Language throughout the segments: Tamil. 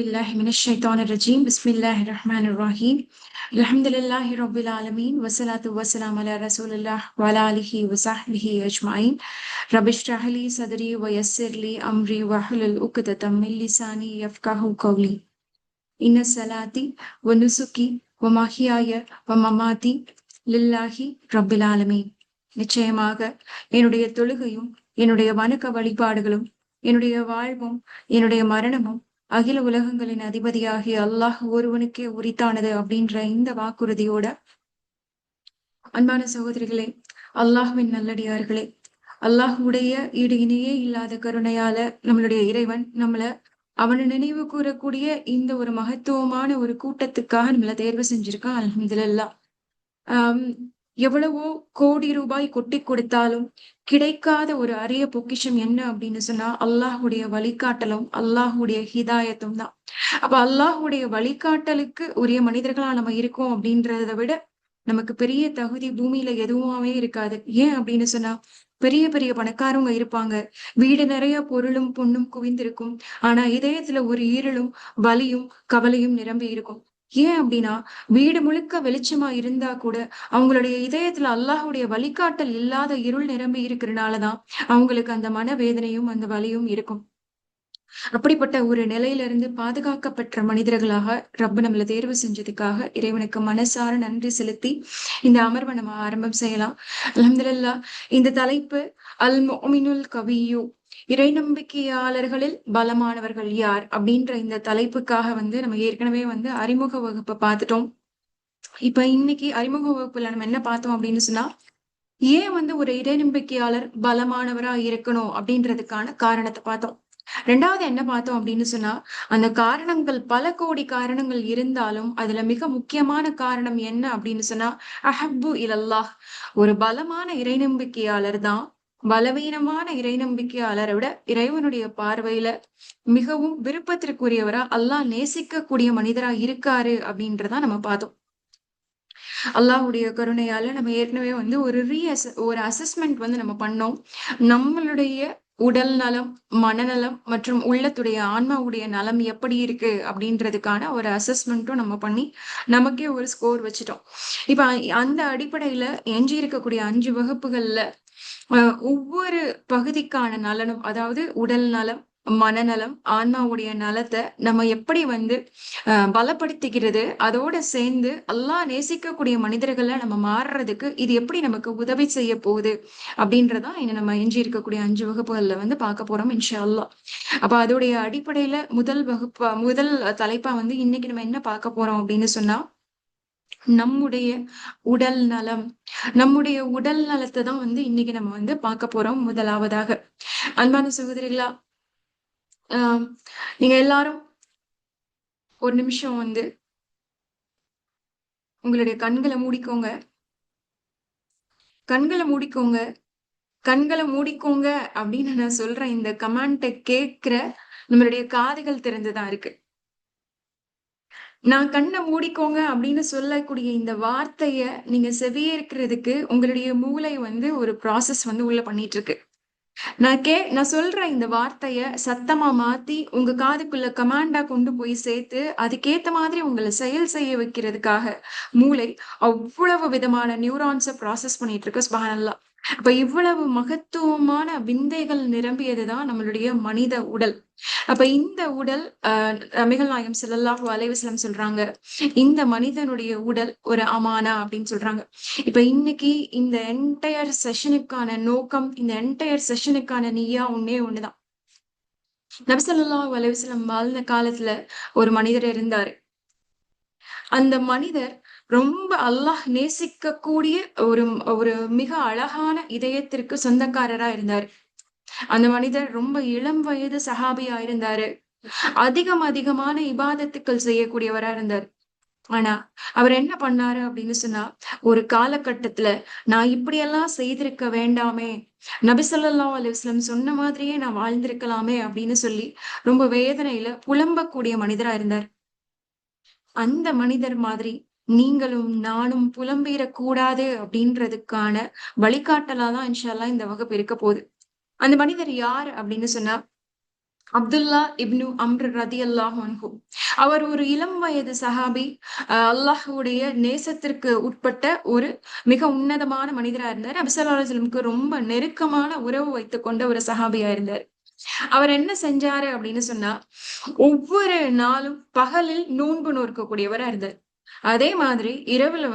بالله من الشيطان الرجيم بسم الله الرحمن الرحيم الحمد لله رب العالمين والصلاة والسلام على رسول الله وعلى آله وصحبه أجمعين رب اشرح لي صدري ويسر لي أمري واحلل عقدة من لساني يفقهوا قولي إن صلاتي ونسكي ومحياي ومماتي لله رب العالمين. நிச்சயமாக என்னுடைய தொழுகையும் என்னுடைய வணக்க வழிபாடுகளும் என்னுடைய வாழ்வும் என்னுடைய மரணமும் அகில உலகங்களின் அதிபதியாகிய அல்லாஹ் ஒருவனுக்கே உரித்தானது அப்படின்ற இந்த வாக்குறுதியோட, அன்பான சகோதரிகளே, அல்லாஹுவின் நல்லடியார்களே, அல்லாஹுடைய ஈடு இணையே இல்லாத கருணையால நம்மளுடைய இறைவன் அவனை நினைவு கூறக்கூடிய இந்த ஒரு மகத்துவமான ஒரு கூட்டத்துக்காக நம்மள தேர்வு செஞ்சிருக்கான். அல்ஹம்துலில்லாஹ். ஆஹ் எவ்வளவோ கோடி ரூபாய் கொட்டி கொடுத்தாலும் கிடைக்காத ஒரு அரிய பொக்கிஷம் என்ன அப்படின்னு சொன்னா அல்லாஹுடைய வழிகாட்டலும் அல்லாஹுடைய ஹிதாயத்தும் தான். அப்ப அல்லாஹுடைய வழிகாட்டலுக்கு உரிய மனிதர்களா நம்ம இருக்கோம் அப்படின்றத விட நமக்கு பெரிய தகுதி பூமியில எதுவுமே இருக்காது. ஏன் அப்படின்னு சொன்னா பெரிய பெரிய பணக்காரங்க இருப்பாங்க, வீடு நிறைய பொருளும் பொண்ணும் குவிந்திருக்கும், ஆனா இதயத்துல ஒரு ஈரலும் வலியும் கவலையும் நிரம்பி இருக்கும். ஏன் அப்படின்னா வீடு முழுக்க வெளிச்சமா இருந்தா கூட அவங்களுடைய இதயத்துல அல்லாஹுடைய வழிகாட்டல் இல்லாத இருள் நிரம்பி இருக்கிறனாலதான் அவங்களுக்கு அந்த மனவேதனையும் அந்த வலியும் இருக்கும். அப்படிப்பட்ட ஒரு நிலையில இருந்து பாதுகாக்கப்பட்ட மனிதர்களாக ரப்பு நம்மள தேர்வு செஞ்சதுக்காக இறைவனுக்கு மனசார நன்றி செலுத்தி இந்த அமர்வை நம்ம ஆரம்பம் செய்யலாம். அல்ஹம்துலில்லாஹ். இந்த தலைப்பு அல் முஃமினுல் கவியு, இறை நம்பிக்கையாளர்களில் பலமானவர்கள் யார் அப்படின்ற இந்த தலைப்புக்காக நம்ம ஏற்கனவே அறிமுக வகுப்பை பார்த்துட்டோம். இப்ப இன்னைக்கு அறிமுக வகுப்புல நம்ம என்ன பார்த்தோம் அப்படின்னு சொன்னா, ஏன் ஒரு இறை நம்பிக்கையாளர் பலமானவரா இருக்கணும் அப்படின்றதுக்கான காரணத்தை பார்த்தோம். ரெண்டாவது என்ன பார்த்தோம் அப்படின்னு சொன்னா, அந்த காரணங்கள் பல கோடி காரணங்கள் இருந்தாலும் அதுல மிக முக்கியமான காரணம் என்ன அப்படின்னு சொன்னா அஹப்பு இலல்லாஹ். ஒரு பலமான இறை நம்பிக்கையாளர் தான் பலவீனமான இறை நம்பிக்கையாளரை விட இறைவனுடைய பார்வையில மிகவும் விருப்பத்திற்குரியவரா அல்லாஹ் நேசிக்கக்கூடிய மனிதரா இருக்காரு அப்படின்றதான் நம்ம பார்த்தோம். அல்லாஹுடைய கருணையால நம்ம ஏற்கனவே ஒரு அசஸ்மெண்ட் நம்ம பண்ணோம். நம்மளுடைய உடல் நலம், மனநலம் மற்றும் உள்ளத்துடைய ஆன்மாவுடைய நலம் எப்படி இருக்கு அப்படின்றதுக்கான ஒரு அசஸ்மெண்ட்டும் நம்ம பண்ணி நமக்கே ஒரு ஸ்கோர் வச்சுட்டோம். இப்ப அந்த அடிப்படையில எஞ்சி இருக்கக்கூடிய 5 வகுப்புகள்ல ஒவ்வொரு பகுதிக்கான நலனும், அதாவது உடல் நலம், மனநலம், ஆன்மாவுடைய நலத்தை நம்ம எப்படி பலப்படுத்திக்கிறது, அதோட சேர்ந்து அல்லாஹ் நேசிக்கக்கூடிய மனிதர்களை நம்ம மாறுறதுக்கு இது எப்படி நமக்கு உதவி செய்ய போகுது அப்படின்றதான் நம்ம எஞ்சி இருக்கக்கூடிய 5 வகுப்புகள்ல பார்க்க போறோம் இன்ஷா அல்லாஹ். அப்ப அதோடைய அடிப்படையில முதல் தலைப்பா இன்னைக்கு நம்ம என்ன பார்க்க போறோம் அப்படின்னு சொன்னா, நம்முடைய உடல் நலம். நம்முடைய உடல் நலத்தை தான் இன்னைக்கு நம்ம பார்க்க போறோம். முதலாவதாக அன்பான சகோதரிகளா, நீங்க எல்லாரும் ஒரு நிமிஷம் உங்களுடைய கண்களை மூடிக்கோங்க. கண்களை மூடிக்கோங்க. கண்களை மூடிக்கோங்க அப்படின்னு நான் சொல்றேன். இந்த கமாண்டை கேட்கிற நம்மளுடைய காதுகள் திறந்துதான் இருக்கு. நான் கண்ணை மூடிக்கோங்க அப்படின்னு சொல்லக்கூடிய இந்த வார்த்தைய நீங்க செவியேற்கிறதுக்கு உங்களுடைய மூளை ஒரு ப்ராசஸ் உள்ள பண்ணிட்டு இருக்கு. நான் சொல்ற இந்த வார்த்தைய சத்தமா மாத்தி உங்க காதுக்குள்ள கமாண்டா கொண்டு போய் சேர்த்து அதுக்கேத்த மாதிரி உங்களை செயல் செய்ய வைக்கிறதுக்காக மூளை அவ்வளவு விதமான நியூரான்ஸை ப்ராசஸ் பண்ணிட்டு இருக்கு. சுப்ஹானல்லாஹ். அப்ப இவ்வளவு மகத்துவமான விந்தைகள் நிரம்பியதுதான் நம்மளுடைய மனித உடல். அப்ப இந்த உடல் நபிகள் நாயகம் ஸல்லல்லாஹு அலைஹி வஸல்லம் சொல்றாங்க, இந்த மனிதனுடைய உடல் ஒரு அமானா அப்படின்னு சொல்றாங்க. இப்ப இன்னைக்கு இந்த என்டையர் செஷனுக்கான நோக்கம், இந்த என்டையர் செஷனுக்கான நீயா ஒண்ணுதான். நபி ஸல்லல்லாஹு அலைஹி வஸல்லம் வாழ்ந்த காலத்துல ஒரு மனிதர் இருந்தாரு. அந்த மனிதர் ரொம்ப அல்லாஹ் நேசிக்கக்கூடிய ஒரு ஒரு மிக அழகான இதயத்திற்கு சொந்தக்காரரா இருந்தார். அந்த மனிதர் ரொம்ப இளம் வயது சஹாபியா இருந்தாரு. அதிகமான இபாதத்துக்கள் செய்யக்கூடியவரா இருந்தார். ஆனா அவர் என்ன பண்ணாரு அப்படின்னு சொன்னா, ஒரு காலகட்டத்துல நான் இப்படியெல்லாம் செய்திருக்க வேண்டாமே, நபி ஸல்லல்லாஹு அலைஹி வஸல்லம் சொன்ன மாதிரியே நான் வாழ்ந்திருக்கலாமே அப்படின்னு சொல்லி ரொம்ப வேதனையில புலம்பக்கூடிய மனிதரா இருந்தார். அந்த மனிதர் மாதிரி நீங்களும் நானும் புலம்பிடக்கூடாது அப்படின்றதுக்கான வழிகாட்டலாதான் இன்ஷா அல்லாஹ் இந்த வகுப்பு இருக்க போகுது. அந்த மனிதர் யார் அப்படின்னு சொன்னா, அப்துல்லா இப்னு அம்ர் ரதியல்லாஹு அன்ஹு. அவர் ஒரு இளம் வயது சஹாபி. அல்லாஹ்வுடைய நேசத்திற்கு உட்பட்ட ஒரு மிக உன்னதமான மனிதரா இருந்தார். நபி ஸல்லல்லாஹு அலைஹி வஸல்லமுக்கு ரொம்ப நெருக்கமான உறவு வைத்துக் கொண்ட ஒரு சஹாபியா இருந்தார். அவர் என்ன செஞ்சாரு அப்படின்னு சொன்னா, ஒவ்வொரு நாளும் பகலில் நோன்பு நோற்கக்கூடியவரா இருந்தார். அதே மாதிரி இரவுல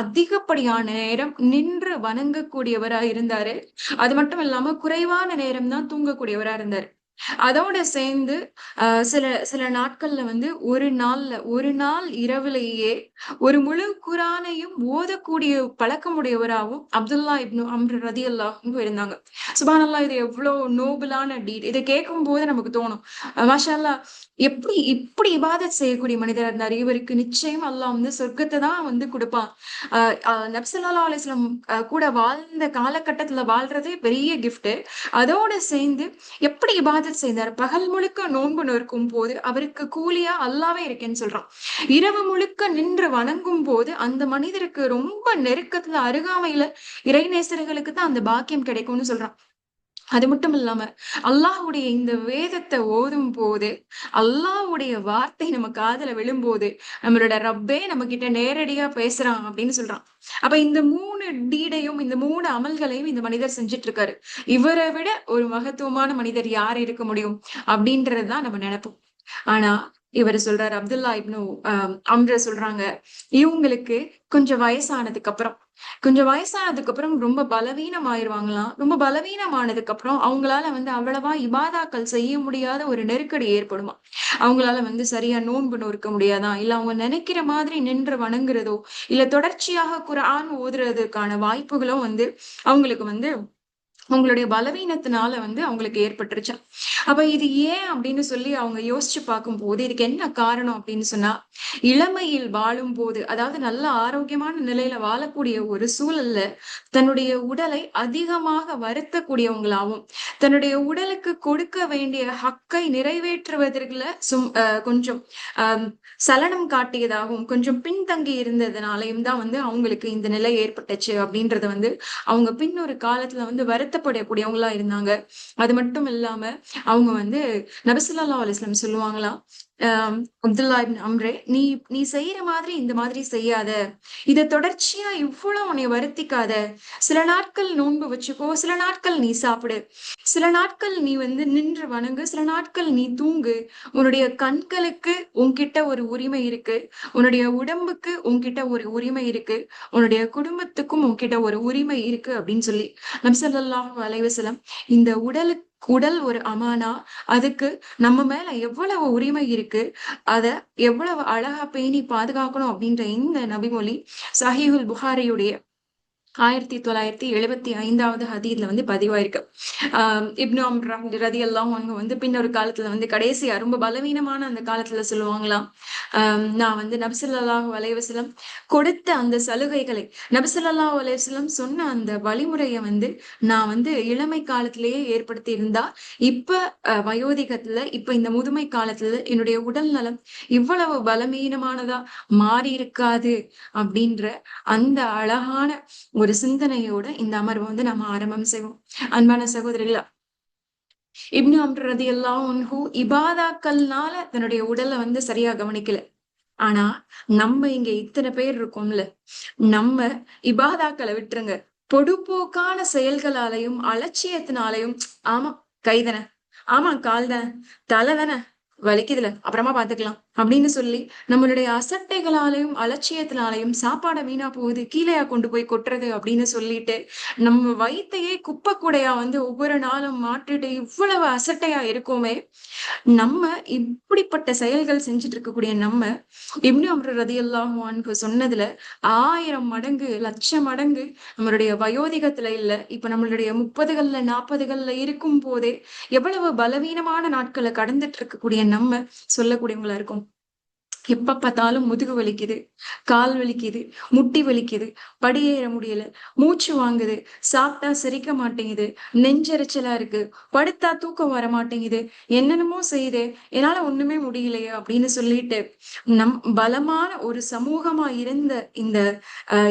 அதிகப்படியான நேரம் நின்று வணங்கக்கூடியவரா இருந்தாரு. அது மட்டும் இல்லாம குறைவான நேரம் தான் தூங்கக்கூடியவரா இருந்தாரு. அதோட சேர்ந்து சில சில நாட்கள்ல ஒரு நாள் இரவிலேயே ஒரு முழு குரானையும் ஓதக்கூடிய பழக்கமுடையவராகவும் அப்துல்லா இப்னு அம்ர் ரதியல்லாஹு இருந்தாங்க. சுப்ஹானல்லாஹ், இது எவ்வளவு நோபலான டீட். இதை கேட்கும் போது நமக்கு தோணும், மாஷா அல்லாஹ், எப்படி இப்படி இபாதத் செய்யக்கூடிய மனிதரா இருந்தாரு. இவருக்கு நிச்சயம் அல்லாஹ் சொர்க்கத்தை தான் கொடுப்பான். நபி ஸல்லல்லாஹு அலைஹி வஸல்லம் கூட வாழ்ந்த காலகட்டத்துல வாழ்றதே பெரிய கிஃப்ட். அதோட சேர்ந்து எப்படி இபாதத் செய்தார். பகல் முழுக்க நோன்பு நோக்கும் போது அவருக்கு கூலியா அல்லாவே இருக்கேன்னு சொல்றான். இரவு முழுக்க நின்று வணங்கும் போது அந்த மனிதருக்கு ரொம்ப நெருக்கத்துல அருகாமையில இறைநேசர்களுக்கு தான் அந்த பாக்கியம் கிடைக்கும்னு சொல்றான். அது மட்டும் இல்லாம அல்லாஹ்வுடைய இந்த வேதத்தை ஓதும் போது, அல்லாஹ்வுடைய வார்த்தை நம்ம காதுல விழும்போது, நம்மளோட ரப்பே நம்ம கிட்ட நேரடியா பேசுறான் அப்படின்னு சொல்றான். அப்ப இந்த 3 டீடையும், இந்த 3 அமல்களையும் இந்த மனிதர் செஞ்சுட்டு இருக்காரு. இவரை விட ஒரு மகத்துவமான மனிதர் யார் இருக்க முடியும் அப்படின்றதுதான் நம்ம நினைப்போம். ஆனா இவர் சொல்றாரு, அப்துல்லா இப்னு அம்ர சொல்றாங்க, இவங்களுக்கு கொஞ்சம் வயசானதுக்கு அப்புறம் ரொம்ப பலவீனம் ஆயிருவாங்களாம். ரொம்ப பலவீனமானதுக்கு அப்புறம் அவங்களால அவ்வளவா இபாதாக்கள் செய்ய முடியாத ஒரு நெருக்கடி ஏற்படுமா. அவங்களால சரியா நோன்பு நோற்க முடியாதான், இல்ல அவங்க நினைக்கிற மாதிரி நின்று வணங்குறதோ, இல்ல தொடர்ச்சியாக குர்ஆன் ஓதுறதுக்கான வாய்ப்புகளும் அவங்களுக்கு அவங்களுடைய பலவீனத்தினால அவங்களுக்கு ஏற்பட்டுருச்சாம். அப்ப இது ஏன் அப்படின்னு சொல்லி அவங்க யோசிச்சு பார்க்கும்போது, இதுக்கு என்ன காரணம் அப்படின்னு சொன்னா, இளமையில் வாழும் போது, அதாவது நல்ல ஆரோக்கியமான நிலையில வாழக்கூடிய ஒரு சூழல்ல தன்னுடைய உடலை அதிகமாக வருத்தக்கூடியவங்களாவும், தன்னுடைய உடலுக்கு கொடுக்க வேண்டிய ஹக்கை நிறைவேற்றுவதற்குல கொஞ்சம் ஆஹ் சலனம் காட்டியதாகவும், கொஞ்சம் பின்தங்கி இருந்ததுனாலையும் தான் அவங்களுக்கு இந்த நிலை ஏற்பட்டுச்சு அப்படின்றத அவங்க பின்னொரு காலத்துல வருத்தப்படக்கூடியவங்களா இருந்தாங்க. அது மட்டும் இல்லாம அவங்க நபி ஸல்லல்லாஹு அலைஹி வஸல்லம் சொல்லுவாங்களாம், அப்துல்லா இப்னு அம்ரே, நீ நீ செய்யற மாதிரி இந்த மாதிரி செய்யாத. இத தொடர்ச்சியா இவ்வளவு உன்னை வருத்திக்காத. சில நாட்கள் நோன்பு வச்சுக்கோ, சில நாட்கள் நீ சாப்பிடு, சில நாட்கள் நீ நின்று வணங்கு, சில நாட்கள் நீ தூங்கு. உன்னுடைய கண்களுக்கு உன்கிட்ட ஒரு உரிமை இருக்கு, உன்னுடைய உடம்புக்கு உன்கிட்ட ஒரு உரிமை இருக்கு, உன்னுடைய குடும்பத்துக்கும் உன்கிட்ட ஒரு உரிமை இருக்கு அப்படின்னு சொல்லி நபி ஸல்லல்லாஹு அலைஹி வஸல்லம் இந்த உடல் ஒரு அமானா, அதுக்கு நம்ம மேல எவ்வளவு உரிமை இருக்கு, அத எவ்வளவு அழகா பேணி பாதுகாக்கணும் அப்படின்ற இந்த நபிமொழி சஹீஹுல் புகாரியுடைய 1975வது ஹதீஸ்ல பதிவாயிருக்கு. இப்னு அம்ர் ரலியல்லாஹு அன்ஹு பின்னொரு காலத்துல கடைசியா ரொம்ப பலவீனமான அந்த காலத்துல சொல்லுவாங்களாம், நான் நபி ஸல்லல்லாஹு அலைஹி வஸல்லம் கொடுத்த அந்த சலுகைகளை, நபி ஸல்லல்லாஹு அலைஹி வஸல்லம் சொன்ன அந்த வழிமுறையை நான் இளமை காலத்திலேயே ஏற்படுத்தி இருந்தா, இப்ப வயோதிகத்துல, இப்ப இந்த முதுமை காலத்துல என்னுடைய உடல் நலம் இவ்வளவு பலவீனமானதா மாறி இருக்காது அப்படின்ற அந்த அழகான ஒரு சிந்தனையோட இந்த அமர்வை நம்ம ஆரம்பம் செய்வோம். அன்பான சகோதரிகளா, இப்னு அம்ர் ரலியல்லாஹு அன்ஹு இபாதாக்கள்னால தன்னுடைய உடலை சரியா கவனிக்கல. ஆனா நம்ம இங்க இத்தனை பேர் இருக்கோம்ல, நம்ம இபாதாக்களை விட்டுருங்க, பொடுப்போக்கான செயல்களாலையும் அலட்சியத்தினாலையும், ஆமா கைதானே, ஆமா கால் தானே, தலை தானே, வலிக்குதுல அப்புறமா பாத்துக்கலாம் அப்படின்னு சொல்லி நம்மளுடைய அசட்டைகளாலையும் அலட்சியத்தினாலையும் சாப்பாடை வீணா போகுது, கீழையா கொண்டு போய் கொட்டுறது அப்படின்னு சொல்லிட்டு நம்ம வயித்தையே குப்பை கூடையா ஒவ்வொரு நாளும் மாற்றிட்டு இவ்வளவு அசட்டையா இருக்கோமே. நம்ம இப்படிப்பட்ட செயல்கள் செஞ்சுட்டு இருக்கக்கூடிய நம்ம இப்னு அம்ர் ரலியல்லாஹு அன்ஹு சொன்னதுல 1000 மடங்கு, லட்சம் மடங்கு நம்மளுடைய வயோதிகத்துல இல்ல, இப்ப நம்மளுடைய 30கள்ல 40கள்ல இருக்கும் போதே எவ்வளவு பலவீனமான நாட்களை கடந்துட்டு இருக்கக்கூடிய நம்ம சொல்லக்கூடியவங்களா இருக்கும். எப்ப பார்த்தாலும் முதுகு வலிக்குது, கால் வலிக்குது, முட்டி வலிக்குது, படியேற முடியல, மூச்சு வாங்குது, சாப்பிட்டா செரிக்க மாட்டேங்குது, நெஞ்செரிச்சலா இருக்கு, படுத்தா தூக்கம் வர மாட்டேங்குது, என்னென்னமோ செய்யுது, என்னால ஒண்ணுமே முடியலையே அப்படின்னு சொல்லிட்டு பலமான ஒரு சமூகமா இருந்த இந்த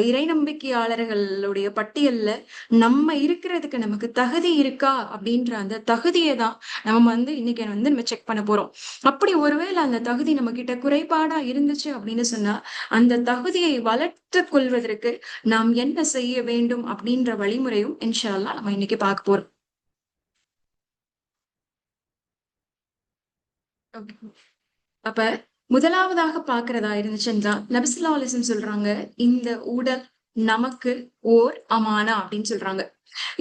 இறை நம்பிக்கையாளர்களுடைய பட்டியல்ல நம்ம இருக்கிறதுக்கு நமக்கு தகுதி இருக்கா அப்படின்ற அந்த தகுதியை தான் நம்ம இன்னைக்கு நம்ம செக் பண்ண போறோம். அப்படி ஒருவேளை அந்த தகுதி நம்ம கிட்ட குறைபாடா இருந்துச்சு அப்படின்னு சொன்னா அந்த தகுதியை வளர்த்து கொள்வதற்கு நாம் என்ன செய்ய வேண்டும் அப்படின்ற வழிமுறையும் இன்ஷா அல்லாஹ் நம்ம இன்னைக்கு பார்க்க போறோம். அப்ப முதலாவதாக பாக்குறதா இருந்துச்சுன்னா நபி ஸல்லல்லாஹு அலைஹி வஸல்லம் சொல்றாங்க, இந்த உடல் நமக்கு ஓர் அமானா அப்படின்னு சொல்றாங்க.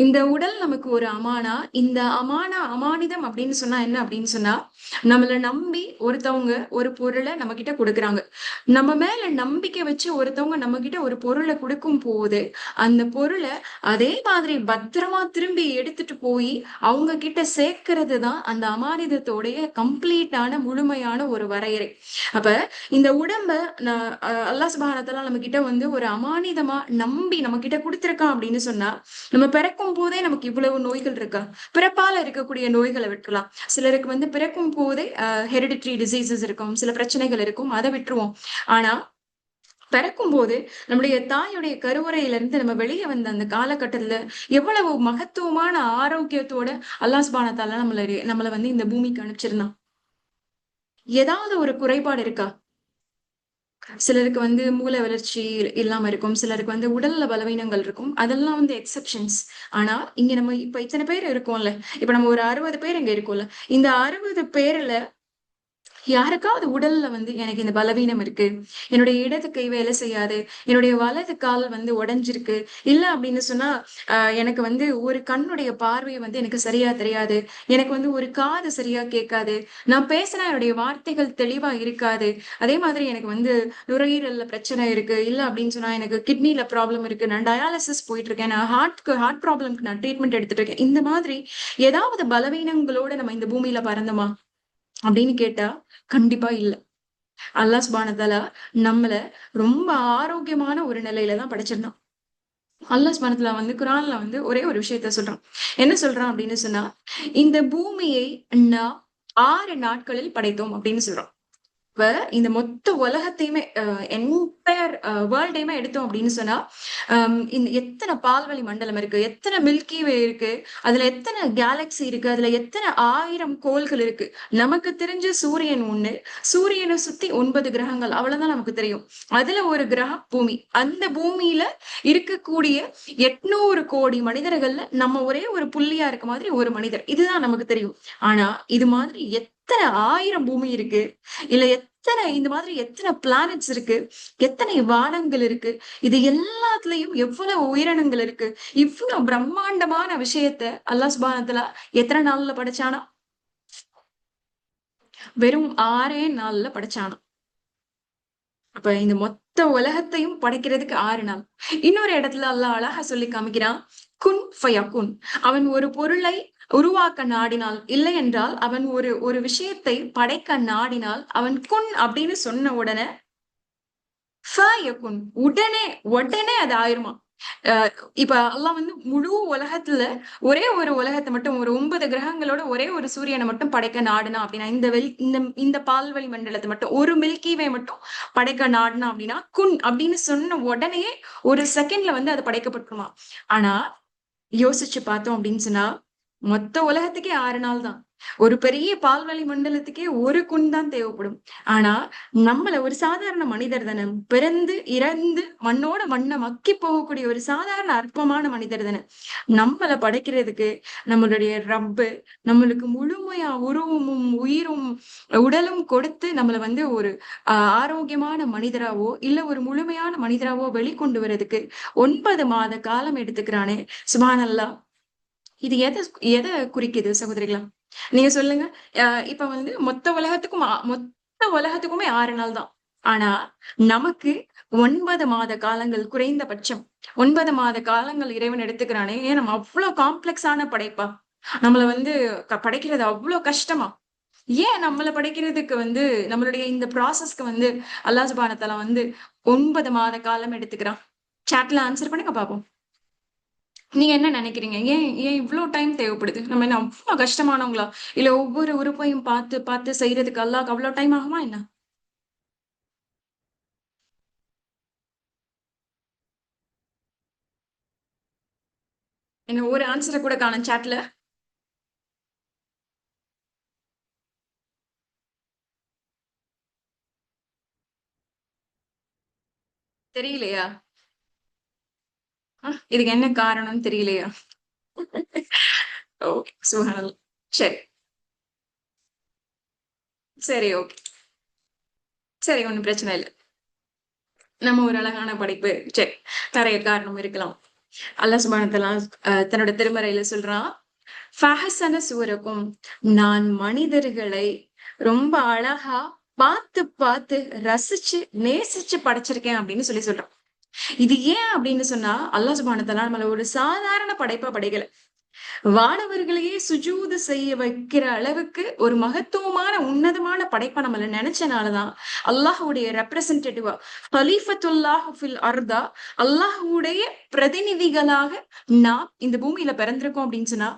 இந்த உடல் நமக்கு ஒரு அமானா. இந்த அமானிதம் அப்படின்னு சொன்னா என்ன அப்படின்னு சொன்னா, நம்மள நம்பி ஒருத்தவங்க ஒரு பொருளை நம்ம கிட்ட கொடுக்குறாங்க. நம்ம மேல நம்பிக்கை வச்சு ஒருத்தவங்க நம்ம கிட்ட ஒரு பொருளை கொடுக்கும் போது அந்த பொருளை அதே மாதிரி பத்திரமா திரும்பி எடுத்துட்டு போய் அவங்க கிட்ட சேர்க்கிறது தான் அந்த அமானிதத்தோடைய கம்ப்ளீட்டான முழுமையான ஒரு வரையறை. அப்ப இந்த உடம்ப அல்லாஹ் சுப்ஹானஹு வ தஆலா நம்ம கிட்ட ஒரு அமானிதமா நம்பி நம்ம கிட்ட கொடுத்திருக்கான் அப்படின்னு சொன்னா, நம்ம பிறக்கும் போதே நமக்கு இவ்வளவு நோய்கள் இருக்கா? பிறப்பால இருக்கக்கூடிய நோய்களை விட்டுறலாம். சிலருக்கு பிறக்கும் போதே ஹெரிடிட்டரி டிசீசஸ் இருக்கும், சில பிரச்சனைகள் இருக்கும், அதை விட்டுருவோம். ஆனா பிறக்கும் போது நம்முடைய தாயுடைய கருவறையில இருந்து நம்ம வெளியே வந்த அந்த காலகட்டத்துல எவ்வளவு மகத்துவமான ஆரோக்கியத்தோட அல்லாஹ் சுப்ஹானஹு வ தஆலா நம்மள இந்த பூமிக்கு அனுப்பிச்சிருந்தான். ஏதாவது ஒரு குறைபாடு இருக்கா? சிலருக்கு மூளை வளர்ச்சி இல்லாம இருக்கும், சிலருக்கு உடல்ல பலவீனங்கள் இருக்கும், அதெல்லாம் எக்ஸெப்ஷன்ஸ். ஆனா இங்க நம்ம இப்ப இத்தனை பேர் இருக்கோம்ல, இப்ப நம்ம ஒரு 60 பேர் இங்க இருக்கோம்ல, இந்த 60 பேர்ல யாருக்காவது உடல்ல எனக்கு இந்த பலவீனம் இருக்கு, என்னுடைய இடது கை வேலை செய்யாது, என்னுடைய வலது கால் உடைஞ்சிருக்கு, இல்ல அப்படின்னு சொன்னா எனக்கு ஒரு கண்ணுடைய பார்வை எனக்கு சரியா தெரியாது, எனக்கு ஒரு காது சரியா கேட்காது, நான் பேசினா என்னுடைய வார்த்தைகள் தெளிவா இருக்காது, அதே மாதிரி எனக்கு நுரையீரல்ல பிரச்சனை இருக்கு, இல்ல அப்படின்னு சொன்னா எனக்கு கிட்னில ப்ராப்ளம் இருக்கு, நான் டயாலிசிஸ் போயிட்டு இருக்கேன், நான் ஹார்ட் ப்ராப்ளம்க்கு நான் ட்ரீட்மெண்ட் எடுத்துட்டு இருக்கேன், இந்த மாதிரி ஏதாவது பலவீனங்களோட நம்ம இந்த பூமியில பறந்தோமா அப்படின்னு கேட்டா கண்டிப்பா இல்ல. அல்லாஹ் சுப்ஹானஹு வ தஆலா நம்மள ரொம்ப ஆரோக்கியமான ஒரு நிலையில தான் படைச்சிருந்தான். அல்லாஹ் சுப்ஹானஹு வ தஆலா குர்ஆன்ல ஒரே ஒரு விஷயத்த சொல்றான். என்ன சொல்றான் அப்படின்னு சொன்னா, இந்த பூமியை நான் 6 நாட்களில் படைத்தோம் அப்படின்னு சொல்றான். இப்ப இந்த மொத்த உலகத்தையுமே என்டையர் வேர்ல்டையுமே எடுத்தோம் அப்படின்னு சொன்னா, இந்த எத்தனை பால்வெளி மண்டலம் இருக்கு, எத்தனை மில்கி வே இருக்கு, அதுல எத்தனை கேலக்ஸி இருக்கு, அதுல எத்தனை 1000 கோள்கள் இருக்கு. நமக்கு தெரிஞ்ச சூரியன் ஒண்ணு, சூரியனை சுத்தி 9 கிரகங்கள், அவ்வளவுதான் நமக்கு தெரியும். அதுல ஒரு கிரகம் பூமி. அந்த பூமியில இருக்கக்கூடிய 800 கோடி மனிதர்கள்ல நம்ம ஒரே ஒரு புள்ளியா இருக்க மாதிரி ஒரு மனிதர், இதுதான் நமக்கு தெரியும். ஆனா இது மாதிரி எத்தனை 1000 பூமி இருக்கு, இல்ல எத்தனை இந்த மாதிரி எத்தனை பிளானட்ஸ் இருக்கு, எத்தனை வானங்கள் இருக்கு, இது எல்லாத்துலயும் எவ்வளவு உயிரினங்கள் இருக்கு, இவ்வளவு பிரம்மாண்டமான விஷயத்த அல்லாஹ் சுப்ஹானஹு வ தஆலா எத்தனை நாள்ல படைச்சானா? வெறும் 6 நாள்ல படைச்சானாம். அப்ப இந்த மொத்த உலகத்தையும் படைக்கிறதுக்கு 6 நாள். இன்னொரு இடத்துல அல்லாஹ் அழகா சொல்லி காமிக்கிறான், குன் ஃபயகுன். அவன் ஒரு பொருளை உருவாக்க நாடினால், இல்லை என்றால் அவன் ஒரு ஒரு விஷயத்தை படைக்க நாடினால், அவன் குன் அப்படின்னு சொன்ன உடனே ஃபயகுன், உடனே உடனே அது ஆயிருமா. இப்ப அல்லாஹ் முழு உலகத்துல ஒரே ஒரு உலகத்தை மட்டும், ஒரு 9 கிரகங்களோட ஒரே ஒரு சூரியனை மட்டும் படைக்க நாடுனா அப்படின்னா, இந்த பால்வழி மண்டலத்தை மட்டும், ஒரு மில்கி வே மட்டும் படைக்க நாடுனா அப்படின்னா, குன் அப்படின்னு சொன்ன உடனே ஒரு செகண்ட்ல அது படைக்கப்பட்டுருமா. ஆனா யோசிச்சு பார்த்தோம் அப்படின்னு சொன்னா, மொத்த உலகத்துக்கே 6 நாள் தான். ஒரு பெரிய பால்வழி மண்டலத்துக்கே ஒரு குன் தான் தேவைப்படும். ஆனா நம்மள ஒரு சாதாரண மனிதர் தானே, பிறந்து இறந்து மண்ணோட மண்ண மக்கி போகக்கூடிய ஒரு சாதாரண அற்பமான மனிதர் தானே, நம்மள படைக்கிறதுக்கு நம்மளுடைய ரப்பு நம்மளுக்கு முழுமையா உருவமும் உயிரும் உடலும் கொடுத்து நம்மள ஒரு ஆரோக்கியமான மனிதராவோ இல்ல ஒரு முழுமையான மனிதராவோ வெளிக்கொண்டு வரதுக்கு 9 மாத காலம் எடுத்துக்கிறானே. சுப்ஹானல்லாஹ். இது எதை குறிக்குது சகோதரிகளா? நீங்க சொல்லுங்க. இப்ப மொத்த உலகத்துக்குமே 6 நாள் தான். ஆனா நமக்கு 9 மாத காலங்கள் குறைந்தபட்சம். 9 மாத காலங்கள் இறைவன் எடுத்துக்கிறானே, ஏன் நம்ம அவ்ளோ காம்ப்ளெக்ஸான படைப்பா? நம்மள படைக்கிறது அவ்ளோ கஷ்டமா? ஏன் நம்மள படைக்கிறதுக்கு வந்து நம்மளுடைய இந்த ப்ராசஸ்க்கு வந்து அல்லாஹ் சுப்ஹானஹு வ தஆலா வந்து 9 மாத காலம் எடுத்துக்கிறான்? சாட்ல ஆன்சர் பண்ணுங்க பாப்போம். நீங்க என்ன நினைக்கிறீங்க? ஏன் இவ்ளோ டைம் தேவைப்படுது? நம்ம என்ன அவ்ளோ கஷ்டமானவங்களா? இல்ல ஒவ்வொரு உறுப்பையும் பார்த்து, பார்த்து செய்றதுக்கு அல்லாஹ்க்கு அவ்ளோ டைம் ஆகுமா என்ன? என்ன ஒரு ஆன்ஸர கூட காணோம் சாட்ல. தெரியலையா? இதுக்கு என்ன காரணம்னு தெரியலையா? ஓகே. சுப்ஹானல்லாஹ். சரி, சரி, ஓகே. சரி, ஒண்ணும் பிரச்சனை இல்ல. நம்ம ஒரு அழகான படைப்பு. சரி, நெறைய காரணம் இருக்கலாம். அல்லாஹ் சுப்ஹானஹு வ தஆலா தன்னோட திருமறையில சொல்றான், "ஃபஹஸன சூரக்கும்" நான் மனிதர்களை ரொம்ப அழகா பார்த்து, பார்த்து ரசிச்சு, நேசிச்சு படைச்சிருக்கேன் அப்படின்னு சொல்றான். இது ஏன் அப்படின்னு சொன்னா, அல்லாஹ் சுப்ஹானஹு வ தஆலா நம்மள ஒரு சாதாரண படைப்பா படைக்கல. வானவர்களையே சுஜூது செய்ய வைக்கிற அளவுக்கு ஒரு மகத்துவமான, உன்னதமான படைப்பா நம்மள நெனச்சனாலதான், அல்லாஹ்வுடைய ரெப்ரசன்டேட்டிவா கலீஃபத்துல்லாஹ் ஃபில் அர்தா அல்லாஹ்வுடைய பிரதிநிதிகளாக நாம் இந்த பூமியில பிறந்திருக்கோம் அப்படின்னு சொன்னா,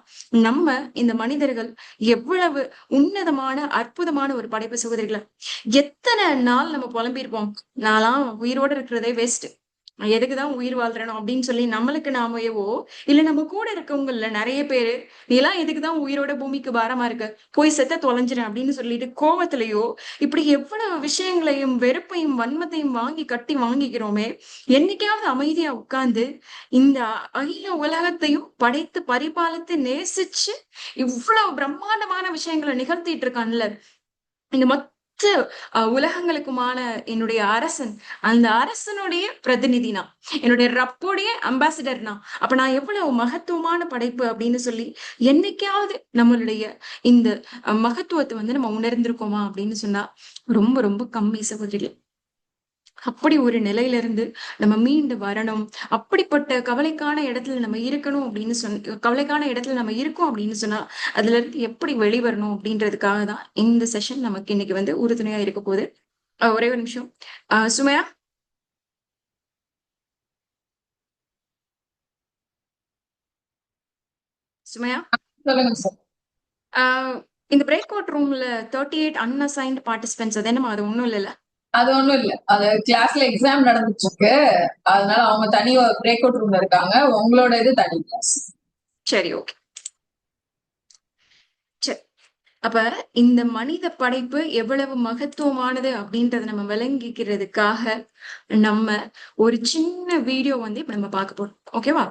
நம்ம இந்த மனிதர்கள் எவ்வளவு உன்னதமான, அற்புதமான ஒரு படைப்பு சகோதரிகளே! எத்தன நாள் நம்ம புலம்பியிருப்போம். நான்லாம் உயிரோட இருக்கிறதே வேஸ்ட். நான் எதுக்கு தான் உயிர் வாழ்றேனோ அப்படின்னு சொல்லி நம்மளுக்கு நாமயவோ, இல்ல நம்ம கூட இருக்கவங்கள்ல நெறைய பேரு, "நீலாம் எதுக்கு தான் உயிரோட பூமிக்கு பாரமா இருக்க? போய் செத்து தொலைஞ்சிரு" அப்படின்னு சொல்லிட்டு கோவத்திலயோ, இப்படி எவ்வளவு விஷயங்களையும், வெறுப்பையும், வன்மத்தையும் வாங்கி கட்டி வாங்கிக்கிறோமே, என்னைக்காவது அமைதியா உட்கார்ந்து, இந்த அகில உலகத்தையும் படைத்து, பரிபாலித்து, நேசிச்சு, இவ்வளவு பிரம்மாண்டமான விஷயங்கள நிகழ்த்திட்டு இருக்கான்ல, இந்த மொத்த உலகங்களுக்குமான என்னுடைய அரசன். அந்த அரசனுடைய பிரதிநிதி நான். என்னுடைய ரப்புடைய அம்பாசிடர் நான். அப்ப நான் எவ்வளவு மகத்துவமான படைப்பு அப்படின்னு சொல்லி, என்னைக்காவது நம்மளுடைய இந்த மகத்துவத்த வந்து நம்ம உணர்ந்திருக்கோமா அப்படின்னு சொன்னா, ரொம்ப ரொம்ப கம்மி சகோதரிகளே. அப்படி ஒரு நிலையிலிருந்து நம்ம மீண்டு வரணும். அப்படிப்பட்ட கவலைக்கான இடத்துல நம்ம இருக்கணும் அப்படின்னு கவலைக்கான இடத்துல நம்ம இருக்கோம் அப்படின்னு சொன்னா, அதுலருந்து எப்படி வெளிவரணும் அப்படின்றதுக்காக தான் இந்த செஷன் நமக்கு இன்னைக்கு வந்து உறுதுணையா இருக்க போகுது. ஒரே ஒரு நிமிஷம். சுமையா, சுமையா, சொல்லுங்க சார். அ இந்த பிரேக் அவுட் ரூம்ல 38 அன்அசைன்ட் பார்ட்டிசிபென்ட்ஸ் அது என்னம்மா? அது ஒண்ணும் இல்லல்ல? அது ஒண்ணும் இல்ல. அது கிளாஸ்ல எக்ஸாம் நடந்துட்டு இருக்கு. அதனால அவங்க தனி ஒரு பிரேக் அவுட் ரூம்ல இருக்காங்க. உங்களோட இது தனி கிளாஸ். சரி, ஓகே. சரி. அப்ப இந்த மனித படைப்பு எவ்வளவு மகத்துவமானது அப்படின்றத நம்ம விளங்கிக்கிறதுக்காக, நம்ம ஒரு சின்ன வீடியோ வந்து இப்ப நம்ம பார்க்க போறோம். ஓகேவா?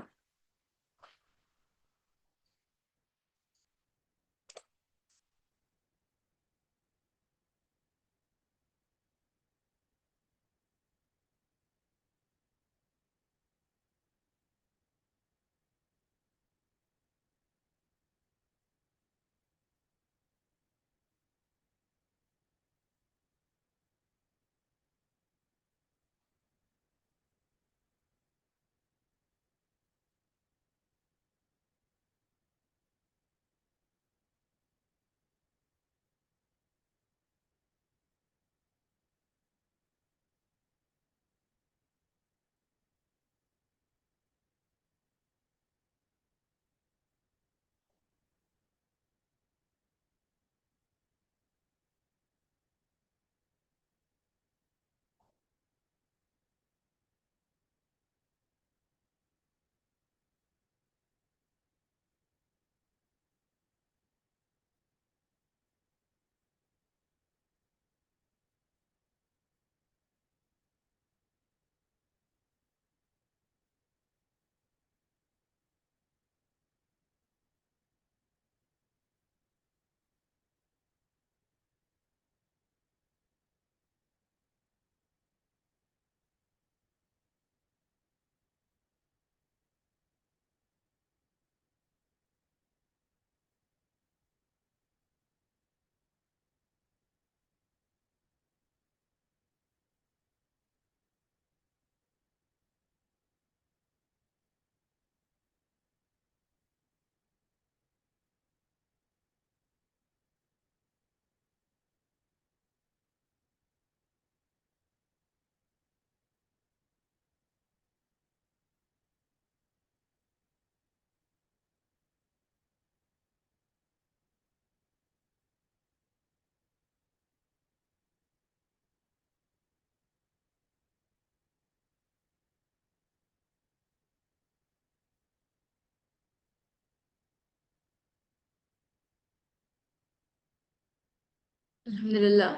அல்ஹம்துலில்லாஹ்.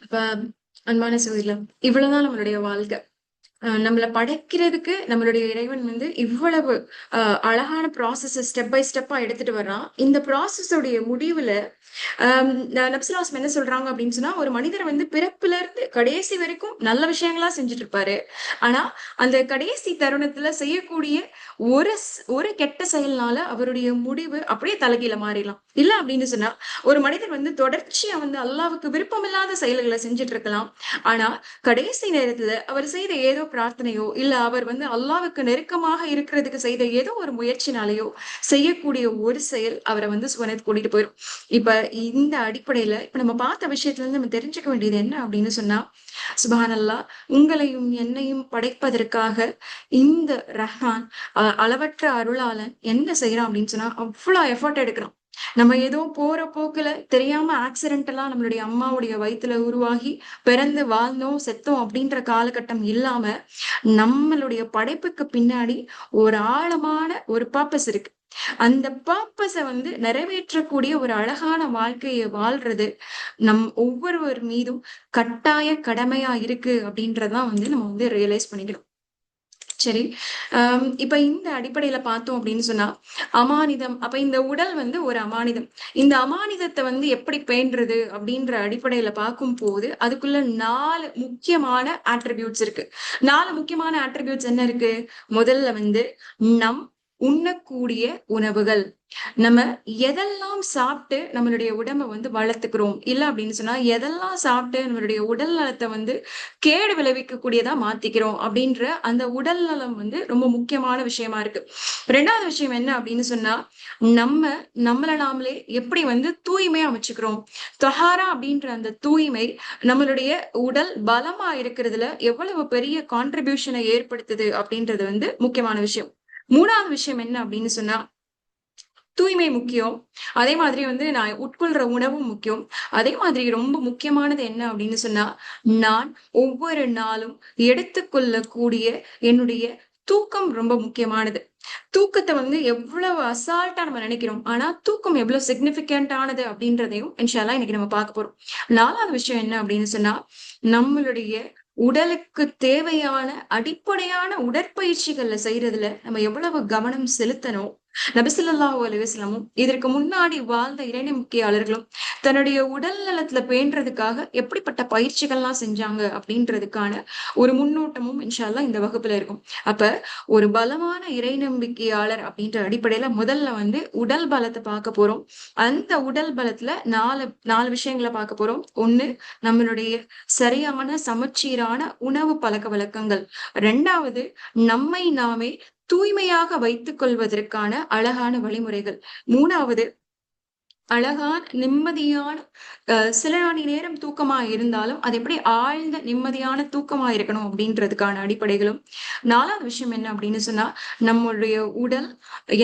அப்ப அன்பான சகோதரிகளே, இவ்வளவுதான் நம்மளுடைய வாழ்க்கை. நம்மள படைக்கிறதுக்கு நம்மளுடைய இறைவன் வந்து இவ்வளவு அழகான ப்ராசஸ ஸ்டெப் பை ஸ்டெப்பா எடுத்துட்டு வர்றான். இந்த ப்ராசஸ் உடைய முடிவுல நபிசுல்லாஹ் என்ன சொல்றாங்க அப்படின்னு சொன்னா, ஒரு மனிதர் வந்து பிறப்புல இருந்து கடைசி வரைக்கும் நல்ல விஷயங்களா செஞ்சுட்டு இருப்பாரு. ஆனா, அந்த கடைசி தருணத்துல செய்யக்கூடிய ஒரு கெட்ட செயல்னால அவருடைய முடிவு அப்படியே தலைகீழ மாறிடலாம். இல்ல அப்படின்னு சொன்னா, ஒரு மனிதர் வந்து தொடர்ச்சியா வந்து அல்லாஹ்வுக்கு விருப்பமில்லாத செயல்கள செஞ்சுட்டு இருக்கலாம். ஆனா, கடைசி நேரத்துல அவர் செய்த ஏதோ பிரார்த்தனையோ, இல்ல அவர் வந்து அல்லாஹ்வுக்கு நெருக்கமாக இருக்கிறதுக்கு செய்த ஏதோ ஒரு முயற்சினாலயோ செய்யக்கூடிய ஒரு செயல் அவர வந்து சுவனத்துக்கு கூட்டிட்டு போயிரும். இப்ப இந்த அடிப்படையில இப்ப நம்ம பார்த்த விஷயத்துல இருந்து நம்ம தெரிஞ்சுக்க வேண்டியது என்ன அப்படின்னு சொன்னா, சுப்ஹானல்லாஹ், உங்களையும் என்னையும் படைப்பதற்காக இந்த ரஹ்மான் அளவற்ற அருளாளன் என்ன செய்யறான் அப்படின்னு சொன்னா, அவ்வளவு எஃபர்ட் எடுக்கிறான். நம்ம ஏதோ போற போக்குல தெரியாம ஆக்சிடென்டலா நம்மளுடைய அம்மாவுடைய வயித்துல உருவாகி பிறந்து வாழ்ந்தோம் செத்தோம் அப்படின்ற காலகட்டம் இல்லாம நம்மளுடைய படைப்புக்கு பின்னாடி ஒரு ஆழமான ஒரு பர்பஸ் இருக்கு. அந்த பர்பஸ வந்து நிறைவேற்றக்கூடிய ஒரு அழகான வாழ்க்கைய வாழ்றது ஒவ்வொருவர் மீதும் கட்டாய கடமையா இருக்கு அப்படின்றதான் வந்து நம்ம வந்து ரியலைஸ் பண்ணிக்கணும். சரி. இப்ப இந்த அடிப்படையில பார்த்தோம் அப்படின்னு சொன்னா, அமானிதம். அப்ப இந்த உடல் வந்து ஒரு அமானிதம். இந்த அமானிதத்த வந்து எப்படி பேணுறது அப்படின்ற அடிப்படையில பார்க்கும்போது, அதுக்குள்ள 4 முக்கியமான அட்ரிபியூட்ஸ் இருக்கு. 4 முக்கியமான அட்ரிபியூட்ஸ் என்ன இருக்கு? முதல்ல வந்து நம் உண்ணக்கூடிய உணவுகள். நம்ம எதெல்லாம் சாப்பிட்டு நம்மளுடைய உடம்ப வந்து வளர்த்துக்கிறோம், இல்ல அப்படின்னு சொன்னா எதெல்லாம் சாப்பிட்டு நம்மளுடைய உடல் நலத்தை வந்து கேடு விளைவிக்கக்கூடியதா மாத்திக்கிறோம் அப்படின்ற அந்த உடல் நலம் வந்து ரொம்ப முக்கியமான விஷயமா இருக்கு. 2வது விஷயம் என்ன அப்படின்னு சொன்னா, நம்ம நம்மள நாமளே எப்படி வந்து தூய்மையா அமைச்சுக்கிறோம். தொஹாரா அப்படின்ற அந்த தூய்மை நம்மளுடைய உடல் பலமா இருக்கிறதுல எவ்வளவு பெரிய கான்ட்ரிபியூஷனை ஏற்படுத்துது அப்படின்றது வந்து முக்கியமான விஷயம். 3வது விஷயம் என்ன அப்படின்னு சொன்னா, தூய்மை முக்கியம். அதே மாதிரி வந்து நான் உட்கொள்ற உணவும் முக்கியம். அதே மாதிரி ரொம்ப முக்கியமானது என்ன அப்படின்னு சொன்னா, நான் ஒவ்வொரு நாளும் எடுத்துக்கொள்ளக்கூடிய என்னுடைய தூக்கம் ரொம்ப முக்கியமானது. தூக்கத்த வந்து எவ்வளவு அசால்ட்டா நம்ம நினைக்கிறோம். ஆனா தூக்கம் எவ்வளவு சிக்னிஃபிகன்ட் ஆனது அப்படின்றதையும் இன்ஷா அல்லாஹ் இன்னைக்கு நம்ம பார்க்க போறோம். 4வது விஷயம் என்ன அப்படின்னு சொன்னா, நம்மளுடைய உடலுக்கு தேவையான அடிப்படையான உடற்பயிற்சிகள்ல செய்யறதுல நம்ம எவ்வளவு கவனம் செலுத்தணும். நபி ஸல்லல்லாஹு அலைஹி வஸல்லமும் இதற்கு முன்னாடி வாழ்ந்த இறைநம்பிக்கையாளர்களும் தன்னுடைய உடல் நலத்துல பேணுறதுக்காக எப்படிப்பட்ட பயிற்சிகள்லாம் செஞ்சாங்க அப்படின்றதுக்கான ஒரு முன்னோட்டமும் இன்ஷா அல்லாஹ் இந்த வகுப்புல இருக்கும். அப்ப ஒரு பலமான இறைநம்பிக்கையாளர் அப்படின்ற அடிப்படையில முதல்ல வந்து உடல் பலத்தை பார்க்க போறோம். அந்த உடல் பலத்துல நாலு விஷயங்களை பார்க்க போறோம். 1, நம்மளுடைய சரியான சமச்சீரான உணவு பழக்க வழக்கங்கள். 2வது, நம்மை நாமே தூய்மையாக வைத்துக் கொள்வதற்கான அழகான வழிமுறைகள். 3வது, அழகான நிம்மதியான சில மணி நேரம் தூக்கமா இருந்தாலும் அது எப்படி ஆழ்ந்த நிம்மதியான தூக்கமா இருக்கணும் அப்படின்றதுக்கான அடிப்படைகளும். 4வது விஷயம் என்ன அப்படின்னு சொன்னா, நம்மளுடைய உடல்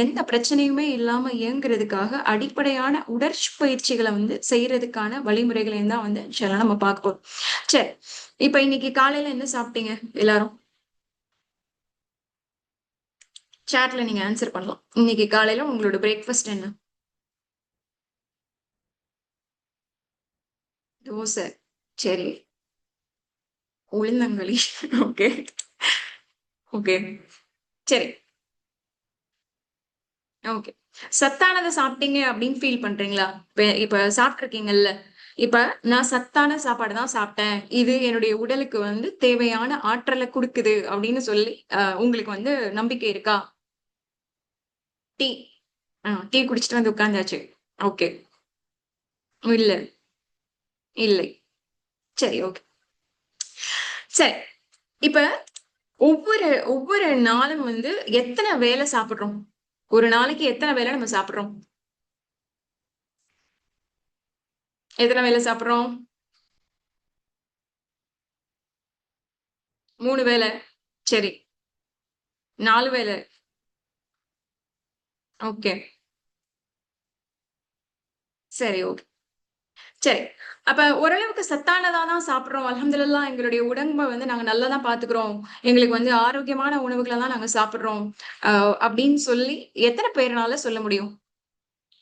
எந்த பிரச்சனையுமே இல்லாம இயங்குறதுக்காக அடிப்படையான உடற்பயிற்சிகளை வந்து செய்யறதுக்கான வழிமுறைகளையும் தான் வந்து இன்ஷா அல்லாஹ் நம்ம பார்க்க போறோம். சரி. இப்ப இன்னைக்கு காலையில என்ன சாப்பிட்டீங்க எல்லாரும்? சாட்ல நீங்க ஆன்சர் பண்ணலாம். இன்னைக்கு காலையில உங்களோட பிரேக்ஃபாஸ்ட் என்ன? தோசை. சரி. உளுந்தங்களி. ஓகே. ஓகே. சரி. ஓகே. சத்தானத சாப்பிட்டீங்க அப்படின்னு ஃபீல் பண்றீங்களா? இப்ப சாப்பிட்டுருக்கீங்கல்ல. இப்ப நான் சத்தான சாப்பாடு தான் சாப்பிட்டேன். இது என்னுடைய உடலுக்கு வந்து தேவையான ஆற்றல குடுக்குது அப்படின்னு சொல்லி உங்களுக்கு வந்து நம்பிக்கை இருக்கா? டீ. டீ குடிச்சிட்டு வந்து உட்கார்ந்தாச்சு. ஓகே. இல்ல. இல்லை. சரி, ஓகே. சரி. இப்ப ஒவ்வொரு ஒவ்வொரு நாளும் வந்து எத்தன வேள சாப்பிடுறோம்? ஒரு நாளைக்கு எத்தன வேள நம்ம சாப்பிடுறோம்? எத்தன வேள சாப்பிடுறோம்? 3 வேள. சரி. 4 வேள. ஓகே. சரி, ஓகே. சரி. அப்ப ஓரளவுக்கு சத்தானதா தான் சாப்பிடுறோம். அல்ஹம்துலில்லாஹ் எங்களுடைய உடம்ப வந்து நாங்க நல்லா தான் பார்த்துக்கிறோம். எங்களுக்கு வந்து ஆரோக்கியமான உணவுகள தான் நாங்க சாப்பிடுறோம். அ அப்படின்னு சொல்லி எத்தன பேருனால சொல்ல முடியும்?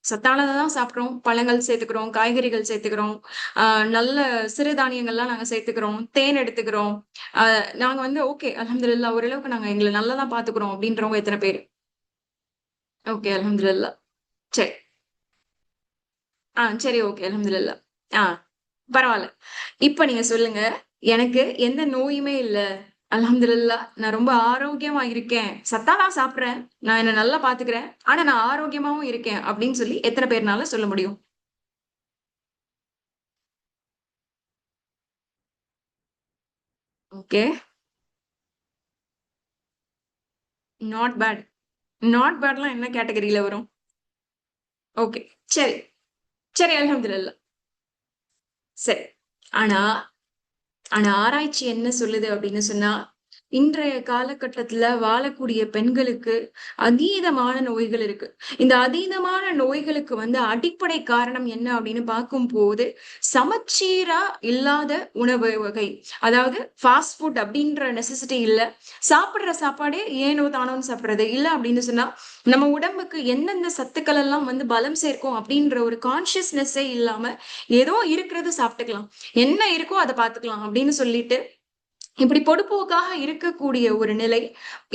சத்தானதை தான் சாப்பிடுறோம். பழங்கள் சேர்த்துக்கிறோம், காய்கறிகள் சேர்த்துக்கிறோம். நல்ல சிறுதானியங்கள்லாம் நாங்க சேர்த்துக்கிறோம். தேன் எடுத்துக்கிறோம். அ நாங்க வந்து ஓகே அல்ஹம்துலில்லாஹ் ஓரளவுக்கு நாங்க எங்கள நல்லா தான் பார்த்துக்கிறோம் அப்படின்றவங்க எத்தன பேரு? ஓகே அல்ஹம்துலில்லாஹ். சரி. சரி ஓகே அல்ஹம்துலில்லாஹ். ஆ பரவால்ல. இப்ப நீங்க சொல்லுங்க. எனக்கு எந்த நோயுமே இல்ல. அல்ஹம்துலில்லாஹ். நான் ரொம்ப ஆரோக்கியமா இருக்கேன். சத்தா தான் சாப்பிடுறேன். நான் என்ன நல்லா பார்த்துக்கிறேன். ஆனா நான் ஆரோக்கியமாவும் இருக்கேன். அப்படின்னு சொல்லி எத்தன பேர்னால சொல்ல முடியும்? ஓகே. Not bad. நாட் பேட்லாம் என்ன கேட்டகரில வரும்? ஓகே. சரி. சரி அல்ஹம்துலில்லாஹ். சரி. ஆனா ஆனா ஆராய்ச்சி என்ன சொல்லுது அப்படின்னு சொன்னா, இன்றைய காலகட்டத்துல வாழக்கூடிய பெண்களுக்கு அதீதமான நோய்கள் இருக்கு. இந்த அதீதமான நோய்களுக்கு வந்து அடிப்படை காரணம் என்ன அப்படின்னு பார்க்கும்போது, சமச்சீரா இல்லாத உணவு வகை. அதாவது ஃபாஸ்ட் ஃபுட் அப்படின்ற நெசசிட்டி இல்ல. சாப்பிடுற சாப்பாடே ஏனோ தானோன்னு சாப்பிடுறது. இல்ல அப்படின்னு சொன்னா, நம்ம உடம்புக்கு எந்தெந்த சத்துக்கள் எல்லாம் வந்து பலம் சேர்க்கும் அப்படின்ற ஒரு கான்ஷியஸ்னஸ்ஸே இல்லாம, ஏதோ இருக்கிறத சாப்பிட்டுக்கலாம். என்ன இருக்கோ அத பார்த்துக்கலாம் அப்படின்னு சொல்லிட்டு, இப்படி பொடுபோக்காக இருக்கக்கூடிய ஒரு நிலை,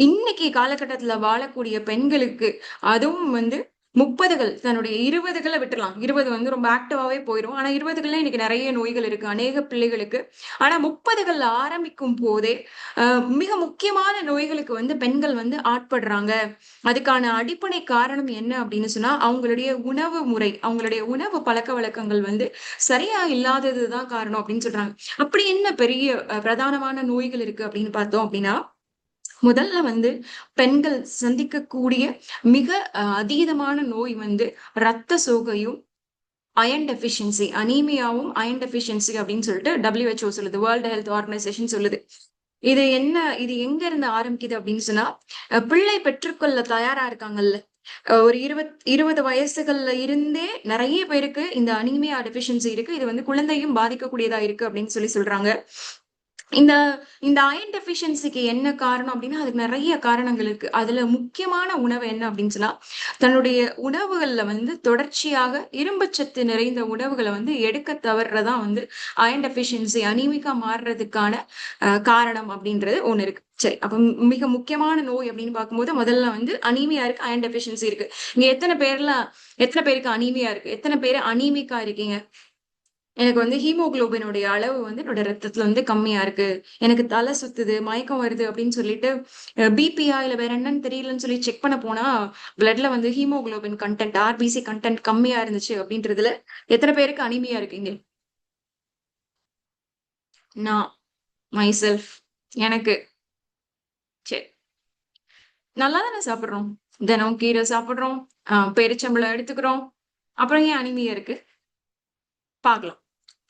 இன்னைக்கு காலகட்டத்துல வாழக்கூடிய பெண்களுக்கு, அதுவும் வந்து 30கள் தன்னுடைய 20கள விட்டுறலாம். 20 வந்து ரொம்ப ஆக்டிவாவே போயிரும். ஆனா 20கள்ல இன்னைக்கு நெறைய நோய்கள் இருக்கு. அநேக பிள்ளைகளுக்கு. ஆனா 30கள்ல ஆரம்பிக்கும் போதே, அ மிக முக்கியமான நோய்களுக்கு வந்து பெண்கள் வந்து ஆட்படுறாங்க. அதுக்கான அடிப்படை காரணம் என்ன அப்படின்னு சொன்னா, அவங்களுடைய உணவு முறை, அவங்களுடைய உணவு பழக்கவழக்கங்கள் வந்து சரியா இல்லாதது தான் காரணம் அப்படின்னு சொல்றாங்க. அப்படி என்ன பெரிய பிரதானமான நோய்கள் இருக்கு அப்படின்னு பார்த்தோம் அப்படின்னா, முதல்ல வந்து பெண்கள் சந்திக்கக்கூடிய மிக அதீதமான நோய் வந்து ரத்த சோகையும், அயர்ன் டெஃபிஷியன்சி அனீமியாவும், அயர்ன் டெஃபிஷியன்சி அப்படின்னு சொல்லிட்டு WHO சொல்லுது. வேர்ல்ட் ஹெல்த் ஆர்கனைசேஷன் சொல்லுது. இது எங்க இருந்து ஆரம்பிக்குது அப்படின்னு சொன்னா, பிள்ளை பெற்றுக்கொள்ள தயாரா இருக்காங்கல்ல. ஒரு 20 வயசுகள்ல இருந்தே நெறைய பேருக்கு இந்த அனீமியா டெஃபிஷியன்சி இருக்கு. இது வந்து குழந்தையும் பாதிக்கக்கூடியதா இருக்கு அப்படின்னு சொல்றாங்க. இந்த இந்த அயர்ன் டெஃபிஷியன்சிக்கு என்ன காரணம் அப்டின்னா, அதுக்கு நெறைய காரணங்கள் இருக்கு. அதுல முக்கியமான உணவு என்ன அப்டின்னு சொன்னா, தன்னுடைய உணவுகள்ல வந்து தொடர்ச்சியாக இரும்புச்சத்து நிறைந்த உணவுகள வந்து எடுக்க தவறுறது தான் வந்து அயர்ன் டெஃபிஷியன்சி அனீமிக்கா மாறுறதுக்கான காரணம் அப்டின்றது ஒண்ணு இருக்கு. சரி. அப்ப மிக முக்கியமான நோய் அப்டின்னு பார்க்கும்போது, முதல்ல வந்து அனீமியா இருக்கு, அயர்ன் டெஃபிஷியன்சி இருக்கு. இங்க எத்தன பேருக்கு அனீமியா இருக்கு? எத்தன பேரு அனீமிக்கா இருக்கீங்க? எனக்கு வந்து ஹீமோகுளோபினுடைய அளவு வந்து என்னோட ரத்தத்துல வந்து கம்மியா இருக்கு. எனக்கு தலை சுத்துது, மயக்கம் வருது அப்படின்னு சொல்லிட்டு பிபியா இல்ல வேற என்னன்னு தெரியலன்னு சொல்லி செக் பண்ண போனா, பிளட்ல வந்து ஹீமோகுளோபின் கன்டென்ட், ஆர்பிசி கன்டென்ட் கம்மியா இருந்துச்சு அப்படின்றதுல எத்தன பேருக்கு அனீமியா இருக்கீங்க? நான், மைசெல்ஃப் எனக்கு. சரி. நல்லா தானே சாப்பிடுறோம். தினம் கீரை சாப்பிடுறோம். பேரிச்சம்பழம் எடுத்துக்கிறோம். அப்புறம் ஏன் அனீமியா இருக்கு? பார்க்கலாம்.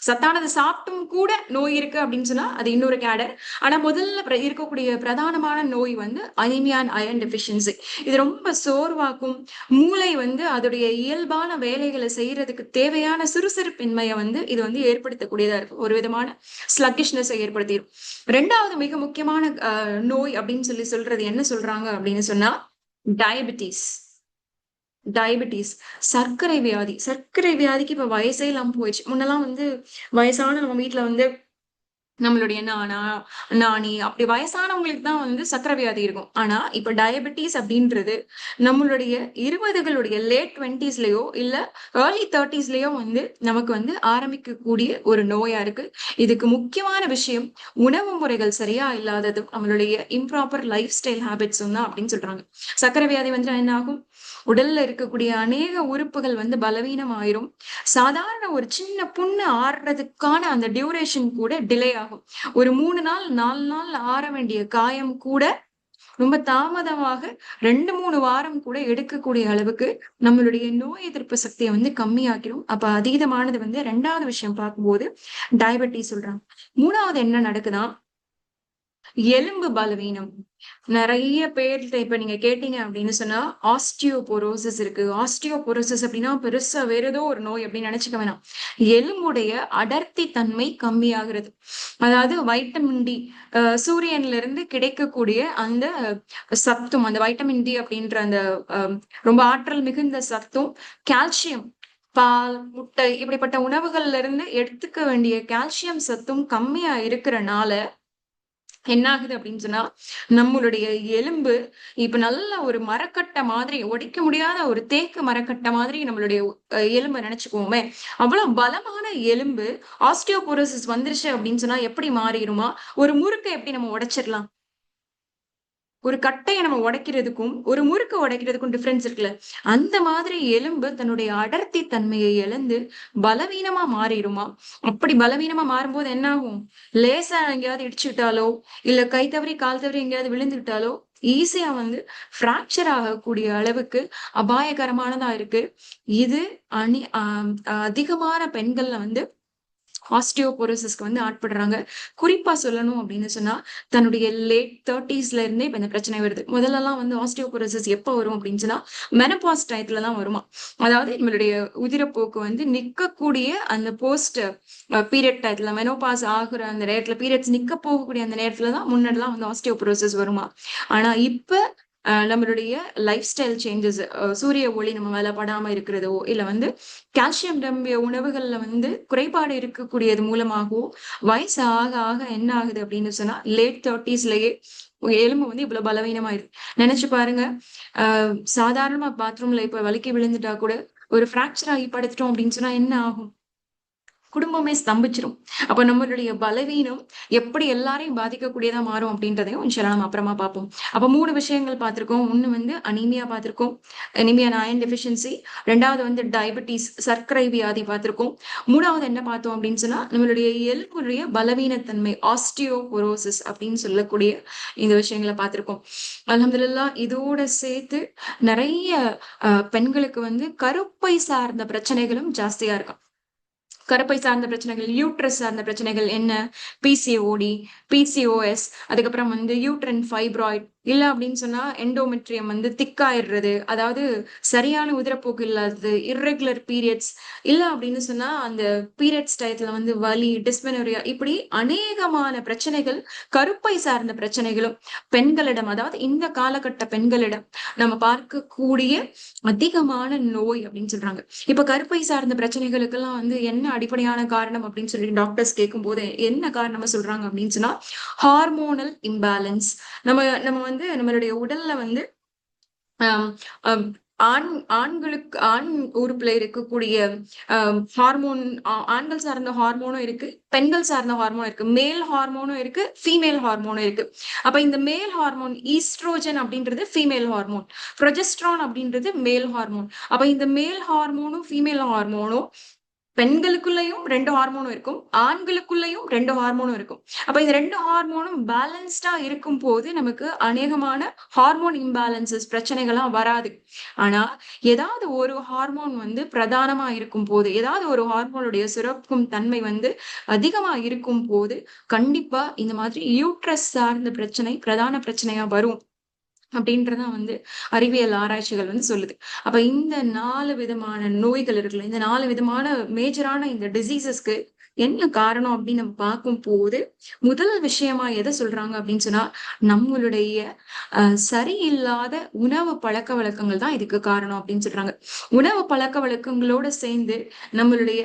சத்தானது சாப்பிட்டும் கூட நோய் இருக்கு அப்படின்னு சொன்னா, அது இன்னொரு கேடர். ஆனா முதல்ல இருக்கக்கூடிய பிரதானமான நோய் வந்து அனீமியா அண்ட் அயர்ன் டெஃபிஷியன்சி. இது ரொம்ப சோர்வாக்கும். மூளை வந்து அதோடைய இயல்பான வேலைகள செய்றதுக்கு தேவையான சுறுசுறுப்பின்மைய வந்து இது வந்து ஏற்படுத்தக்கூடியதா இருக்கும். ஒரு விதமான ஸ்லக்கிஷ்னஸ ஏற்படுத்திரும். 2வது மிக முக்கியமான நோய் அப்படின்னு சொல்றது என்ன சொல்றாங்க அப்படின்னு சொன்னா, டயபிட்டிஸ். டயபிட்டிஸ். சர்க்கரை வியாதி. சர்க்கரை வியாதிக்கு இப்ப வயசே இல்லாம போயிருச்சு. முன்னலாம் வந்து வயசான நம்ம வீட்ல வந்து நம்மளுடைய நானா, நானி அப்படி வயசானவங்களுக்கு தான் வந்து சர்க்கரை வியாதி இருக்கும். ஆனா, இப்ப டயபிட்டிஸ் அப்படின்றது நம்மளுடைய 20களுடைய லேட் 20ஸ்லயோ இல்ல ஏர்லி 30ஸ்லயோ வந்து நமக்கு வந்து ஆரம்பிக்கக்கூடிய ஒரு நோயா இருக்கு. இதுக்கு முக்கியமான விஷயம் உணவு முறைகள் சரியா இல்லாததும், நம்மளுடைய இம்ப்ராப்பர் லைஃப் ஸ்டைல் ஹேபிட்ஸும் தான் அப்படின்னு சொல்றாங்க. சர்க்கரை வியாதி வந்துட்டா என்ன ஆகும்? உடல்ல இருக்கக்கூடிய அநேக உறுப்புகள் வந்து பலவீனம் ஆயிரும். சாதாரண ஒரு சின்ன புண்ணு ஆறுறதுக்கான அந்த டியூரேஷன் கூட டிலே ஆகும். ஒரு 3 நாள், 4 நாள் ஆற வேண்டிய காயம் கூட ரொம்ப தாமதமாக 2, 3 வாரம் கூட எடுக்கக்கூடிய அளவுக்கு நம்மளுடைய நோய் எதிர்ப்பு சக்திய வந்து கம்மியாக்கிரும். அப்ப அதீதமானது வந்து 2வது விஷயம் பார்க்கும்போது டயபெட்டிஸ் சொல்றாங்க. 3வது என்ன நடக்குதா? எலும்பு பலவீனம். நிறைய பேர்கிட்ட இப்ப நீங்க கேட்டீங்க அப்படின்னு சொன்னா ஆஸ்டியோபோரோசிஸ் இருக்கு. ஆஸ்டியோபோரோசிஸ் அப்படின்னா பெருசா வேற ஏதோ ஒரு நோய் அப்படின்னு நினைச்சுக்க வேணாம். எலும்புடைய அடர்த்தி தன்மை கம்மியாகிறது. அதாவது வைட்டமின் டி, சூரியன்ல இருந்து கிடைக்கக்கூடிய அந்த சத்தும், அந்த வைட்டமின் டி அப்படின்ற அந்த ரொம்ப ஆற்றல் மிகுந்த சத்தும், கால்சியம், பால், முட்டை இப்படிப்பட்ட உணவுகள்ல இருந்து எடுத்துக்க வேண்டிய கால்சியம் சத்தும் கம்மியா இருக்கிறனால என்ன ஆகுது அப்படின்னு சொன்னா, நம்மளுடைய எலும்பு இப்ப நல்ல ஒரு மரக்கட்டை மாதிரி, உடைக்க முடியாத ஒரு தேக்கு மரக்கட்டை மாதிரி நம்மளுடைய எலும்பை நினைச்சுக்குவோமே, அவ்வளவு பலமான எலும்பு ஆஸ்டியோபோரோசிஸ் வந்துருச்சு அப்படின்னு சொன்னா எப்படி மாறிடுமா? ஒரு முறுக்கை எப்படி நம்ம உடைச்சிடலாம்? ஒரு கட்டையை நம்ம உடைக்கிறதுக்கும் ஒரு முறுக்கு உடைக்கிறதுக்கும் டிஃபரன்ஸ் இருக்குல்ல. அந்த மாதிரி எலும்பு தன்னுடைய அடர்த்தி தன்மையை இழந்து பலவீனமா மாறிடுமா? அப்படி பலவீனமா மாறும்போது என்ன ஆகும்? லேசா எங்கேயாவது இடிச்சுக்கிட்டாலோ இல்ல கை தவறி கால் தவறி எங்கேயாவது விழுந்துக்கிட்டாலோ ஈஸியா பிராக்சர் ஆகக்கூடிய அளவுக்கு அபாயகரமானதா இருக்கு. இது அதிகமான பெண்கள்ல ஆஸ்டியோபோரோசிஸ்க்கு ஆட்படுறாங்க. குறிப்பா சொல்லணும் அப்படின்னு சொன்னா தன்னுடைய லேட் 30ஸ்ல இருந்தே இப்ப இந்த பிரச்சனை வருது. முதல்ல எல்லாம் ஆஸ்டியோபோரோசிஸ் எப்ப வரும் அப்படின்னு சொன்னா மெனபாஸ் டயத்துல தான் வருமா. அதாவது நம்மளுடைய உதிரப்போக்கு நிக்கக்கூடிய அந்த போஸ்ட் பீரியட் டயத்துல, மெனோபாஸ் ஆகுற அந்த நேரத்துல, பீரியட்ஸ் நிக்க போகக்கூடிய அந்த நேரத்துலதான் முன்னாடிலாம் ஆஸ்டியோபோரோசிஸ் வருமா. ஆனா இப்ப நம்மளுடைய லைஃப் ஸ்டைல் சேஞ்சஸ், சூரிய ஒளி நம்ம மேல படாம இருக்கிறதோ இல்ல கால்சியம் நிரம்பிய உணவுகள்ல குறைபாடு இருக்கக்கூடியது மூலமாகவோ வயசு ஆக ஆக என்ன ஆகுது அப்படின்னு சொன்னா லேட் 30ஸ்லயே எலும்பு இவ்வளவு பலவீனமாயிருது. நினைச்சு பாருங்க. சாதாரணமா பாத்ரூம்ல இப்ப வலிக்கி விழுந்துட்டா கூட ஒரு பிராக்சர் ஆகி படுத்துட்டோம் அப்படின்னு சொன்னா என்ன ஆகும்? குடும்பமே ஸ்தம்பிச்சிரும். அப்ப நம்மளுடைய பலவீனம் எப்படி எல்லாரையும் பாதிக்கக்கூடியதா மாறும் அப்படின்றதையும் இன்ஷால்லா நம்ம அப்புறமா பார்ப்போம். அப்ப 3 விஷயங்கள் பார்த்திருக்கோம். ஒண்ணு அனீமியா பார்த்திருக்கோம், அனீமியா அயன் டெஃபிஷியன்சி. 2வது டயபெட்டிஸ், சர்க்கரை வியாதி பார்த்திருக்கோம். 3வது என்ன பார்த்தோம் அப்படின்னு சொன்னா நம்மளுடைய எலும்புடைய பலவீனத்தன்மை, ஆஸ்டியோபோரோசிஸ் அப்படின்னு சொல்லக்கூடிய இந்த விஷயங்களை பார்த்திருக்கோம். அல்ஹம்துலில்லாஹ். இதோட சேர்த்து நிறைய பெண்களுக்கு கருப்பை சார்ந்த பிரச்சனைகளும் ஜாஸ்தியா இருக்கும். கருப்பை சார்ந்த பிரச்சனைகள், யூட்ரஸ் சார்ந்த பிரச்சனைகள் என்ன? பிசிஓடி, பிசிஓஎஸ், அதுக்கப்புறம் யூட்ரன் ஃபைப்ராய்ட், இல்ல அப்படின்னு சொன்னா எண்டோமெட்ரியம் திக்காயிடுறது, அதாவது சரியான உதிரப்போக்கு இல்லாதது, இர்ரெகுலர் பீரியட்ஸ், இல்ல அப்படின்னு சொன்னா அந்த பீரியட்ஸ் டயத்துல வலி, டிஸ்மெனோரியா, இப்படி அநேகமான பிரச்சனைகள், கருப்பை சார்ந்த பிரச்சனைகளும் பெண்களிடம், அதாவது இந்த காலகட்ட பெண்களிடம் நம்ம பார்க்கக்கூடிய அதிகமான நோய் அப்படின்னு சொல்றாங்க. இப்ப கருப்பை சார்ந்த பிரச்சனைகளுக்கெல்லாம் என்ன அடிப்படையான காரணம் அப்படின்னு சொல்லி டாக்டர்ஸ் கேட்கும் போது என்ன காரணமா சொல்றாங்க அப்படின்னு சொன்னா ஹார்மோனல் இம்பேலன்ஸ். நம்ம நம்ம நம்மளுடைய உடல்ல ஆண்களுக்கு ஆண் உறுப்புல இருக்கக்கூடிய ஹார்மோன், ஆண்கள் சார்ந்த ஹார்மோனும் இருக்கு, பெண்கள் சார்ந்த ஹார்மோன் இருக்கு, மேல் ஹார்மோனும் இருக்கு, ஃபீமேல் ஹார்மோனும் இருக்கு. அப்ப இந்த மேல் ஹார்மோன் ஈஸ்ட்ரோஜன் அப்படின்றது ஃபீமேல் ஹார்மோன், ப்ரொஜெஸ்ட்ரான் அப்படின்றது மேல் ஹார்மோன். அப்ப இந்த மேல் ஹார்மோனும் ஃபீமேல் ஹார்மோனும் பெண்களுக்குள்ளயும் 2 ஹார்மோனும் இருக்கும், ஆண்களுக்குள்ளயும் 2 ஹார்மோனும் இருக்கும். அப்ப இந்த 2 ஹார்மோனும் பேலன்ஸ்டா இருக்கும் போது நமக்கு அநேகமான ஹார்மோன் இம்பேலன்சஸ் பிரச்சனைகள்லாம் வராது. ஆனா ஏதாவது ஒரு ஹார்மோன் பிரதானமா இருக்கும் போது, ஏதாவது ஒரு ஹார்மோனுடைய சுரக்கும் தன்மை அதிகமா இருக்கும் போது கண்டிப்பா இந்த மாதிரி யூட்ரஸ் சார்ந்த பிரச்சனை பிரதான பிரச்சனையா வரும் அப்படின்றதான் அறிவியல் ஆராய்ச்சிகள் சொல்லுது. அப்ப இந்த 4 விதமான நோய்கள் இருக்குல்ல, இந்த 4 விதமான மேஜரான இந்த டிசீசஸ்க்கு என்ன காரணம் அப்படின்னு நம்ம பார்க்கும் போது முதல் விஷயமா எதை சொல்றாங்க அப்படின்னு சொன்னா நம்மளுடைய சரியில்லாத உணவு பழக்க வழக்கங்கள் தான் இதுக்கு காரணம் அப்படின்னு சொல்றாங்க. உணவு பழக்க வழக்கங்களோட சேர்ந்து நம்மளுடைய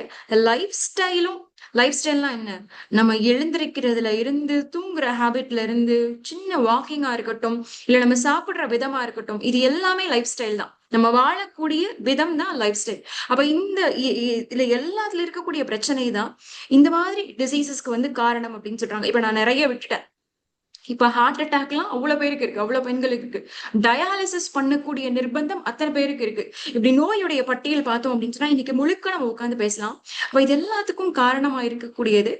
லைஃப் ஸ்டைலும், லைஃப் ஸ்டைல்னா என்ன? நம்ம எழுந்திருக்கிறதுல இருந்து, தூங்குற ஹேபிட்ல இருந்து, சின்ன வாக்கிங்கா இருக்கட்டும், இல்ல நம்ம சாப்பிடுற விதமா இருக்கட்டும், இது எல்லாமே லைஃப் ஸ்டைல் தான். நம்ம வாழக்கூடிய விதம் தான் லைஃப் ஸ்டைல். அப்ப இதுல எல்லாத்துல இருக்கக்கூடிய பிரச்சனை தான் இந்த மாதிரி டிசீசஸ்க்கு காரணம் அப்படின்னு சொல்றாங்க. இப்ப நான் நிறைய விட்டுட்டேன். இப்ப ஹார்ட் அட்டாக் எல்லாம் அவ்வளவு பேருக்கு இருக்கு, அவ்வளவு பெண்களுக்கு இருக்கு. டயாலிசிஸ் பண்ணக்கூடிய நிர்பந்தம் அத்தனை பேருக்கு இருக்கு. இப்படி நோயுடைய பட்டியல் பார்த்தோம் அப்படின்னு சொன்னா இன்னைக்கு முழுக்க நம்ம உட்காந்து பேசலாம். அப்ப இது எல்லாத்துக்கும் காரணமா இருக்கக்கூடியது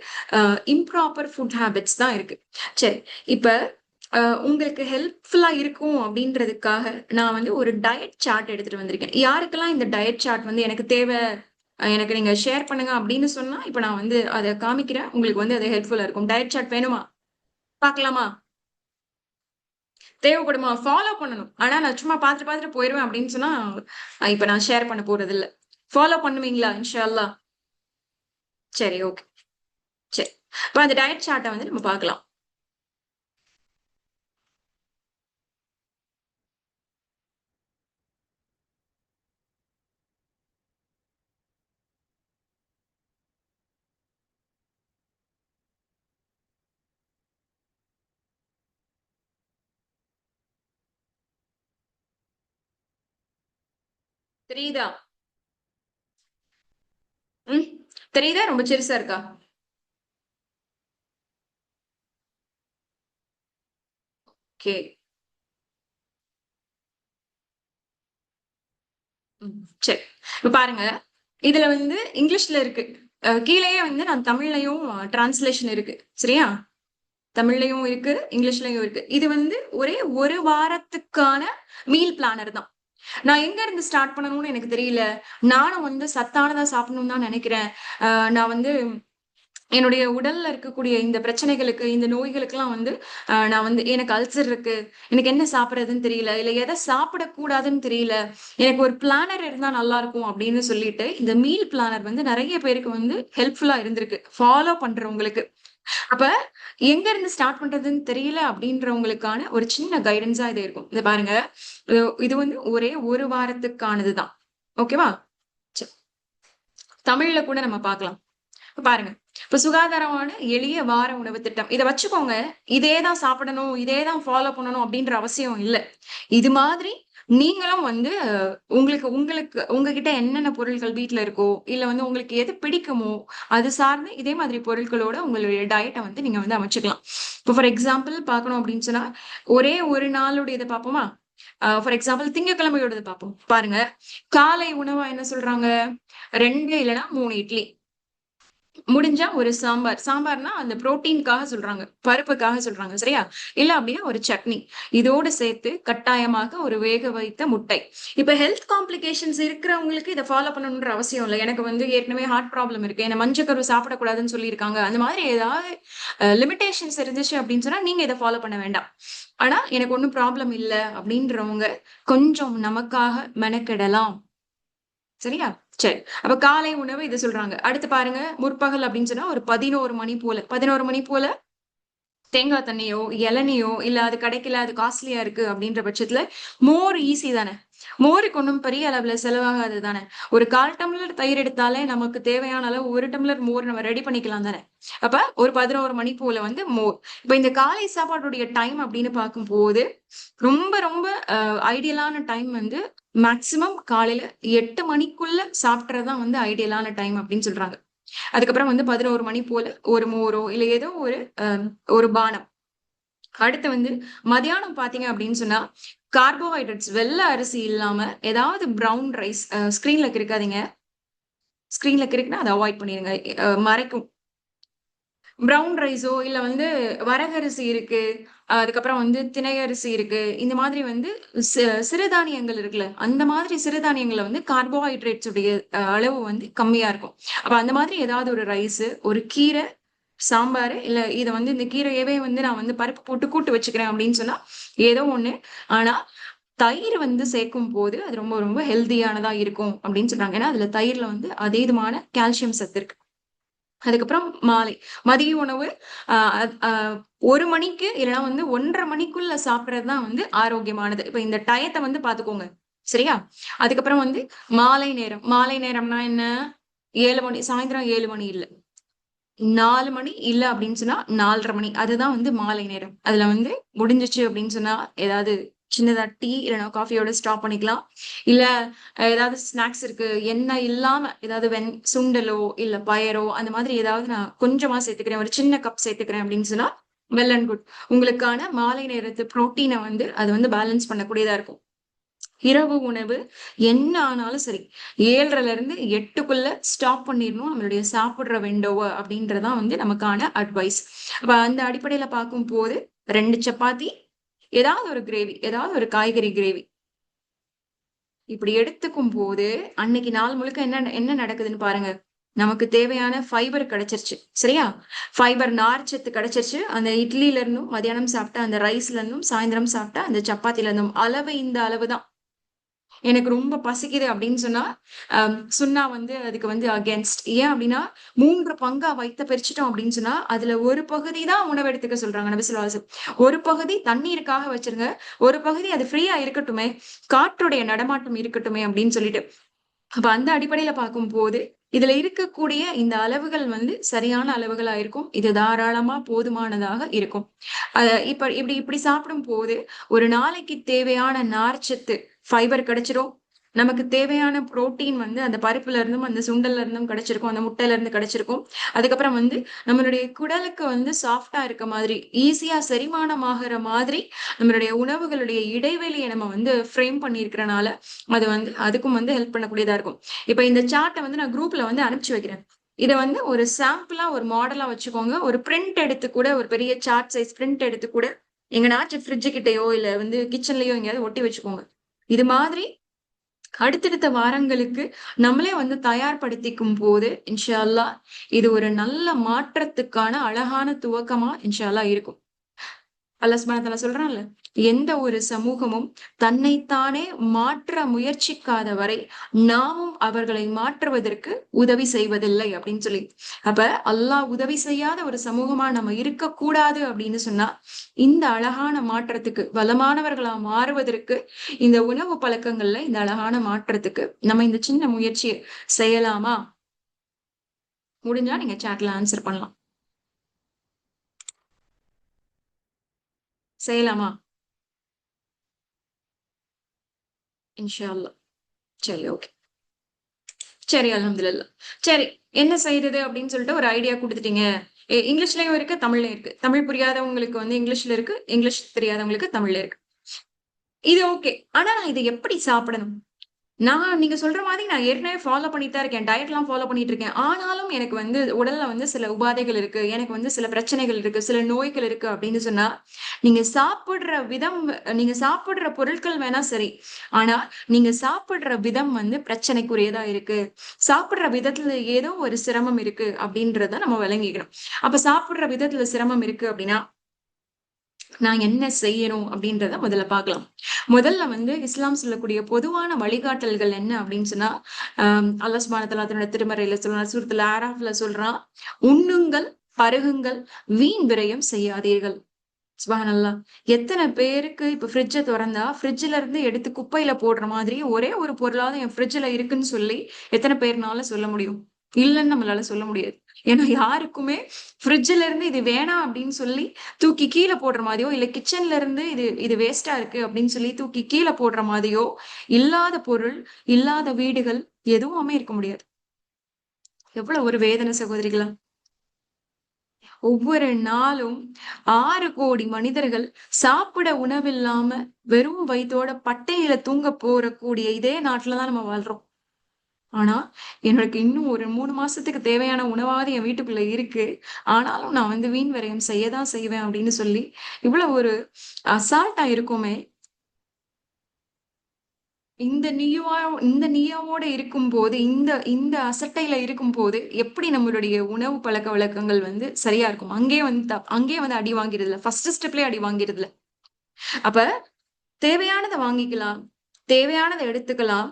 இம்ப்ராப்பர் ஃபுட் ஹேபிட்ஸ் தான் இருக்கு. சரி, இப்ப உங்களுக்கு ஹெல்ப்ஃபுல்லா இருக்கும் அப்படின்றதுக்காக நான் ஒரு டயட் சார்ட் எடுத்துட்டு வந்திருக்கேன். யாருக்கெல்லாம் இந்த டயட் சார்ட் எனக்கு தேவை, எனக்கு நீங்க ஷேர் பண்ணுங்க அப்படின்னு சொன்னா இப்ப நான் அதை காமிக்கிறேன். உங்களுக்கு அது ஹெல்ப்ஃபுல்லா இருக்கும். டயட் சார்ட் வேணுமா? பார்க்கலாமா? தேவைப்படுமா? ஃபாலோ பண்ணணும். ஆனா நான் சும்மா பார்த்துட்டு போயிருவேன் அப்படின்னு சொன்னா, இப்ப நான் ஷேர் பண்ண போறது இல்ல. ஃபாலோ பண்ணுவீங்களா? இன்ஷா அல்லாஹ். சரி, ஓகே. சரி. இப்ப அந்த டயட் சார்ட்ட வந்து நம்ம பார்க்கலாம். தெரியுதா? ம். தெரியுதா? ரொம்ப சிறுசா இருக்கா? ஓகே. ம். சரி. இப்ப பாருங்க. இதுல வந்து இங்கிலீஷ்ல இருக்கு. கீழயே வந்து நான் தமிழ்லயும் டிரான்ஸ்லேஷன் இருக்கு. சரியா? தமிழ்லயும் இருக்கு, இங்கிலீஷ்லயும் இருக்கு. இது வந்து ஒரே 1 வாரத்துக்கான மீல் பிளானர் தான். நான் எங்க இருந்து ஸ்டார்ட் பண்ணணும்னு எனக்கு தெரியல. நானும் வந்து சத்தானதா சாப்பிடணும்னு தான் நெனைக்கிறேன். நான் வந்து என்னுடைய உடல்ல இருக்கக்கூடிய இந்த பிரச்சனைகளுக்கு, இந்த நோய்களுக்கெல்லாம் வந்து நான் வந்து எனக்கு அல்சர் இருக்கு. எனக்கு என்ன சாப்பிடுறதுன்னு தெரியல. இல்ல எத சாப்பிடக்கூடாதுன்னு தெரியல. எனக்கு ஒரு பிளானர் இருந்தா நல்லா இருக்கும் அப்படின்னு சொல்லிட்டு, இந்த மீல் பிளானர் வந்து நெறைய பேருக்கு வந்து ஹெல்ப்ஃபுல்லா இருந்திருக்கு. ஃபாலோ பண்றவங்களுக்கு. அப்ப எங்க இருந்து ஸ்டார்ட் பண்றதுன்னு தெரியல அப்படின்றவங்களுக்கான ஒரு சின்ன கைடன்ஸா இது இருக்கும். இத பாருங்க. இது வந்து ஒரே 1 வாரத்துக்கானது தான். ஓகேவா? சரி. தமிழ்ல கூட நம்ம பார்க்கலாம். இப்ப பாருங்க. இப்ப சுகாதாரமான எளிய வார உணவு திட்டம். இத வச்சுக்கோங்க. இதே தான் சாப்பிடணும், இதே தான் ஃபாலோ பண்ணணும் அப்டின்ற அவசியம் இல்ல. இது மாதிரி நீங்களும் வந்து உங்களுக்கு உங்களுக்கு உங்ககிட்ட என்னென்ன பொருட்கள் வீட்ல இருக்கோ, இல்ல வந்து உங்களுக்கு எது பிடிக்குமோ, அது சார்ந்து இதே மாதிரி பொருட்களோட உங்களுடைய டயட்ட வந்து நீங்க வந்து அமைச்சுக்கலாம். இப்ப ஃபார் எக்ஸாம்பிள் பார்க்கணும் அப்டின்னு சொன்னா, ஒரே ஒரு நாளுடையத பார்ப்போமா? ஃபார் எக்ஸாம்பிள் திங்கட்கிழமையோடது பார்ப்போம். பாருங்க. காலை உணவா என்ன சொல்றாங்க? 2 இல்லன்னா 3 இட்லி. முடிஞ்சா ஒரு சாம்பார். சாம்பார்னா அந்த புரோட்டீன்க்காக சொல்றாங்க. பருப்புக்காக சொல்றாங்க. சரியா? இல்ல அப்டின்னா ஒரு சட்னி. இதோடு சேர்த்து கட்டாயமாக ஒரு வேக வைத்த முட்டை. இப்ப ஹெல்த் காம்ப்ளிகேஷன்ஸ் இருக்கிறவங்களுக்கு இத ஃபாலோ பண்ணணும்ன்ற அவசியம் இல்ல. எனக்கு வந்து ஏற்கனவே ஹார்ட் ப்ராப்ளம் இருக்கு. என்ன மஞ்சக்கரு சாப்பிடக்கூடாதுன்னு சொல்லியிருக்காங்க. அந்த மாதிரி ஏதாவது லிமிட்டேஷன்ஸ் இருந்துச்சு அப்டின்னு சொன்னா, நீங்க இத ஃபாலோ பண்ண வேண்டாம். ஆனா, எனக்கு ஒண்ணும் ப்ராப்ளம் இல்ல அப்டின்றவங்க கொஞ்சம் நமக்காக மெனக்கெடலாம். சரியா? சரி. அப்ப காலை உணவு இத சொல்றாங்க. அடுத்து பாருங்க, முற்பகல் அப்படின்னு சொன்னா ஒரு 11 மணி போல. 11 மணி போல தேங்காய் தண்ணியோ, இளநியோ, இல்ல அது கிடைக்கல, அது காஸ்ட்லியா இருக்கு அப்படின்ற பட்சத்துல, மோர் ஈஸி தானே. மோருக்கு ஒண்ணும் பெரிய அளவுல செலவாகாது தானே. ஒரு 1/4 டம்ளர் தயிர் எடுத்தாலே நமக்கு தேவையான அளவு 1 டம்ளர் மோர் நம்ம ரெடி பண்ணிக்கலாம் தானே. அப்ப ஒரு 11 மணி போல வந்து மோர். இப்ப இந்த காலை சாப்பாட்டுடைய டைம் அப்படின்னு பார்க்கும்போது, ரொம்ப ரொம்ப ஐடியலான டைம் வந்து மேக்ஸிமம் காலையில 8 மணிக்குள்ள சாப்பிடுறது தான் வந்து ஐடியலான டைம் அப்படின்னு சொல்றாங்க. அதுக்கப்புறம் வந்து 11 மணி போல ஒரு மோரோ, இல்ல ஏதோ ஒரு அ ஒரு பானம். அடுத்து வந்து மதியானம் பார்த்தீங்க அப்படின்னு சொன்னா, கார்போஹைட்ரேட்ஸ் வெள்ள அரிசி இல்லாம ஏதாவது ப்ரவுன் ரைஸ் ஸ்க்ரீன்ல கிறுக்காதீங்க. ஸ்க்ரீன்ல கிறுக்குனா அத அவாய்ட் பண்ணிருங்க. மறைக்கும். ப்ரவுன் ரைஸோ, இல்ல வந்து வரகரிசி இருக்கு. அதுக்கப்புறம் வந்து திணை அரிசி இருக்கு. இந்த மாதிரி வந்து சிறுதானியங்கள் இருக்குல்ல, அந்த மாதிரி சிறுதானியங்கள்ல வந்து கார்போஹைட்ரேட்ஸ் உடைய அளவு வந்து கம்மியா இருக்கும். அப்ப அந்த மாதிரி ஏதாவது ஒரு ரைஸு, ஒரு கீரை, சாம்பாரு, இல்ல இத வந்து இந்த கீரையவே வந்து நான் வந்து பருப்பு போட்டு கூட்டு வச்சுக்கிறேன் அப்படின்னு சொன்னா, ஏதோ ஒண்ணு. ஆனா, தயிர் வந்து சேர்க்கும்போது அது ரொம்ப ரொம்ப ஹெல்தியானதா இருக்கும் அப்படின்னு சொல்றாங்க. ஏன்னா, அதுல தயிர்ல வந்து அதீதமான கால்சியம் சத்து இருக்கு. அதுக்கப்புறம் மாலை. மதிய உணவு அ அ 1 மணிக்கு இல்லன்னா வந்து 1:30 மணிக்குள்ள சாப்பிடுறது தான் வந்து ஆரோக்கியமானது. இப்ப இந்த டயத்த வந்து பார்த்துக்கோங்க. சரியா? அதுக்கப்புறம் வந்து மாலை நேரம். மாலை நேரம்னா என்ன? 7 மணி சாயந்திரம் 7 மணி இல்ல. 4 மணி இல்ல அப்படின்னு சொன்னா 4:30 மணி. அதுதான் வந்து மாலை நேரம். அதுல வந்து முடிஞ்சுச்சு அப்படின்னு சொன்னா, ஏதாவது சின்னதா டீ இல்லன்னா காஃபியோட ஸ்டாப் பண்ணிக்கலாம். இல்ல ஏதாவது ஸ்நாக்ஸ் இருக்கு. எண்ணெய் இல்லாம ஏதாவது சுண்டலோ, இல்ல பயரோ அந்த மாதிரி ஏதாவது நான் கொஞ்சமா சேர்த்துக்கிறேன். ஒரு சின்ன கப் சேர்த்துக்கிறேன் அப்படின்னு சொன்னா, வெல் அண்ட் குட். உங்களுக்கான மாலை நேரத்து புரோட்டீன வந்து அது வந்து பேலன்ஸ் பண்ணக்கூடியதா இருக்கும். இரவு உணவு என்ன ஆனாலும் சரி. 7:30ல இருந்து 8க்குள்ள ஸ்டாப் பண்ணிரணும். நம்மளுடைய சாப்பிடுற விண்டோவ அப்படின்றது தான் வந்து நமக்கான அட்வைஸ். அப்ப அந்த அடிப்படையில பார்க்கும்போது 2 சப்பாத்தி, ஏதாவது ஒரு கிரேவி, ஏதாவது ஒரு காய்கறி கிரேவி. இப்படி எடுத்துக்கும்போது, அன்னைக்கு நாள் முழுக்க என்ன என்ன நடக்குதுன்னு பாருங்க. நமக்கு தேவையான ஃபைபர் கிடைச்சிருச்சு. சரியா? ஃபைபர் நார்ச்சத்து கிடைச்சிருச்சு. அந்த இட்லில இருந்தும், மதியானம் சாப்பிட்ட அந்த ரைஸ்ல இருந்தும், சாயந்தரம் சாப்பிட்ட அந்த சப்பாத்தில இருந்தும். அளவு இந்த அளவு தான். எனக்கு ரொம்ப பசிக்குது அப்படின்னு சொன்னா, சுன்னா வந்து அதுக்கு வந்து அகென்ஸ்ட். ஏன் அப்படின்னா, 3 பங்கா வயித்த பிரிச்சுட்டோம் அப்படின்னு சொன்னா, அதுல ஒரு பகுதி தான் உணவு எடுத்துக்க சொல்றாங்க நபி ஸல்லல்லாஹு அலைஹி வஸல்லம். ஒரு பகுதி தண்ணீருக்காக வச்சிருங்க. ஒரு பகுதி அது ஃப்ரீயா இருக்கட்டுமே, காற்றுடைய நடமாட்டம் இருக்கட்டுமே அப்படின்னு சொல்லிட்டு. அப்ப அந்த அடிப்படையில பார்க்கும்போது, இதுல இருக்கக்கூடிய இந்த அளவுகள் வந்து சரியான அளவுகளா இருக்கும். இது தாராளமா போதுமானதாக இருக்கும். அ இப்படி இப்படி சாப்பிடும்போது, ஒரு நாளைக்கு தேவையான நார்ச்சத்து, ஃபைபர் கிடைச்சிரும். நமக்கு தேவையான புரோட்டீன் வந்து அந்த பருப்புல இருந்தும், அந்த சுண்டல்ல இருந்தும் கிடைச்சிருக்கும். அந்த முட்டையில இருந்து கிடைச்சிருக்கும். அதுக்கப்புறம் வந்து நம்மளுடைய குடலுக்கு வந்து சாஃப்ட்டா இருக்க மாதிரி, ஈஸியா செரிமானம் ஆகுற மாதிரி, நம்மளுடைய உணவுகளுடைய இடைவெளிய நம்ம வந்து ஃப்ரேம் பண்ணியிருக்கிறனால, அது வந்து அதுக்கும் வந்து ஹெல்ப் பண்ணக்கூடியதா இருக்கும். இப்ப இந்த சார்ட்ட வந்து நான் குரூப்ல வந்து அனுப்பிச்சு வைக்கிறேன். இத வந்து ஒரு சாம்பிளா, ஒரு மாடலா வச்சுக்கோங்க. ஒரு பிரிண்ட் எடுத்து கூட ஒரு பெரிய சார்ட் சைஸ் பிரிண்ட் எடுத்து கூட எங்கனாச்சும் ஃப்ரிட்ஜ் கிட்டயோ, இல்ல வந்து கிச்சன்லயோ எங்கேயாவது ஒட்டி வச்சுக்கோங்க. இது மாதிரி அடுத்தடுத்த வாரங்களுக்கு நம்மளே வந்து தயார்படுத்திக்கும் போது, இன்ஷா அல்லாஹ் இது ஒரு நல்ல மாற்றத்துக்கான அழகான துவக்கமா இன்ஷா அல்லாஹ் இருக்கும். அல்லாஹ் சுப்ஹானஹு வ தஆலா சொல்றான்ல, எந்த ஒரு சமூகமும் தன்னைத்தானே மாற்ற முயற்சிக்காத வரை, நாமும் அவர்களை மாற்றுவதற்கு உதவி செய்வதில்லை அப்படின்னு சொல்லி. அப்ப அல்லாஹ் உதவி செய்யாத ஒரு சமூகமா நம்ம இருக்கக்கூடாது அப்படின்னு சொன்னா, இந்த அழகான மாற்றத்துக்கு, வளமானவர்களா மாறுவதற்கு, இந்த உணவு பழக்கங்கள்ல இந்த அழகான மாற்றத்துக்கு, நம்ம இந்த சின்ன முயற்சிய செய்யலாமா? முடிஞ்சா நீங்க சாட்ல ஆன்சர் பண்ணலாம். செய்யலாமா? இன்ஷா அல்லாஹ். சரி, ஓகே. சரி, அல்ஹம்துலில்லாஹ். சரி, என்ன செய்றது அப்படின்னு சொல்லிட்டு ஒரு ஐடியா குடுத்துட்டீங்க. இங்கிலீஷ்லயும் இருக்கு, தமிழ்லயும் இருக்கு. தமிழ் புரியாதவங்களுக்கு வந்து இங்கிலீஷ்ல இருக்கு. இங்கிலீஷ் தெரியாதவங்களுக்கு தமிழ்ல இருக்கு. இது ஓகே. ஆனா நான் இத எப்படி சாப்பிடணும்? நீங்க சொல்ற மாதிரி நான் ஏற்கனவே ஃபாலோ பண்ணிட்டு தான் இருக்கேன். டயட்லாம் ஃபாலோ பண்ணிட்டு இருக்கேன். ஆனாலும் எனக்கு வந்து உடல்ல வந்து சில உபாதைகள் இருக்கு. எனக்கு வந்து சில பிரச்சனைகள் இருக்கு. சில நோய்கள் இருக்கு அப்படின்னு சொன்னா, நீங்க சாப்பிடுற விதம் நீங்க சாப்பிடுற பொருட்கள் வேணா சரி. ஆனா, நீங்க சாப்பிடுற விதம் வந்து பிரச்சனைக்குரியதா இருக்கு. சாப்பிடுற விதத்துல ஏதோ ஒரு சிரமம் இருக்கு அப்படின்றத நம்ம விளங்கிக்கணும். அப்ப சாப்பிடுற விதத்துல சிரமம் இருக்கு அப்படின்னா, நான் என்ன செய்யணும் அப்படின்றத முதல்ல பார்க்கலாம். முதல்ல வந்து இஸ்லாம் சொல்லக்கூடிய பொதுவான வழிகாட்டல்கள் என்ன அப்படின்னு சொன்னா, அல்லாஹ் சுப்ஹானஹு வ தஆலா தன்னோட திருமறையில சொல்றான், சூரத்துல் ஆராஃப்ல சொல்றான், "உண்ணுங்கள், பருகுங்கள், வீண் விரயம் செய்யாதீர்கள்." சுப்ஹானல்லாஹ். எத்தன பேருக்கு இப்ப ஃப்ரிட்ஜ தொறந்தா, ஃப்ரிட்ஜ்ல இருந்து எடுத்து குப்பையில போடுற மாதிரி ஒரே ஒரு பொருளாவது என் ஃப்ரிட்ஜ்ல இருக்குன்னு சொல்லி எத்தன பேர்னால சொல்ல முடியும்? இல்லன்னு நம்மளால சொல்ல முடியாது. ஏன்னா யாருக்குமே ஃப்ரிட்ஜ்ல இருந்து இது வேணாம் அப்படின்னு சொல்லி தூக்கி கீழ போடுற மாதிரியோ, இல்ல கிச்சன்ல இருந்து இது இது வேஸ்ட்டா இருக்கு அப்படின்னு சொல்லி தூக்கி கீழ போடுற மாதிரியோ, இல்லாத பொருள், இல்லாத வீடுகள் எதுவுமே இருக்க முடியாது. எவ்வளவு ஒரு வேதனை சகோதரிகளா! ஒவ்வொரு நாளும் 6,00,00,000 மனிதர்கள் சாப்பிட உணவில்லாம வெறும் வயித்தோட பட்டையில தூங்க போறக்கூடிய இதே நாட்டுல தான் நம்ம வாழ்றோம். ஆனா, எனக்கு இன்னும் ஒரு 3 மாசத்துக்கு தேவையான உணவாவது என் வீட்டுக்குள்ள இருக்கு. ஆனாலும் நான் வந்து வீண் விரயம் செய்ய தான் செய்வேன் அப்படின்னு சொல்லி, இவ்வளவு ஒரு அசால்ட்டா இருக்கோமே! இந்த நியாவோட இருக்கும்போது, இந்த இந்த அசட்டையில இருக்கும்போது, எப்படி நம்மளுடைய உணவு பழக்கவழக்கங்கள் வந்து சரியா இருக்கும்? அங்கேயே வந்து அடி வாங்கிறதுல, ஃபர்ஸ்ட் ஸ்டெப்லயே அடி வாங்கிறதுல. அப்ப தேவையானத வாங்கிக்கலாம். தேவையானத எடுத்துக்கலாம்.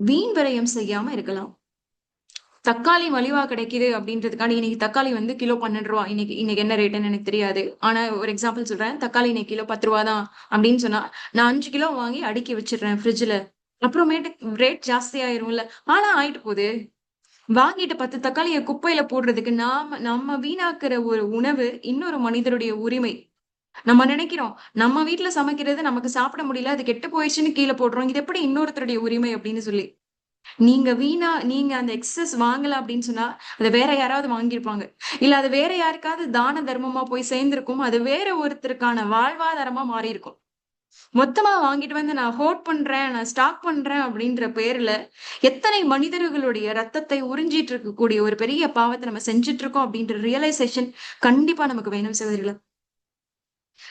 வீண் விரயம் செய்யாம இருக்கலாம். தக்காளி மலிவா கிடைக்குது அப்படின்றதுக்காண்டி இன்னைக்கு தக்காளி வந்து கிலோ ரூ. 12 இன்னைக்கு இன்னைக்கு என்ன ரேட்டுன்னு எனக்கு தெரியாது. ஆனா ஒரு எக்ஸாம்பிள் சொல்றேன். தக்காளி இன்னைக்கு கிலோ ரூ. 10 தான் அப்படின்னு சொன்னா, நான் 5 கிலோ வாங்கி அடுக்கி வச்சுடுறேன் ஃப்ரிட்ஜ்ல. அப்புறமேட்டு ரேட் ஜாஸ்தியாயிரும்ல. ஆனா ஆயிட்டு போது. வாங்கிட்டு 10 தக்காளிய குப்பையில போடுறதுக்கு நம்ம வீணாக்குற ஒரு உணவு இன்னொரு மனிதருடைய உரிமை. நம்ம நினைக்கிறோம், நம்ம வீட்ல சமைக்கிறது நமக்கு சாப்பிட முடியல. அது கெட்டு போயிருச்சுன்னு கீழ போடுறோம். இது எப்படி இன்னொருத்தருடைய உரிமை அப்படின்னு சொல்லி. நீங்க அந்த எக்ஸஸ் வாங்கல அப்படின்னு சொன்னா, அத வேற யாராவது வாங்கியிருப்பாங்க. இல்ல அது வேற யாருக்காவது தான தர்மமா போய் சேர்ந்திருக்கும். அது வேற ஒருத்தருக்கான வாழ்வாதாரமா மாறியிருக்கும். மொத்தமா வாங்கிட்டு வந்து நான் ஹோர்ட் பண்றேன், நான் ஸ்டாக் பண்றேன் அப்படின்ற பேர்ல, எத்தனை மனிதர்களுடைய ரத்தத்தை உறிஞ்சிட்டு இருக்கக்கூடிய ஒரு பெரிய பாவத்த நம்ம செஞ்சுட்டு இருக்கோம் அப்படின்ற ரியலைசேஷன் கண்டிப்பா நமக்கு வேணும் சகோதரிகளே.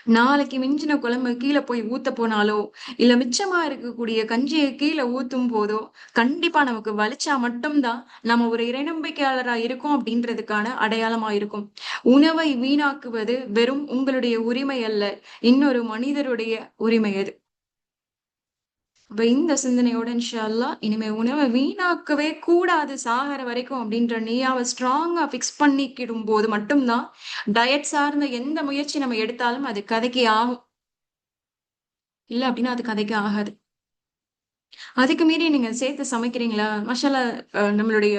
நாளைக்கு மிஞ்சின குழம்பு கீழே போய் ஊத்த போனாலோ, இல்ல மிச்சமா இருக்கக்கூடிய கஞ்சிய கீழ ஊத்தும் போதோ, கண்டிப்பா நமக்கு வலிச்சா மட்டும் தான் நம்ம ஒரு இறை நம்பிக்கையாளரா இருக்கோம் அப்படின்றதுக்கான அடையாளமா இருக்கும். உணவை வீணாக்குவது வெறும் உங்களுடைய உரிமை அல்ல, இன்னொரு மனிதருடைய உரிமை அது. அப்ப இந்த சிந்தனையோட இன்ஷா அல்லாஹ் இனிமே உணவை வீணாக்கவே கூடாது சாகர வரைக்கும் அப்படின்ற நியாவை ஸ்ட்ராங்கா ஃபிக்ஸ் பண்ணிக்கிடும் போது மட்டும்தான் டயட் சார்ந்த எந்த முயற்சி நம்ம எடுத்தாலும் அது கதைக்கு ஆகும். இல்ல அப்படின்னா அது கதைக்கு ஆகாது. அதுக்கு மீறி நீங்க சேர்த்து சமைக்கிறீங்களா? மாஷாஅல்லா நம்மளுடைய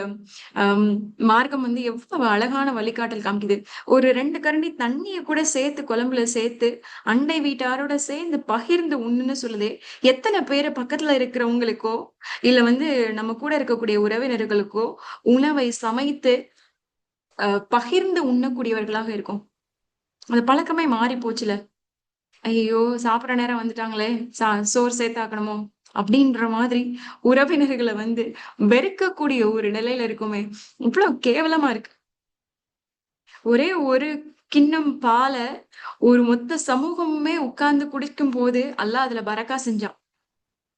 அம் மார்க்கம் வந்து எவ்வளவு அழகான வழிகாட்டல் காமிக்குது. ஒரு 2 கரண்டி தண்ணிய கூட சேர்த்து குழம்புல சேர்த்து, அண்டை வீட்டாரோட சேர்ந்து பகிர்ந்து உண்ணுன்னு சொல்லுதே! எத்தன பேரு பக்கத்துல இருக்கிறவங்களுக்கோ, இல்ல வந்து நம்ம கூட இருக்கக்கூடிய உறவினர்களுக்கோ, உணவை சமைத்து பகிர்ந்து உண்ணக்கூடியவர்களாக இருக்கோம். அந்த பழக்கமே மாறி போச்சுல்ல. ஐயையோ! சாப்பிடுற நேரம் வந்துட்டாங்களே! சோறு சேர்த்தாக்கணுமோ! அப்படின்ற மாதிரி உறவினர்கள வந்து வெறுக்கக்கூடிய ஒரு நிலையில இருக்கோமே! இவ்ளோ கேவலமா இருக்கு. ஒரே ஒரு கிண்ணம் பால ஒரு மொத்த சமூகமுமே உட்கார்ந்து குடிக்கும்போது, அல்லாஹ் அதுல பரக்கா செஞ்சான்.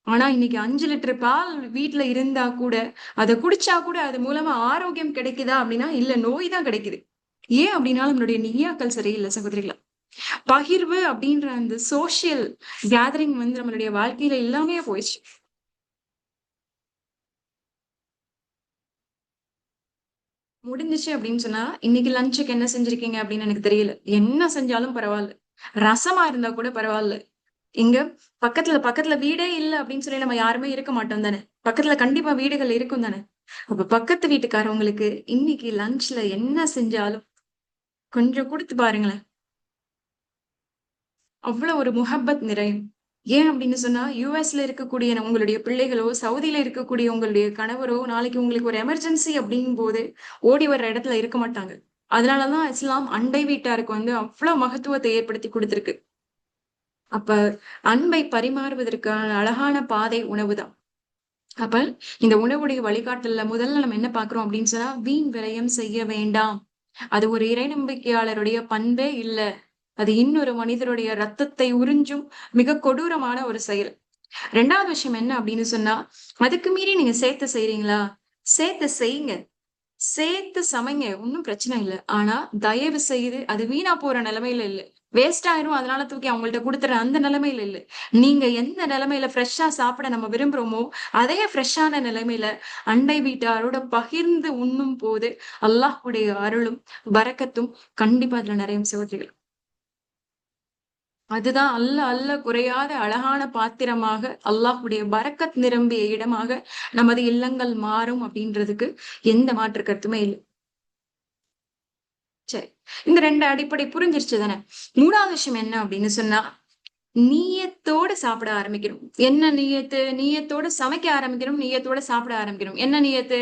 ஆனா இன்னைக்கு 5 லிட்டர் பால் வீட்ல இருந்தா கூட, அத குடிச்சா கூட அது மூலமா ஆரோக்கியம் கிடைக்குதா? அப்படின்னா, இல்ல நோய் தான் கிடைக்குது. ஏன் அப்படின்னா, நம்மளுடைய நிய்யாக்கள் சரியில்ல சகோதரிகளே! பகிர்வு அப்படின்ற அந்த சோசியல் கேதரிங் வந்து நம்மளுடைய வாழ்க்கையில இல்லாமயே போயிடுச்சு. முடிஞ்சுச்சு அப்படின்னு சொன்னா, இன்னைக்கு லஞ்சுக்கு என்ன செஞ்சிருக்கீங்க அப்படின்னு எனக்கு தெரியல. என்ன செஞ்சாலும் பரவால்ல. ரசமா இருந்தா கூட பரவால்ல. இங்க பக்கத்துல பக்கத்துல வீடே இல்ல அப்படின்னு சொல்லி நம்ம யாருமே இருக்க மாட்டோம் தானே. பக்கத்துல கண்டிப்பா வீடுகள் இருக்கும் தானே. அப்ப பக்கத்து வீட்டுக்காரவங்களுக்கு இன்னைக்கு லஞ்ச்ல என்ன செஞ்சாலும் கொஞ்சம் குடுத்து பாருங்களேன். அவ்வளவு ஒரு முஹப்பத் நிறையும். ஏன் அப்படின்னு சொன்னா, யுஎஸ்ல இருக்கக்கூடிய உங்களுடைய பிள்ளைகளோ, சவுதியில இருக்கக்கூடிய உங்களுடைய கணவரோ, நாளைக்கு உங்களுக்கு ஒரு எமர்ஜென்சி அப்படிங்கும்போது, ஓடி வர்ற இடத்துல இருக்க மாட்டாங்க. அதனாலதான் இஸ்லாம் அண்டை வீட்டாருக்கு வந்து அவ்வளவு மகத்துவத்தை ஏற்படுத்தி குடுத்திருக்கு. அப்ப அன்பை பரிமாறுவதற்கான அழகான பாதை உணவுதான். அப்ப இந்த உணவுடைய வழிகாட்டல்ல முதல்ல நம்ம என்ன பார்க்கிறோம் அப்படின்னு சொன்னா, வீண் விரயம் செய்ய வேண்டாம். அது ஒரு இறை நம்பிக்கையாளருடைய பண்பே இல்ல. அது இன்னொரு மனிதருடைய ரத்தத்தை உறிஞ்சும் மிக கொடூரமான ஒரு செயல். 2வது விஷயம் என்ன அப்படின்னு சொன்னா, அதுக்கு மீறி நீங்க சேர்த்து செய்றீங்களா? சேர்த்து செய்யுங்க. சேர்த்து சமைங்க. ஒண்ணும் பிரச்சனை இல்ல. ஆனா, தயவு செய்து அது வீணா போற நிலைமையில இல்ல. வேஸ்ட் ஆயிரும். அதனால தூக்கி அவங்கள்ட்ட குடுத்துறேன். அந்த நிலைமையில இல்ல. நீங்க எந்த நிலைமையில ஃப்ரெஷ்ஷா சாப்பிட நம்ம விரும்புறோமோ, அதே ஃப்ரெஷ்ஷான நிலைமையில அண்டை வீட்டாரோட பகிர்ந்து உண்ணும்போது, அல்லாஹ்வுடைய அருளும், பரக்கத்தும் கண்டிப்பா அதுல நிறையும் சகோதரிகளே. அதுதான் அள்ள குறையாத அழகான பாத்திரமாக அல்லாஹ்வுடைய பரக்கத் நிரம்பிய இடமாக நமது இல்லங்கள் மாறும் அப்படின்றதுக்கு எந்த மாற்று கருத்துமே இல்ல. சரி. இந்த 2 அடிப்படை புரிஞ்சிருச்சு தானே. 3வது விஷயம் என்ன அப்படின்னு சொன்னா, நீயத்தோட சாப்பிட ஆரம்பிக்கணும். என்ன நீயத்து? நீயத்தோட சமைக்க ஆரம்பிக்கணும். நீயத்தோட சாப்பிட ஆரம்பிக்கணும். என்ன நீயத்து?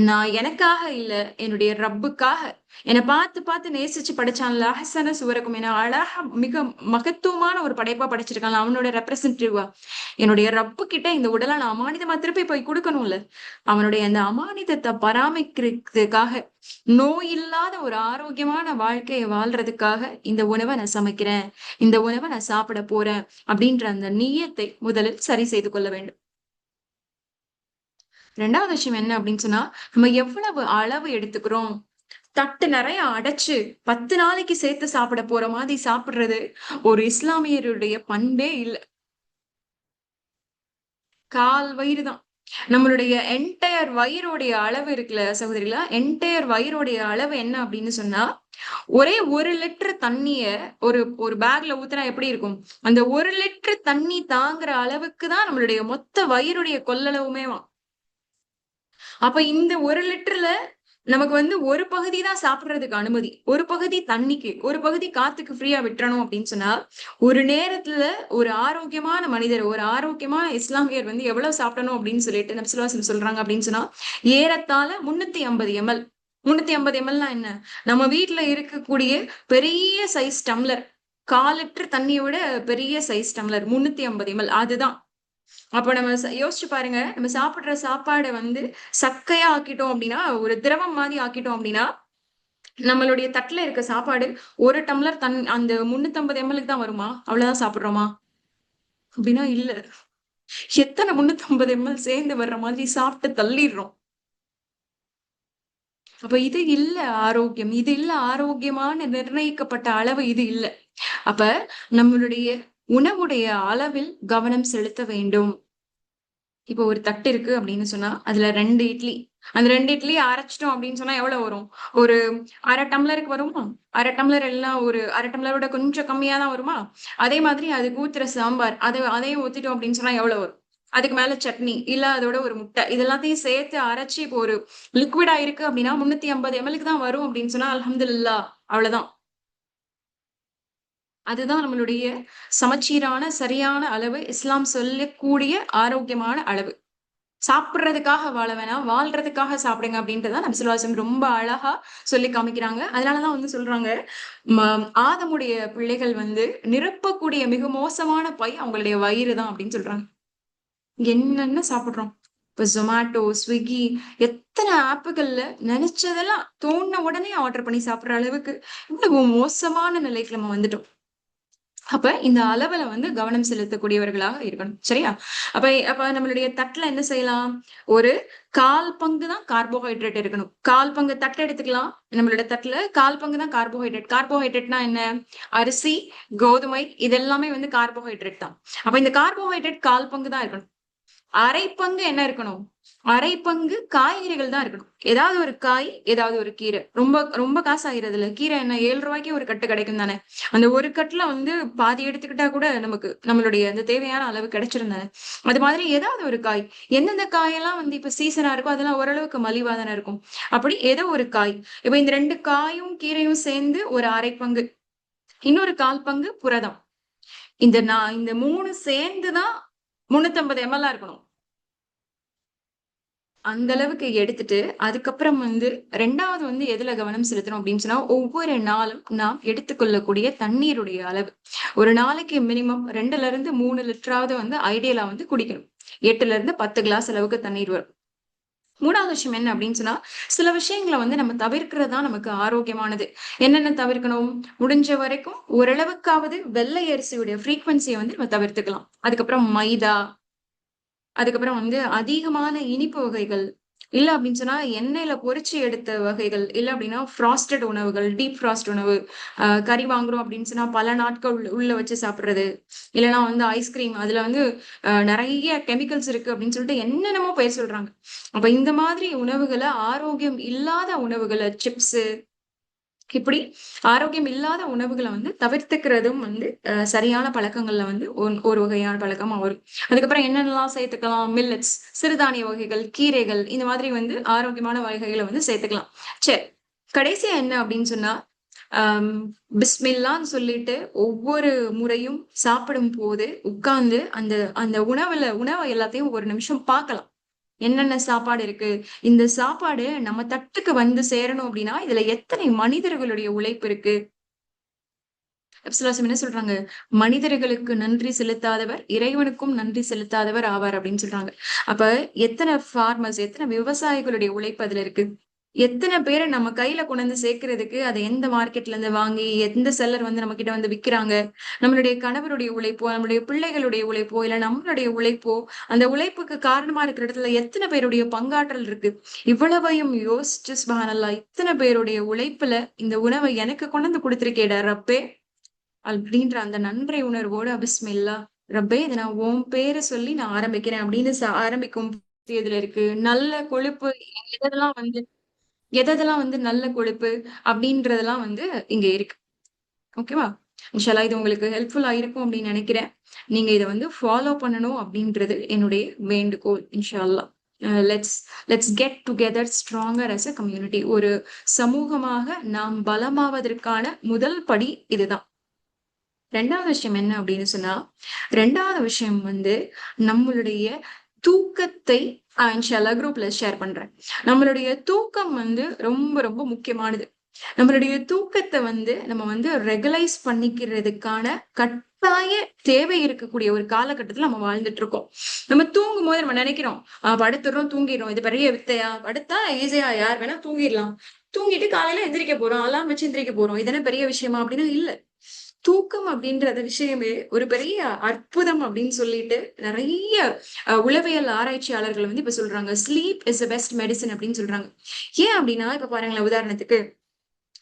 நான் எனக்காக இல்ல, என்னுடைய ரப்புக்காக. என்ன பார்த்து பார்த்து நேசிச்சு படைச்சான்ல, அஹ்ஸன சுவரக்கும் என அழகா மிக மகத்துவமான ஒரு படைப்பா படைச்சிருக்கான்ல, அவனோட ரெப்ரசன்டேட்டிவா. என்னுடைய ரப்பு கிட்ட இந்த உடல நான் அமானிதமா திருப்பி போய் குடுக்கணும்ல. அவனுடைய அந்த அமானிதத்த பராமரிக்கிறதுக்காக, நோய் இல்லாத ஒரு ஆரோக்கியமான வாழ்க்கைய வாழ்றதுக்காக இந்த உணவ நான் சமைக்கிறேன். இந்த உணவ நான் சாப்பிட போறேன். அப்படின்ற அந்த நிய்யத்தை முதலில் சரி செய்து கொள்ள வேண்டும். 2வது விஷயம் என்ன அப்படின்னு சொன்னா, நம்ம எவ்வளவு அளவு எடுத்துக்கிறோம். தட்டு நெறைய அடைச்சு 10 நாளைக்கு சேர்த்து சாப்பிட போற மாதிரி சாப்பிடுறது ஒரு இஸ்லாமியருடைய பண்பே இல்ல. கால் வயிறு தான். நம்மளுடைய என்டயர் வயிறுடைய அளவு இருக்குல்ல சகோதரிகளா, என்டயர் வயிறுடைய அளவு என்ன அப்படின்னு சொன்னா, ஒரே 1 லிட்டர் தண்ணிய ஒரு ஒரு பேக்ல ஊத்துனா எப்படி இருக்கும்? அந்த 1 லிட்டர் தண்ணி தாங்குற அளவுக்கு தான் நம்மளுடைய மொத்த வயிறுடைய கொள்ளளவுமேவாம். அப்ப இந்த 1 லிட்டர்ல நமக்கு வந்து ஒரு பகுதி தான் சாப்பிடுறதுக்கு அனுமதி. ஒரு பகுதி தண்ணிக்கு, ஒரு பகுதி காத்துக்கு ஃப்ரீயா விட்டுறணும் அப்படின்னு சொன்னா, ஒரு நேரத்துல ஒரு ஆரோக்கியமான மனிதர், ஒரு ஆரோக்கியமான இஸ்லாமியர் வந்து எவ்வளவு சாப்பிடணும் அப்படின்னு சொல்லிட்டு நபி ஸல்லல்லாஹு அலைஹி வஸல்லம் சொல்றாங்க அப்படின்னு சொன்னா, ஏறத்தாழ 350 எம்எல். 350 எம்எல்னா என்ன? நம்ம வீட்ல இருக்கக்கூடிய பெரிய சைஸ் டம்ளர். 1/4 லிட்டர் தண்ணிய விட பெரிய சைஸ் டம்ளர் 350 எம்எல் அதுதான். அப்ப நம்ம யோசிச்சு பாருங்க. நம்ம சாப்பிடுற சாப்பாட வந்து சக்கையா ஆக்கிட்டோம் அப்டின்னா, ஒரு திரவம் மாரி ஆக்கிட்டோம் அப்டின்னா, நம்மளுடைய தட்டுல இருக்க சாப்பாடு ஒரு டம்ளர் அந்த 350 ml தான் வருமா? அவ்வளவுதான் சாப்பிடுறோமா? அப்படின்னா இல்ல. எத்தனை 350 ml சேர்ந்து வர்ற மாதிரி சாப்பிட்டு தள்ளிடுறோம். அப்ப இது இல்ல ஆரோக்கியம். இது இல்ல ஆரோக்கியமான நிர்ணயிக்கப்பட்ட அளவு இது இல்ல. அப்ப நம்மளுடைய உணவுடைய அளவில் கவனம் செலுத்த வேண்டும். இப்போ ஒரு தட்டு இருக்கு அப்படின்னு சொன்னா, அதுல 2 இட்லி. அந்த 2 இட்லிய அரைச்சுட்டோம் அப்படின்னு சொன்னா எவ்வளவு வரும்? ஒரு 1/2 டம்ளருக்கு வருமா? 1/2 டம்ளர் எல்லாம் ஒரு 1/2 டம்ளரோட கொஞ்சம் கம்மியா தான் வருமா? அதே மாதிரி அதுக்கு ஊத்துற சாம்பார், அதையும் ஊத்திட்டோம் அப்படின்னு சொன்னா எவ்வளவு வரும்? அதுக்கு மேல சட்னி, இல்ல அதோட ஒரு முட்டை. இது எல்லாத்தையும் சேர்த்து அரைச்சு இப்போ ஒரு லிக்விடா இருக்கு அப்படின்னா 350 mlக்கு தான் வரும் அப்படின்னு சொன்னா அல்ஹம்துலில்லாஹ். அவ்வளவுதான். அதுதான் நம்மளுடைய சமச்சீரான, சரியான அளவு. இஸ்லாம் சொல்லக்கூடிய ஆரோக்கியமான அளவு. சாப்பிடுறதுக்காக வாழ வேணாம், வாழ்றதுக்காக சாப்பிடுங்க அப்படின்றத நபி ஸல்லல்லாஹு அலைஹி வஸல்லம் ரொம்ப அழகா சொல்லி காமிக்கிறாங்க. அதனாலதான் வந்து சொல்றாங்க, ஆதமுடைய பிள்ளைகள் வந்து நிரப்பக்கூடிய மிக மோசமான பை அவங்களுடைய வயிறு தான் அப்படின்னு சொல்றாங்க. என்னென்ன சாப்பிடுறோம்? இப்ப Zomato, Swiggy எத்தன ஆப்புகள்ல நினைச்சதெல்லாம் தோணுன உடனே ஆர்டர் பண்ணி சாப்பிடுற அளவுக்கு இவ்வளவு மோசமான நிலைக்கு நம்ம வந்துட்டோம். அப்ப இந்த அளவுல வந்து கவனம் செலுத்தக்கூடியவர்களாக இருக்கணும். சரியா? அப்ப அப்ப நம்மளுடைய தட்டுல என்ன செய்யலாம்? ஒரு 1/4 பங்கு தான் கார்போஹைட்ரேட் இருக்கணும். 1/4 பங்கு தட்டு எடுத்துக்கலாம். நம்மளோட தட்டுல 1/4 பங்கு தான் கார்போஹைட்ரேட். கார்போஹைட்ரேட்னா என்ன? அரிசி, கோதுமை இது எல்லாமே வந்து கார்போஹைட்ரேட் தான். அப்ப இந்த கார்போஹைட்ரேட் 1/4 பங்கு தான் இருக்கணும். 1/2 பங்கு என்ன இருக்கணும்? 1/2 பங்கு காய்கறிகள் தான் இருக்கணும். ஏதாவது ஒரு காய், ஏதாவது ஒரு கீரை. ரொம்ப ரொம்ப காசு ஆயிரதுல்ல. கீரை என்ன ரூ. 7க்கு ஒரு கட்டு கிடைக்கும் தானே. அந்த ஒரு கட்டுல வந்து பாதி எடுத்துக்கிட்டா கூட நமக்கு நம்மளுடைய அந்த தேவையான அளவு கிடைச்சிரும் தானே. அது மாதிரி ஏதாவது ஒரு காய். எந்தெந்த காயெல்லாம் வந்து இப்ப சீசனா இருக்கோ அதெல்லாம் ஓரளவுக்கு மலிவா தானே இருக்கும். அப்படி ஏதோ ஒரு காய். இப்ப இந்த 2 காயும் கீரையும் சேர்ந்து ஒரு 1/2 பங்கு. இன்னொரு 1/4 பங்கு புரதம். இந்த 3 சேர்ந்து தான் 350 ml இருக்கணும். அந்த அளவுக்கு எடுத்துட்டு, அதுக்கப்புறம் வந்து 2வது வந்து எதுல கவனம் செலுத்தணும் அப்படின்னு சொன்னா, ஒவ்வொரு நாளும் நாம் எடுத்துக்கொள்ளக்கூடிய தண்ணீருடைய அளவு. ஒரு நாளைக்கு மினிமம் 2ல இருந்து 3 லிட்டராவது வந்து ஐடியலா வந்து குடிக்கணும். 8ல இருந்து 10 கிளாஸ் அளவுக்கு தண்ணீர் வரும். 3வது விஷயம் என்ன அப்படின்னு சொன்னா, சில விஷயங்கள வந்து நம்ம தவிர்க்கிறது தான் நமக்கு ஆரோக்கியமானது. என்னென்ன தவிர்க்கணும்? முடிஞ்ச வரைக்கும் ஓரளவுக்காவது வெள்ளை அரிசியுடைய ஃப்ரீக்வன்சிய வந்து நம்ம தவிர்த்துக்கலாம். அதுக்கப்புறம் மைதா, அதுக்கப்புறம் வந்து அதிகமான இனிப்பு வகைகள். இல்ல அப்படின்னு சொன்னா, எண்ணெயில பொரிச்சு எடுத்த வகைகள். இல்ல அப்படின்னா ஃப்ராஸ்டட் உணவுகள், டீப் ஃப்ராஸ்ட் உணவு. கறி வாங்குறோம் அப்படின்னு சொன்னா, பல நாட்கள் உள்ள வச்சு சாப்பிடுறது. இல்லன்னா வந்து ஐஸ்கிரீம். அதுல வந்து நெறைய கெமிக்கல்ஸ் இருக்கு அப்படின்னு சொல்லிட்டு என்னென்னமோ பேர் சொல்றாங்க. அப்ப இந்த மாதிரி உணவுகள ஆரோக்கியம் இல்லாத உணவுகள சிப்ஸு இப்படி ஆரோக்கியம் இல்லாத உணவுகள வந்து தவிர்த்துக்கிறதும் வந்து சரியான பழக்கங்கள்ல வந்து ஒரு வகையான பழக்கமா வரும். அதுக்கப்புறம் என்னென்னலாம் சேர்த்துக்கலாம்? மில்லட்ஸ், சிறுதானிய வகைகள், கீரைகள் இந்த மாதிரி வந்து ஆரோக்கியமான வகைகள வந்து சேர்த்துக்கலாம். சரி. கடைசியா என்ன அப்படின்னு சொன்னா, அம் பிஸ்மில்லான்னு சொல்லிட்டு ஒவ்வொரு முறையும் சாப்பிடும்போது உட்கார்ந்து அந்த அந்த உணவ எல்லாத்தையும் ஒரு நிமிஷம் பார்க்கலாம். என்னென்ன சாப்பாடு இருக்கு? இந்த சாப்பாடு நம்ம தட்டுக்கு வந்து சேரணும் அப்படின்னா, இதுல எத்தனை மனிதர்களுடைய உழைப்பு இருக்கு? நபி ஸல்லல்லாஹு அலைஹி வஸல்லம் என்ன சொல்றாங்க? "மனிதர்களுக்கு நன்றி செலுத்தாதவர், இறைவனுக்கும் நன்றி செலுத்தாதவர் ஆவார்" அப்படின்னு சொல்றாங்க. அப்ப எத்தன ஃபார்மர்ஸ், எத்தன விவசாயிகளுடைய உழைப்பு அதுல இருக்கு? எத்தன பேர நம்ம கையில கொண்டு வந்து சேர்க்கிறதுக்கு, அத எந்த மார்க்கெட்ல இருந்து வாங்கி, எந்த செல்லர் வந்து நம்ம கிட்ட வந்து விக்கிறாங்க? நம்மளுடைய கணவருடைய உழைப்போ, நம்முடைய பிள்ளைகளுடைய உழைப்போ, இல்ல நம்மளுடைய உழைப்போ, அந்த உழைப்புக்கு காரணமா இருக்கிற இடத்துல எத்தன பேருடைய பங்காற்றல் இருக்கு? இவ்வளவையும் யோசிச்சு சுப்ஹானல்லாஹ் இத்தன பேருடைய உழைப்புல இந்த உணவ எனக்கு கொண்டு வந்து குடுத்திருக்கேடா ரப்பே! அப்படின்ற அந்த நன்றி உணர்வோட பிஸ்மில்லா ரப்பே இத நான் உன் பேர சொல்லி நான் ஆரம்பிக்கிறேன் அப்படின்னு ஆரம்பிக்கும் இதுல இருக்கு. நல்ல கொழுப்பு எதெல்லாம் வந்து எதெல்லாம் வந்து நல்ல கொழுப்பு அப்படின்றதெல்லாம் வந்து இங்க இருக்கு. ஓகேவா? இன்ஷா அல்லாஹ் இது உங்களுக்கு ஹெல்ப்ஃபுல்லா இருக்கும் அப்படின்னு நினைக்கிறேன். நீங்க இத வந்து ஃபாலோ பண்ணணும் அப்படின்றது என்னுடைய வேண்டுகோள். இன்ஷா அல்லாஹ். Let's let's get together stronger as a community. ஒரு சமூகமாக நாம் பலமாவதற்கான முதல் படி இதுதான். 2வது விஷயம் என்ன அப்படின்னு சொன்னா, 2வது விஷயம் வந்து நம்மளுடைய தூக்கத்தை இன்ஷா அல்லாஹ் குரூப்ல ஷேர் பண்றேன். நம்மளுடைய தூக்கம் வந்து ரொம்ப ரொம்ப முக்கியமானது. நம்மளுடைய தூக்கத்த வந்து நம்ம வந்து ரெகுலைஸ் பண்ணிக்கிறதுக்கான கட்டாய தேவை இருக்கக்கூடிய ஒரு காலகட்டத்துல நம்ம வாழ்ந்துட்டு இருக்கோம். நம்ம தூங்கும்போது நம்ம நினைக்கிறோம், படுத்துடுறோம், தூங்கிடுறோம். இது பெரிய வித்தையா? படுத்தா ஈஸியா யார் வேணா தூங்கிடலாம். தூங்கிட்டு காலையில எந்திரிக்க போறோம். அலார்ம் வச்சு எந்திரிக்க போறோம். இது என்ன பெரிய விஷயமா? அப்படின்னா இல்ல. தூக்கம் அப்படின்றது விஷயமே ஒரு பெரிய அற்புதம் அப்படின்னு சொல்லிட்டு நெறைய உளவியல் ஆராய்ச்சியாளர்கள் வந்து இப்ப சொல்றாங்க. Sleep is the best medicine அப்படின்னு சொல்றாங்க. ஏன் அப்படின்னா, இப்ப பாருங்களேன் உதாரணத்துக்கு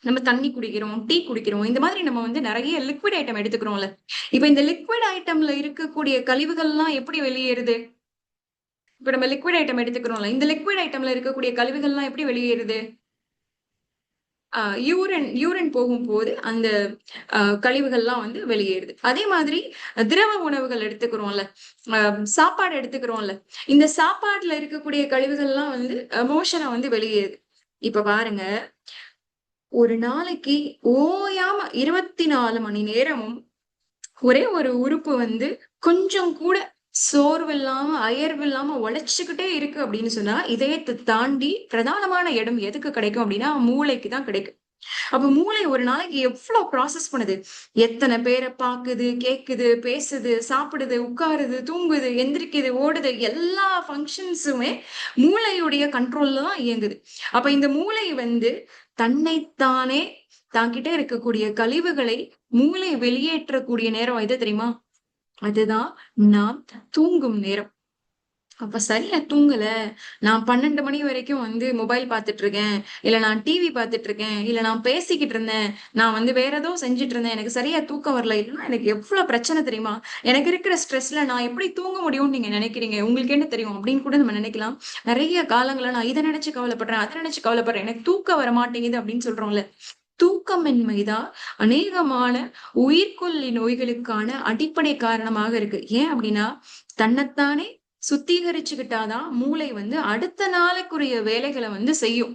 நம்ம தண்ணி குடிக்கிறோம், டீ குடிக்கிறோம். இந்த மாதிரி நம்ம வந்து நெறைய லிக்விட் ஐட்டம் எடுத்துக்கிறோம்ல. இப்ப இந்த லிக்விட் ஐட்டம்ல இருக்கக்கூடிய கழிவுகள்லாம் எப்படி வெளியேறுது? இப்ப நம்ம லிக்விட் ஐட்டம் எடுத்துக்கிறோம்ல. இந்த லிக்விட் ஐட்டம்ல இருக்கக்கூடிய கழிவுகள்லாம் எப்படி வெளியேறுது? யூரின் யூரின் போகும்போது அந்த கழிவுகள்லாம் வந்து வெளியேறுது. அதே மாதிரி திரவ உணவுகள் எடுத்துக்கிறோம்ல, அ சாப்பாடு எடுத்துக்கிறோம்ல. இந்த சாப்பாட்டுல இருக்கக்கூடிய கழிவுகள்லாம் வந்து மோஷனா வந்து வெளியேறுது. இப்ப பாருங்க, ஒரு நாளைக்கு ஓயாம 24 மணி நேரமும் ஒரே ஒரு உறுப்பு வந்து கொஞ்சம் கூட சோர்வில்லாம, அயர்வில்லாம உழைச்சுக்கிட்டே இருக்கு அப்படின்னு சொன்னா, இதயத்த தாண்டி பிரதானமான இடம் எதுக்கு கிடைக்கும் அப்படின்னா, மூளைக்கு தான் கிடைக்கும். அப்ப மூளை ஒரு நாளைக்கு எவ்ளோ ப்ராசஸ் பண்ணுது? எத்தன பேர பாக்குது, கேக்குது, பேசுது, சாப்பிடுது, உட்காருது, தூங்குது, எந்திரிக்குது, ஓடுது. எல்லா ஃபங்ஷன்ஸுமே மூளையுடைய கண்ட்ரோல்ல தான் இயங்குது. அப்ப இந்த மூளை வந்து தன்னைத்தானே தான்கிட்ட இருக்கக்கூடிய கழிவுகளை மூளை வெளியேற்றக்கூடிய நேரம் எது தெரியுமா? அதுதான் நாம் தூங்கும் நேரம். அப்ப சரியா தூங்கல. நான் 12 மணி வரைக்கும் வந்து மொபைல் பார்த்துட்டு இருக்கேன். இல்ல நான் டிவி பார்த்துட்டு இருக்கேன். இல்ல நான் பேசிக்கிட்டு இருந்தேன். நான் வந்து வேற ஏதோ செஞ்சுட்டு இருந்தேன். எனக்கு சரியா தூக்கம் வரல. இல்லன்னா எனக்கு எவ்ளோ பிரச்சனை தெரியுமா? எனக்கு இருக்கிற ஸ்ட்ரெஸ்ல நான் எப்படி தூங்க முடியும்னு நீங்க நினைக்கிறீங்க? உங்களுக்கு என்ன தெரியும்? அப்படின்னு கூட நம்ம நினைக்கலாம். நெறைய காலங்கள்ல நான் இத நினைச்சு கவலைப்படுறேன், அத நினைச்சு கவலைப்படுறேன். எனக்கு தூக்கம் வரமாட்டேங்குது அப்படின்னு சொல்றோம்ல. தூக்கமின்மைதான் அநேகமான உயிர்கொல்லி நோய்களுக்கான அடிப்படை காரணமாக இருக்கு. ஏன் அப்படின்னா, தன்னைத்தானே சுத்திகரிச்சுக்கிட்டாதான் மூளை வந்து அடுத்த நாளுக்குரிய வேலைகள வந்து செய்யும்.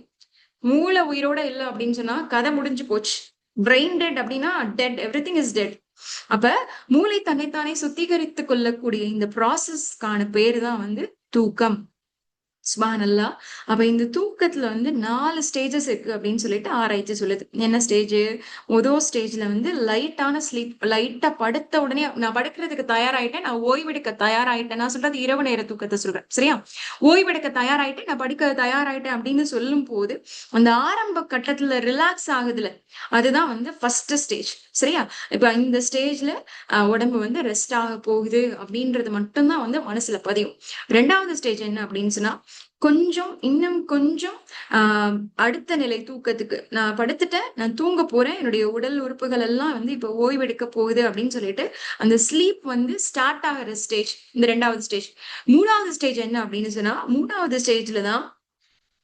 மூளை உயிரோட இல்ல அப்படின்னு சொன்னா கதை முடிஞ்சு போச்சு. பிரெயின் டெட் அப்படின்னா டெட். Everything is dead. அப்ப மூளை தன்னைத்தானே சுத்திகரித்துக் கொள்ளக்கூடிய இந்த ப்ராசஸ்க்கான பேரு தான் வந்து தூக்கம். சுப்ஹானல்லாஹ். அப்ப இந்த தூக்கத்துல வந்து 4 ஸ்டேஜஸ் இருக்கு அப்படின்னு சொல்லிட்டு ஆராய்ச்சி சொல்லுது. என்ன ஸ்டேஜ்? முதல் ஸ்டேஜ்ல வந்து லைட்டான ஸ்லீப். லைட்டா படுத்த உடனே நான் படுக்கிறதுக்கு தயாராயிட்டேன். நான் ஓய்வெடுக்க தயாராயிட்டேன். நான் சொல்றது இரவு நேர தூக்கத்த சொல்றேன். சரியா? ஓய்வெடுக்க தயாராயிட்டேன். நான் படுக்க தயாராயிட்டேன் அப்படின்னு சொல்லும்போது, அந்த ஆரம்ப கட்டத்துல ரிலாக்ஸ் ஆகுதுல, அதுதான் வந்து ஃபர்ஸ்ட் ஸ்டேஜ். சரியா? இப்ப இந்த ஸ்டேஜ்ல உடம்பு வந்து ரெஸ்ட் ஆக போகுது அப்படின்றது மட்டும் தான் வந்து மனசுல பதியும். 2வது ஸ்டேஜ் என்ன அப்படின்னு சொன்னா, இன்னும் கொஞ்சம் ஆ அடுத்த நிலை தூக்கத்துக்கு நான் படுத்துட்டேன். நான் தூங்க போறேன். என்னுடைய உடல் உறுப்புகள் எல்லாம் வந்து இப்ப ஓய்வெடுக்க போகுது அப்படின்னு சொல்லிட்டு, அந்த ஸ்லீப் வந்து ஸ்டார்ட் ஆகுற ஸ்டேஜ். இந்த 2வது ஸ்டேஜ். 3வது ஸ்டேஜ் என்ன அப்படின்னு சொன்னா, 3வது ஸ்டேஜ்ல தான்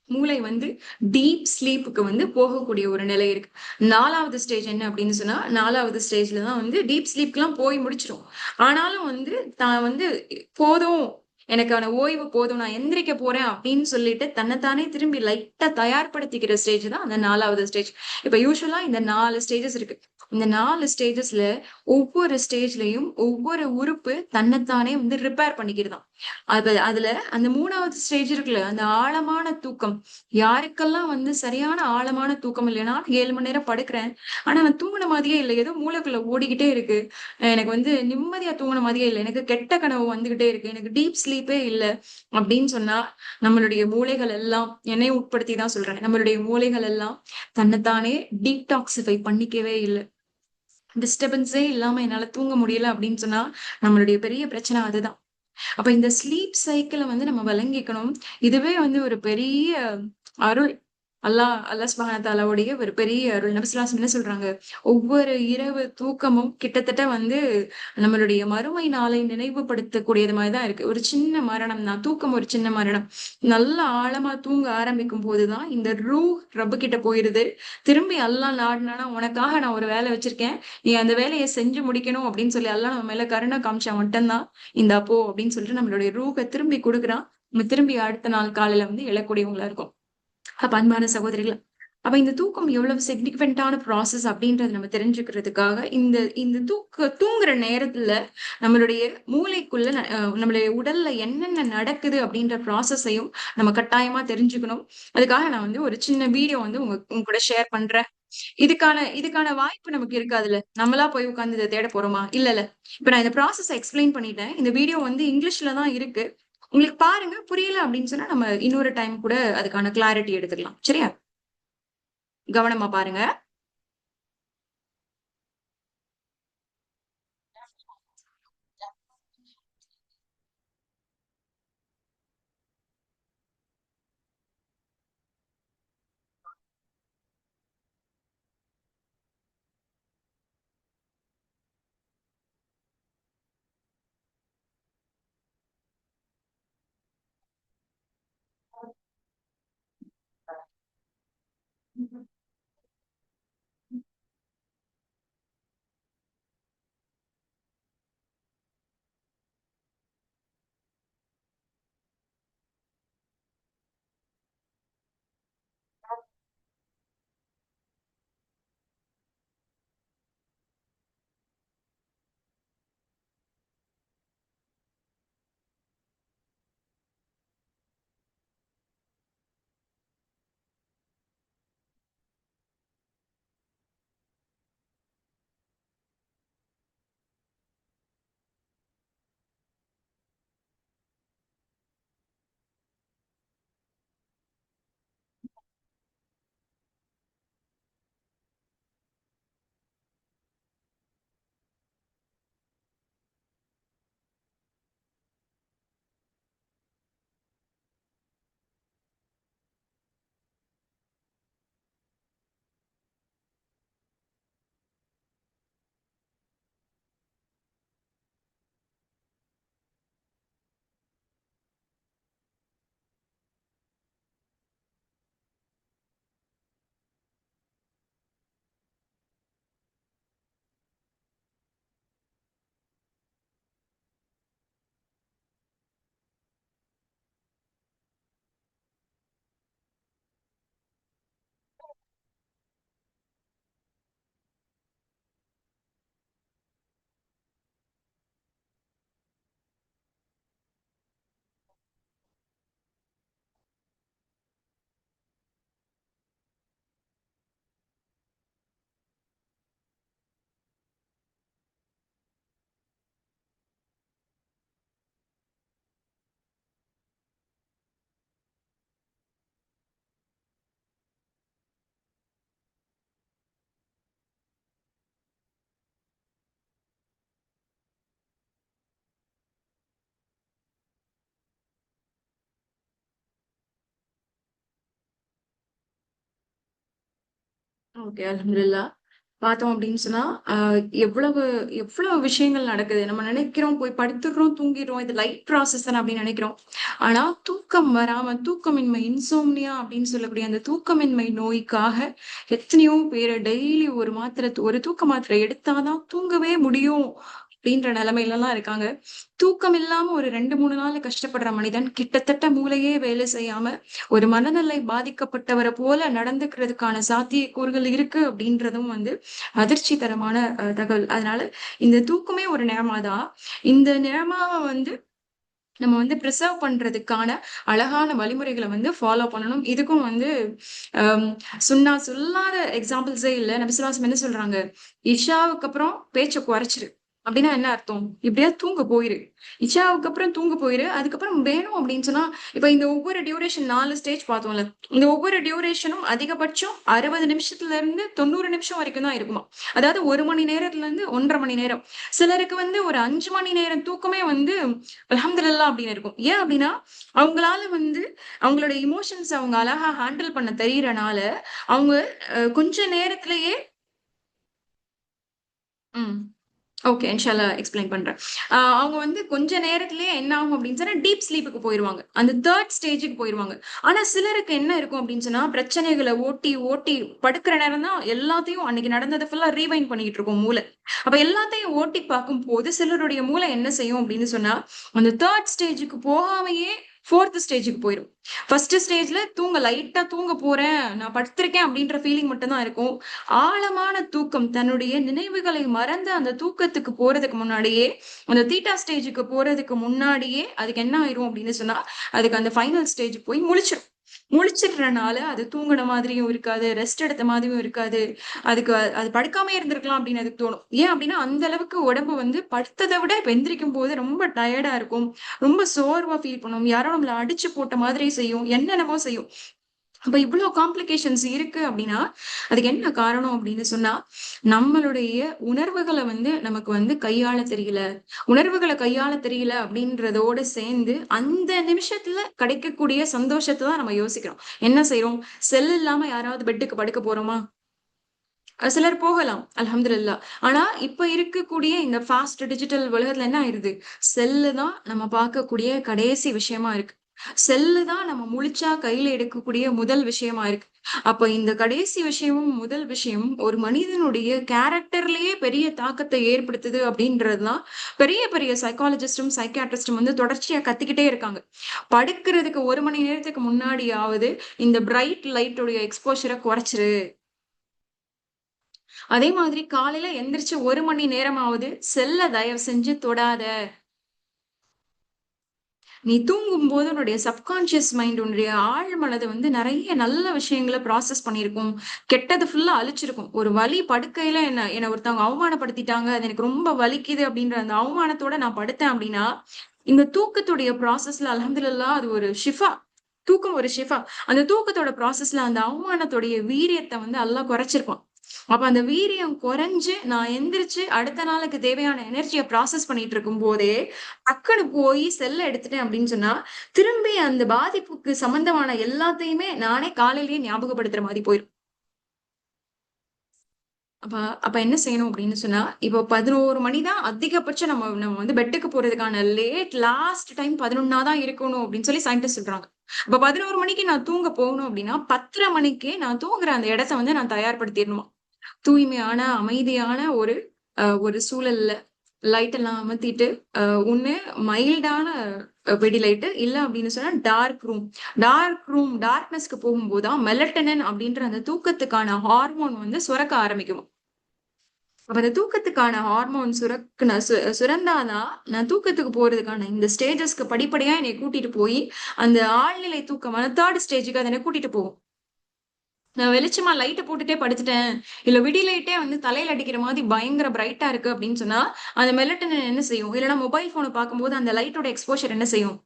மூளை வந்து டீப் ஸ்லீப்புக்கு வந்து போகக்கூடிய ஒரு நிலை இருக்கு. 4வது ஸ்டேஜ் என்ன அப்படின்னு சொன்னா, 4வது ஸ்டேஜ்ல தான் வந்து டீப் ஸ்லீப்க்குலாம் போய் முடிச்சுரும். ஆனாலும் வந்து தான் வந்து போதும், எனக்கான ஓய்வு போதும், நான் எந்திரிக்க போறேன் அப்படின்னு சொல்லிட்டு தன்னைத்தானே திரும்பி லைட்டா தயார்படுத்திக்கிற ஸ்டேஜ் தான் அந்த 4வது ஸ்டேஜ். இப்ப யூசுவலா இந்த 4 ஸ்டேஜஸ் இருக்கு. இந்த 4 ஸ்டேஜஸ்ல ஒவ்வொரு ஸ்டேஜ்லயும் ஒவ்வொரு உறுப்பு தன்னைத்தானே வந்து ரிப்பேர் பண்ணிக்கிறதாம். அதுல அந்த 3வது ஸ்டேஜ் இருக்குல்ல, அந்த ஆழமான தூக்கம். யாருக்கெல்லாம் வந்து சரியான ஆழமான தூக்கம் இல்லைன்னா, 7 மணி நேரம் படுக்கிறேன். ஆனா நான் தூங்குன மாதிரியே இல்ல. ஏதோ மூளைக்குள்ள ஓடிக்கிட்டே இருக்கு. எனக்கு வந்து நிம்மதியா தூங்குன மாதிரியே இல்ல. எனக்கு கெட்ட கனவு வந்துகிட்டே இருக்கு. எனக்கு டீப் ஸ்லீப்பே இல்ல. அப்படின்னு சொன்னா, நம்மளுடைய மூளைகள் எல்லாம் என்னையும் உட்படுத்தி தான் சொல்றேன். நம்மளுடைய மூளைகள் எல்லாம் தன்னைத்தானே டீடாக்ஸிஃபை பண்ணிக்கவே இல்ல. டிஸ்டர்பன்ஸே இல்லாம என்னால தூங்க முடியல அப்படின்னு சொன்னா, நம்மளுடைய பெரிய பிரச்சனை அதுதான். அப்ப இந்த ஸ்லீப் சைக்கிள வந்து நம்ம விளங்கிக்கணும். இதுவே வந்து ஒரு பெரிய அருள். அல்லாஹ் சுப்ஹானஹு வ தஆலாவுடைய ஒரு பெரிய அருள். நபி ஸல்லல்லாஹு அலைஹி வஸல்லம் என்ன சொல்றாங்க? ஒவ்வொரு இரவு தூக்கமும் கிட்டத்தட்ட வந்து நம்மளுடைய மறுமை நாளை நினைவுபடுத்தக்கூடியது மாரி தான் இருக்கு. ஒரு சின்ன மரணம் தான். தூக்கம் ஒரு சின்ன மரணம். நல்லா ஆழமா தூங்க ஆரம்பிக்கும் போது தான் இந்த ரப்பு கிட்ட போயிருது. திரும்பி அல்லாஹ் நாடுனானா, உனக்காக நான் ஒரு வேலை வச்சிருக்கேன். நீ அந்த வேலைய செஞ்சு முடிக்கணும் அப்படின்னு சொல்லி அல்லாஹ் நம்ம மேல கருணை காமிச்சா மட்டும் தான், இந்தா போ அப்படின்னு சொல்லிட்டு நம்மளுடைய ரூஹ திரும்பி குடுக்குறான். நம்ம திரும்பி அடுத்த நாள் காலையில வந்து எழக்கூடியவங்களா இருக்கோம். அப்ப அன்பான சகோதரிகளே, அப்ப இந்த தூக்கம் எவ்வளவு சிக்னிஃபிகன்ட்டான ப்ராசஸ் அப்படின்றத நம்ம தெரிஞ்சுக்கிறதுக்காக, இந்த இந்த தூங்குற நேரத்துல நம்மளுடைய மூளைக்குள்ள நம்மளுடைய உடல்ல என்னென்ன நடக்குது அப்படின்ற ப்ராசஸையும் நம்ம கட்டாயமா தெரிஞ்சுக்கணும். அதுக்காக நான் வந்து ஒரு சின்ன வீடியோ வந்து உங்க கூட ஷேர் பண்றேன். இதுக்கான வாய்ப்பு நமக்கு இருக்காதுல்ல. நம்மளா போய் உட்கார்ந்து இத தேட போறோமா? இல்லல்ல. இப்ப நான் இந்த ப்ராசஸ எக்ஸ்பிளைன் பண்ணிட்டேன். இந்த வீடியோ வந்து இங்கிலீஷ்ல தான் இருக்கு. உங்களுக்கு பாருங்க. புரியல அப்படின்னு சொன்னா நம்ம இன்னொரு டைம் கூட அதுக்கான கிளாரிட்டி எடுத்துக்கலாம். சரியா? கவனமா பாருங்க. ஓகே, அல்ஹம்துலில்லாஹ். பார்த்தோம் அப்படின்னு சொன்னா, அ எவ்வளவு எவ்வளவு விஷயங்கள் நடக்குது. நம்ம நினைக்கிறோம் போய் படுத்துடுறோம், தூங்கிடுறோம். இது லைட் ப்ராசஸ் தானே அப்படின்னு நினைக்கிறோம். ஆனா தூக்கம் வராம தூக்கமின்மை இன்சோம்னியா அப்படின்னு சொல்லக்கூடிய அந்த தூக்கமின்மை நோய்க்காக எத்தனையோ பேரு டெய்லி ஒரு மாத்திரை ஒரு தூக்க மாத்திரை எடுத்தாதான் தூங்கவே முடியும் அப்படின்ற நிலைமையிலலாம் இருக்காங்க. தூக்கம் இல்லாம ஒரு 2, 3 நாள் கஷ்டப்படுற மனிதன் கிட்டத்தட்ட மூளையே வேலை செய்யாம ஒரு மனநிலை பாதிக்கப்பட்டவரை போல நடந்துக்கிறதுக்கான சாத்தியக்கூறுகள் இருக்கு அப்படின்றதும் வந்து அதிர்ச்சி தரமான தகவல். அதனால இந்த தூக்கமே ஒரு நியமாதான். இந்த நியமாவ வந்து நம்ம வந்து பிரிசர்வ் பண்றதுக்கான அழகான வழிமுறைகளை வந்து ஃபாலோ பண்ணணும். இதுக்கும் வந்து அம் சொல்லாத எக்ஸாம்பிள்ஸே இல்ல. நபி ஸல்லல்லாஹு அலைஹி வஸல்லம் என்ன சொல்றாங்க? இஷாவுக்கு அப்புறம் பேச்ச குறைச்சிரு. அப்படின்னா என்ன அர்த்தம்? இப்படியாவது தூங்க போயிரு. இஷாவுக்கு அப்புறம் தூங்க போயிரு. அதுக்கப்புறம் வேணும் அப்படின்னு சொன்னா, இப்ப இந்த ஒவ்வொரு டியூரேஷன் 4 ஸ்டேஜ் பார்த்தோம்ல. இந்த ஒவ்வொரு டியூரேஷனும் அதிகபட்சம் 60 நிமிஷத்துல இருந்து 90 நிமிஷம் வரைக்கும் தான் இருக்குமாம். அதாவது 1 மணி நேரத்துல இருந்து 1 1/2 மணி நேரம். சிலருக்கு வந்து ஒரு 5 மணி நேரம் தூக்கமே வந்து அல்ஹம்துலில்லாஹ் அப்படின்னு இருக்கும். ஏன் அப்படின்னா, அவங்களால வந்து அவங்களோட எமோஷன்ஸ் அவங்க அழகா ஹேண்டில் பண்ண தெரியறனால, அவங்க கொஞ்ச நேரத்திலேயே ம். ஓகே. இன்ஷா அல்லாஹ் எக்ஸ்பிளைன் பண்றேன். அவங்க வந்து கொஞ்ச நேரத்திலேயே என்ன ஆகும் அப்படின்னு சொன்னா, டீப் ஸ்லீப்புக்கு போயிருவாங்க. அந்த 3 ஸ்டேஜ்க்கு போயிருவாங்க. ஆனா சிலருக்கு என்ன இருக்கும் அப்படின்னு சொன்னா, பிரச்சனைகள ஓட்டி, ஓட்டி படுக்கிற நேரம் தான் எல்லாத்தையும் அன்னைக்கு நடந்தத ஃபுல்லா ரீவைண்ட் பண்ணிட்டு இருக்கும் மூளை. அப்ப எல்லாத்தையும் ஓட்டி பார்க்கும்போது, சிலருடைய மூளை என்ன செய்யும் அப்படின்னு சொன்னா, அந்த 3 ஸ்டேஜ்க்கு போகாமயே 4த் ஸ்டேஜ்க்கு போயிரும். 1 ஸ்டேஜ்ல லைட்டா தூங்க போறேன், நான் படுத்திருக்கேன் அப்படின்ற ஃபீலிங் மட்டும் தான் இருக்கும். ஆழமான தூக்கம் தன்னுடைய நினைவுகளை மறந்து அந்த தூக்கத்துக்கு போறதுக்கு முன்னாடியே, அந்த தீட்டா ஸ்டேஜ்க்கு போறதுக்கு முன்னாடியே அதுக்கு என்ன ஆயிரும் அப்படின்னு சொன்னா, அதுக்கு அந்த ஃபைனல் ஸ்டேஜ் போய் முழிச்சிரும். முழிச்சிடுறனால அது தூங்குன மாதிரியும் இருக்காது, ரெஸ்ட் எடுத்த மாதிரியும் இருக்காது. அதுக்கு அது படுக்காமயே இருந்திருக்கலாம் அப்படின்னு அதுக்கு தோணும். ஏன் அப்படின்னா, அந்த அளவுக்கு உடம்பு வந்து படுத்தத விட இப்ப எந்திரிக்கும்போது ரொம்ப டயர்டா இருக்கும். ரொம்ப சோர்வா ஃபீல் பண்ணும். யாரோ நம்மள அடிச்சு போட்ட மாதிரி செய்யும். என்னென்னமோ செய்யும். அப்ப இவ்வளவு காம்ப்ளிகேஷன்ஸ் இருக்கு அப்படின்னா அதுக்கு என்ன காரணம் அப்படின்னு சொன்னா நம்மளுடைய உணர்வுகளை வந்து நமக்கு வந்து கையாள தெரியல. உணர்வுகளை கையாள தெரியல அப்படின்றதோட சேர்ந்து அந்த நிமிஷத்துல கிடைக்கக்கூடிய சந்தோஷத்தை தான் நம்ம யோசிக்கிறோம். என்ன செய்யறோம்? செல் இல்லாம யாராவது பெட்டுக்கு படுக்க போறோமா? சிலர் போகலாம், அல்ஹம்துலில்லாஹ். ஆனா இப்ப இருக்கக்கூடிய இந்த ஃபாஸ்ட் டிஜிட்டல் உலகத்துல என்ன ஆயிருது? செல்லு தான் நம்ம பார்க்கக்கூடிய கடைசி விஷயமா இருக்கு. செல்லு தான் நம்ம முழிச்சா கையில எடுக்கக்கூடிய முதல் விஷயமா இருக்கு. அப்ப இந்த கடைசி விஷயமும் முதல் விஷயமும் ஒரு மனிதனுடைய கேரக்டர்லயே பெரிய தாக்கத்தை ஏற்படுத்துது அப்படின்றதுதான் பெரிய பெரிய சைக்காலஜிஸ்டும் சைக்கியாட்ரிஸ்டும் வந்து தொடர்ச்சியா கத்திக்கிட்டே இருக்காங்க. படுக்கிறதுக்கு 1 மணி நேரத்துக்கு முன்னாடியாவது இந்த பிரைட் லைட்டுடைய எக்ஸ்போஷரை குறைச்சிரு. அதே மாதிரி காலையில எந்திரிச்சு 1 மணி நேரமாவது செல்ல தயவு செஞ்சு தொடாத. நீ தூங்கும்போது உன்னுடைய சப்கான்ஷியஸ் மைண்ட் உன்னுடைய ஆழ் மனது வந்து நிறைய நல்ல விஷயங்களை ப்ராசஸ் பண்ணியிருக்கும். கெட்டது ஃபுல்லா அழிச்சிருக்கும். ஒரு வலி படுக்கையில என்ன ஒருத்தவங்க அவமானப்படுத்திட்டாங்க, அது எனக்கு ரொம்ப வலிக்குது அப்படின்ற அந்த அவமானத்தோட நான் படுத்தேன் அப்படின்னா இந்த தூக்கத்துடைய ப்ராசஸ்ல அல்ஹம்துலில்லாஹ் அது ஒரு ஷிஃபா. தூக்கம் ஒரு ஷிஃபா. அந்த தூக்கத்தோட ப்ராசஸ்ல அந்த அவமானத்துடைய வீரியத்தை வந்து அல்லாஹ் குறைச்சிருப்பான். அப்ப அந்த வீரியம் குறைஞ்சு நான் எந்திரிச்சு அடுத்த நாளுக்கு தேவையான எனர்ஜியை ப்ராசஸ் பண்ணிட்டு இருக்கும் போதே டக்குனு போய் செல்ல எடுத்துட்டேன் அப்படின்னு சொன்னா திரும்பி அந்த பாதிப்புக்கு சம்பந்தமான எல்லாத்தையுமே நானே காலையிலேயே ஞாபகப்படுத்துற மாதிரி போயிரும். அப்ப அப்ப என்ன செய்யணும் அப்படின்னு சொன்னா இப்போ 11 மணிதான் அதிகபட்சம் நம்ம நம்ம வந்து பெட்டுக்கு போறதுக்கான லாஸ்ட் டைம் 11 தான் இருக்கணும் அப்படின்னு சொல்லி சயின்டிஸ்ட் சொல்றாங்க. அப்ப 11 மணிக்கு நான் தூங்க போகணும் அப்படின்னா 10:30 மணிக்கு நான் தூங்குற அந்த இடத்த வந்து நான் தயார்படுத்திடணுமா. தூய்மையான அமைதியான ஒரு சூழல்ல லைட் எல்லாம் அமர்த்திட்டு ஒண்ணு மைல்டான வெடி லைட்டு இல்ல அப்படின்னு சொன்னா டார்க்னஸ்க்கு போகும்போதுதான் மெலட்டனின் அப்படின்ற அந்த தூக்கத்துக்கான ஹார்மோன் வந்து சுரக்க ஆரம்பிக்கும். அப்ப அந்த தூக்கத்துக்கான ஹார்மோன் சுரந்தாதான் நான் தூக்கத்துக்கு போறதுக்கான இந்த ஸ்டேஜஸ்க்கு படிப்படியா என்னை கூட்டிட்டு போய் அந்த ஆழ்நிலை தூக்கமான தேர்ட் ஸ்டேஜுக்கு அதை என்னை கூட்டிட்டு போகும். நான் வெளிச்சமா லைட்டை போட்டுட்டே படுத்துட்டேன் இல்ல விடி லைட்டே வந்து தலையில அடிக்கிற மாதிரி பயங்கர பிரைட்டா இருக்கு அப்படின்னு சொன்னா அந்த மெலட்டனின் என்ன செய்யும்? இல்லைன்னா மொபைல் போனை பார்க்கும்போது அந்த லைட்டோட எக்ஸ்போஷர் என்ன செய்யும்?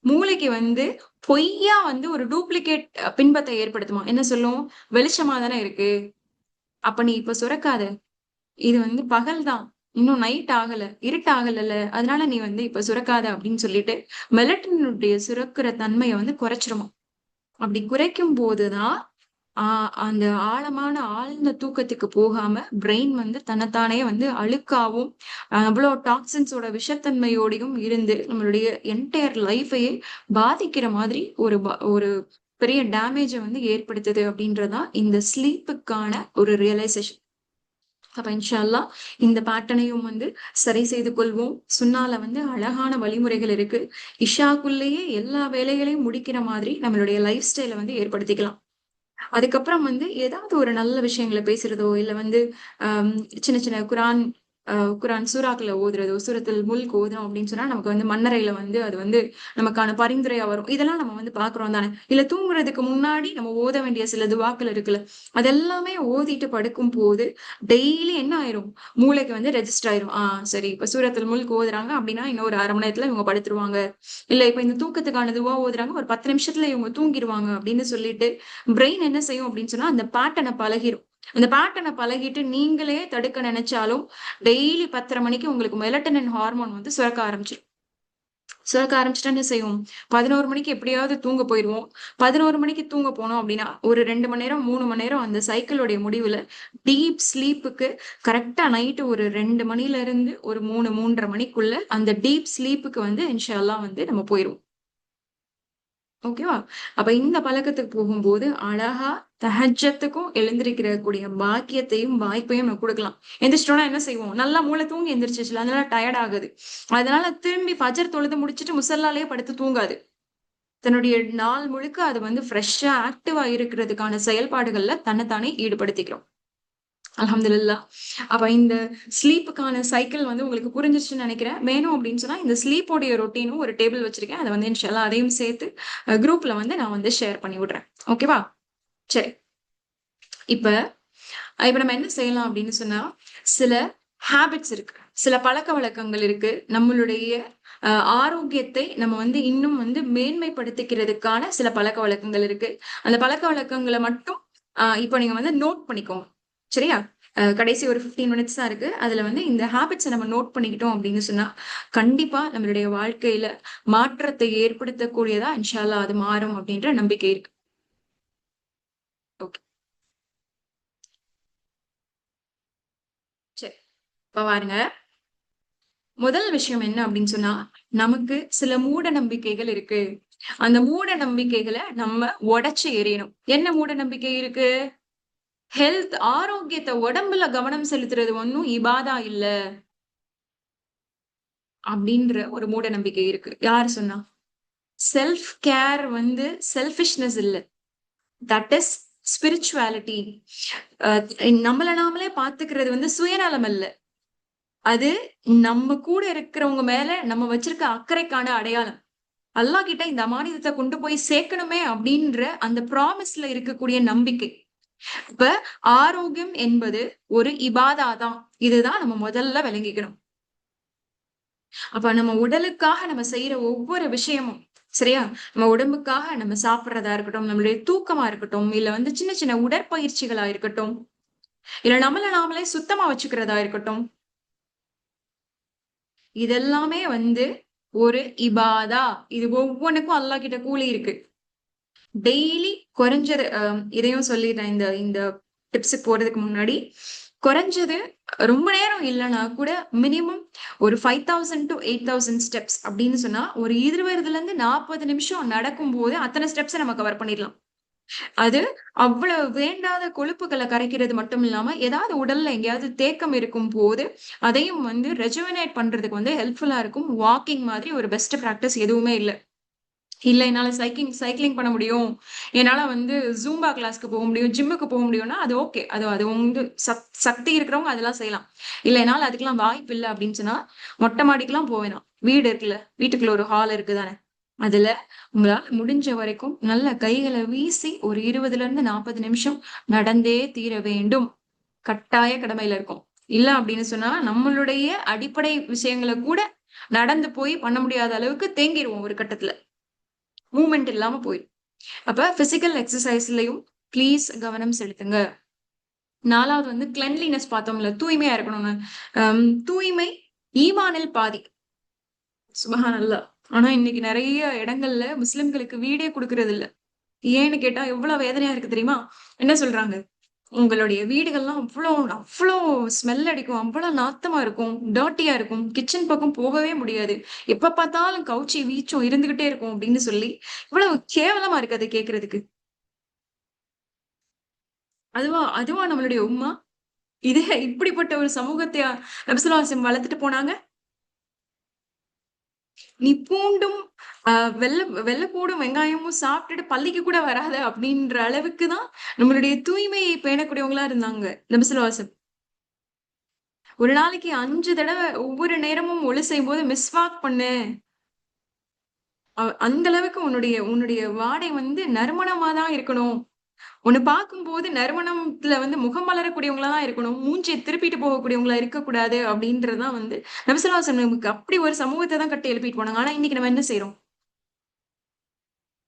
மூளைக்கு வந்து பொய்யா வந்து ஒரு டூப்ளிகேட் பின்பத்தை ஏற்படுத்துமா. என்ன சொல்லும்? வெளிச்சமா தானே இருக்கு, அப்ப நீ இப்ப சுரக்காத, இது வந்து பகல் தான், இன்னும் நைட் ஆகல, இருட்டு ஆகல, அதனால நீ வந்து இப்ப சுரக்காத அப்படின்னு சொல்லிட்டு மெலட்டனுடைய சுரக்கிற தன்மையை வந்து குறைச்சிருமா. அப்படி குறைக்கும் போதுதான் அந்த ஆழ்ந்த தூக்கத்துக்கு போகாம பிரெயின் வந்து தன்னைத்தானே வந்து அழுக்காவும் அவ்வளவு டாக்ஸின்ஸோட விஷத்தன்மையோடையும் இருந்து நம்மளுடைய என்டையர் லைஃபையே பாதிக்கிற மாதிரி ஒரு பெரிய டேமேஜை வந்து ஏற்படுத்துது அப்படின்றதான் இந்த ஸ்லீப்புக்கான ஒரு ரியலைசேஷன். அப்ப இன்ஷா அல்லாஹ் இந்த பேட்டர்னையும் வந்து சரி செய்து கொள்வோம். சுன்னால வந்து அழகான வழிமுறைகள் இருக்கு. இஷாக்குள்ளேயே எல்லா வேலைகளையும் முடிக்கிற மாதிரி நம்மளுடைய லைஃப் ஸ்டைலை வந்து ஏற்படுத்திக்கலாம். அதுக்கப்புறம் வந்து ஏதாவது ஒரு நல்ல விஷயங்களை பேசுறதோ இல்ல வந்து சின்ன சின்ன குரான் சூறாக்களை ஓதுறதோ, சூரத்துல் முல்க் ஓதுறோம் அப்படின்னு சொன்னா நமக்கு வந்து மன்னரையில வந்து அது வந்து நமக்கான பரிந்துரையா வரும். இதெல்லாம் நம்ம வந்து பாக்குறோம் தானே. இல்ல தூங்குறதுக்கு முன்னாடி நம்ம ஓத வேண்டிய சில துவாக்கள் இருக்குல்ல, அதெல்லாமே ஓதிட்டு படுக்கும் போது டெய்லி என்ன ஆயிரும்? மூளைக்கு வந்து ரெஜிஸ்டர் ஆயிரும். சரி, இப்ப சூரத்துல் முல்க் ஓதுறாங்க அப்படின்னா இன்னும் ஒரு 1/2 மணி நேரத்துல இவங்க படுத்துருவாங்க. இல்ல இப்ப இந்த தூக்கத்துக்கான துவா ஓதுறாங்க, ஒரு 10 நிமிஷத்துல இவங்க தூங்கிடுவாங்க அப்படின்னு சொல்லிட்டு பிரெயின் என்ன செய்யும் அப்படின்னு சொன்னா அந்த பேட்டர்னை பழகிரும். அந்த பேட்டர்னை பழகிட்டு நீங்களே தடுக்க நினைச்சாலும் டெய்லி 10:30 மணிக்கு உங்களுக்கு மெலட்டனின் ஹார்மோன் வந்து சுரக்க ஆரம்பிச்சிடும். சுரக்க ஆரம்பிச்சுட்டா என்ன செய்வோம்? 11 மணிக்கு எப்படியாவது தூங்க போயிருவோம். 11 மணிக்கு தூங்க போனோம் அப்படின்னா ஒரு 2 மணி நேரம் 3 மணி நேரம் அந்த சைக்கிளுடைய முடிவுல டீப் ஸ்லீப்புக்கு கரெக்டா நைட்டு ஒரு 2 மணில இருந்து ஒரு 3-3:30 மணிக்குள்ள அந்த டீப் ஸ்லீப்புக்கு வந்து இன்ஷா அல்லாஹ் வந்து நம்ம போயிருவோம். ஓகேவா? அப்ப இந்த பழக்கத்துக்கு போகும்போது அழகா தஹஜ்ஜத்துக்கும் எழுந்திருக்கிற கூடிய பாக்கியத்தையும் வாய்ப்பையும் நம்ம கொடுக்கலாம். எந்திரிச்சிட்டோம்னா என்ன செய்வோம்? நல்லா மூளை தூங்கி எந்திரிச்சிச்சுல, அதனால டயர்ட் ஆகுது. அதனால திரும்பி ஃபஜர் தொழுது முடிச்சுட்டு முசல்லாலேயே படுத்து தூங்காது. தன்னுடைய நாள் முழுக்க அது வந்து ஃப்ரெஷ்ஷா ஆக்டிவா இருக்கிறதுக்கான செயல்பாடுகள்ல தன்னைத்தானே ஈடுபடுத்திக்கிறோம். அல்ஹம்துலில்லாஹ். அப்ப இந்த ஸ்லீப்புக்கான சைக்கிள் வந்து உங்களுக்கு புரிஞ்சிருச்சுன்னு நினைக்கிறேன். வேணும் அப்படின்னு சொன்னா இந்த ஸ்லீப்போடைய ரொட்டீனும் ஒரு டேபிள் வச்சிருக்கேன். அதை வந்து இன்ஷா அல்லாஹ் அதையும் சேர்த்து குரூப்ல வந்து நான் வந்து ஷேர் பண்ணி விடுறேன். ஓகேவா? சரி. இப்ப இப்ப நம்ம என்ன செய்யலாம் அப்படின்னு சொன்னா சில ஹேபிட்ஸ் இருக்கு, சில பழக்க வழக்கங்கள் இருக்கு. நம்மளுடைய ஆரோக்கியத்தை நம்ம இன்னும் மேன்மைப்படுத்திக்கிறதுக்கான சில பழக்க வழக்கங்கள் இருக்கு. அந்த பழக்க வழக்கங்களை மட்டும் இப்போ நீங்க நோட் பண்ணிக்கோங்க. சரியா? கடைசி ஒரு 15 மினிட்ஸ் தான் இருக்கு. அதுல இந்த ஹேபிட்ஸை நம்ம நோட் பண்ணிக்கிட்டோம் அப்படின்னு சொன்னா கண்டிப்பா நம்மளுடைய வாழ்க்கையில மாற்றத்தை ஏற்படுத்தக்கூடியதா இன்ஷா அல்லாஹ் அது மாறும் அப்படின்ற நம்பிக்கை இருக்கு. ஓகே, சரி. இப்ப பாருங்க, முதல் விஷயம் என்ன அப்படின்னு சொன்னா நமக்கு சில மூட நம்பிக்கைகள் இருக்கு. அந்த மூட நம்பிக்கைகளை நம்ம உடைச்சு எறியணும். என்ன மூட நம்பிக்கை இருக்கு? ஹெல்த், ஆரோக்கியத்தை, உடம்புல கவனம் செலுத்துறது ஒன்னும் இபாதா இல்ல அப்படின்ற ஒரு மூட நம்பிக்கை இருக்கு. யாரு சொன்னா? செல்ஃப் கேர் செல்ஃபிஷ்னஸ் இல்ல, தட் இஸ் ஸ்பிரிச்சுவாலிட்டி. நம்மள நாமளே பாத்துக்கிறது சுயநலம் அல்ல, அது நம்ம கூட இருக்கிறவங்க மேல நம்ம வச்சிருக்க அக்கறைக்கான அடையாளம். அல்லாஹ் கிட்ட இந்த அமானிதத்தை கொண்டு போய் சேர்க்கணுமே அப்படின்ற அந்த ப்ராமிஸ்ல இருக்கக்கூடிய நம்பிக்கை. இப்ப ஆரோக்கியம் என்பது ஒரு இபாதா தான். இதுதான் நம்ம முதல்ல விளங்கிக்கணும். அப்ப நம்ம உடலுக்காக நம்ம செய்யற ஒவ்வொரு விஷயமும், சரியா, நம்ம உடம்புக்காக நம்ம சாப்பிடுறதா இருக்கட்டும், நம்மளுடைய தூக்கமா இருக்கட்டும், இல்ல சின்ன சின்ன உடற்பயிற்சிகளா இருக்கட்டும், இல்ல நம்மள நாமளே சுத்தமா வச்சுக்கிறதா இருக்கட்டும், இதெல்லாமே ஒரு இபாதா. இது ஒவ்வொன்றுக்கும் அல்லாஹ் கிட்ட கூலி இருக்கு. டெய்லி குறைஞ்சது இதையும் சொல்லிடுறேன் இந்த இந்த டிப்ஸுக்கு போறதுக்கு முன்னாடி, குறைஞ்சது ரொம்ப நேரம் இல்லைன்னா கூட மினிமம் ஒரு 5000 to 8000 ஸ்டெப்ஸ் அப்படின்னு சொன்னா ஒரு 20 இருந்து 40 நிமிஷம் நடக்கும் போது அத்தனை ஸ்டெப்ஸை நம்ம கவர் பண்ணிடலாம். அது அவ்வளவு வேண்டாத கொழுப்புகளை கரைக்கிறது மட்டும் இல்லாம ஏதாவது உடல்ல எங்கேயாவது தேக்கம் இருக்கும் போது அதையும் ரெஜுவனேட் பண்றதுக்கு ஹெல்ப்ஃபுல்லா இருக்கும். வாக்கிங் மாதிரி ஒரு பெஸ்ட் பிராக்டிஸ் எதுவுமே இல்லை. இல்ல என்னால சைக்கிளிங் பண்ண முடியும், என்னால ஜூம்பா கிளாஸ்க்கு போக முடியும், ஜிம்முக்கு போக முடியும்னா அது ஓகே. அது அது சக்தி இருக்கிறவங்க அதெல்லாம் செய்யலாம். இல்ல என்னால அதுக்கெல்லாம் வாய்ப்பு இல்லை அப்படின்னு சொன்னா மொட்டை மாடிக்கெல்லாம் போவேணாம். வீடு இருக்குல்ல, வீட்டுக்குள்ள ஒரு ஹால் இருக்குதானே, அதுல உங்களால முடிஞ்ச வரைக்கும் நல்ல கைகளை வீசி ஒரு 20 இருந்து 40 நிமிஷம் நடந்தே தீர வேண்டும். கட்டாய கடமையில இருக்கும். இல்ல அப்படின்னு சொன்னா நம்மளுடைய அடிப்படை விஷயங்களை கூட நடந்து போய் பண்ண முடியாத அளவுக்கு தேங்கிடுவோம் ஒரு கட்டத்துல. மூவ்மெண்ட் இல்லாம போயிடும். அப்ப பிசிக்கல் எக்ஸசைஸ்லயும் ப்ளீஸ் கவனம் செலுத்துங்க. 4வது கிளென்லினஸ் பார்த்தோம்ல, தூய்மையா இருக்கணும்னு. தூய்மை ஈமானில் பாதி. சுபஹானல்லாஹ். ஆனா இன்னைக்கு நிறைய இடங்கள்ல முஸ்லிம்களுக்கு வீடே கொடுக்கறது இல்ல. ஏன்னு கேட்டா எவ்வளவு வேதனையா இருக்கு தெரியுமா? என்ன சொல்றாங்க? உங்களுடைய வீடுகள்லாம் அவ்வளோ அவ்வளோ ஸ்மெல் அடிக்கும், அவ்வளவு நாத்தமா இருக்கும், டர்ட்டியா இருக்கும், கிச்சன் பக்கம் போகவே முடியாது, எப்ப பார்த்தாலும் கவுச்சி வீச்சும் இருந்துகிட்டே இருக்கும் அப்படின்னு சொல்லி இவ்வளவு கேவலமா இருக்கு அதை கேட்கறதுக்கு. அதுவா அதுவா நம்மளுடைய உம்மா? இதே இப்படிப்பட்ட ஒரு சமூகத்தை நபி ஸல்லல்லாஹு அலைஹி வஸல்லம் வளர்த்துட்டு போனாங்க. நீ பூண்டும் வெள்ளைப்பூடும் வெங்காயமும் சாப்பிட்டுட்டு பள்ளிக்கு கூட வராத அப்படின்ற அளவுக்கு தான் நம்மளுடைய தூய்மையை பேணக்கூடியவங்களா இருந்தாங்க நபி ஸல்லல்லாஹு அலைஹி வஸல்லம். ஒரு நாளைக்கு 5 தடவை ஒவ்வொரு நேரமும் ஒழு செய்யும் போது மிஸ்வாக் பண்ணு. அந்த அளவுக்கு உன்னுடைய உன்னுடைய வாடை நறுமணமா தான் இருக்கணும். உன்னை பார்க்கும்போது நறுமணத்துல முகம் மலரக்கூடியவங்களா தான் இருக்கணும். மூஞ்சியை திருப்பிட்டு போகக்கூடியவங்களா இருக்கக்கூடாது அப்படின்றதுதான் நபி ஸல்லல்லாஹு அலைஹி வஸல்லம் நமக்கு அப்படி ஒரு சமூகத்தை தான் கட்டி எழுப்பிட்டு போனாங்க. ஆனா இன்னைக்கு நம்ம என்ன செய்யறோம்?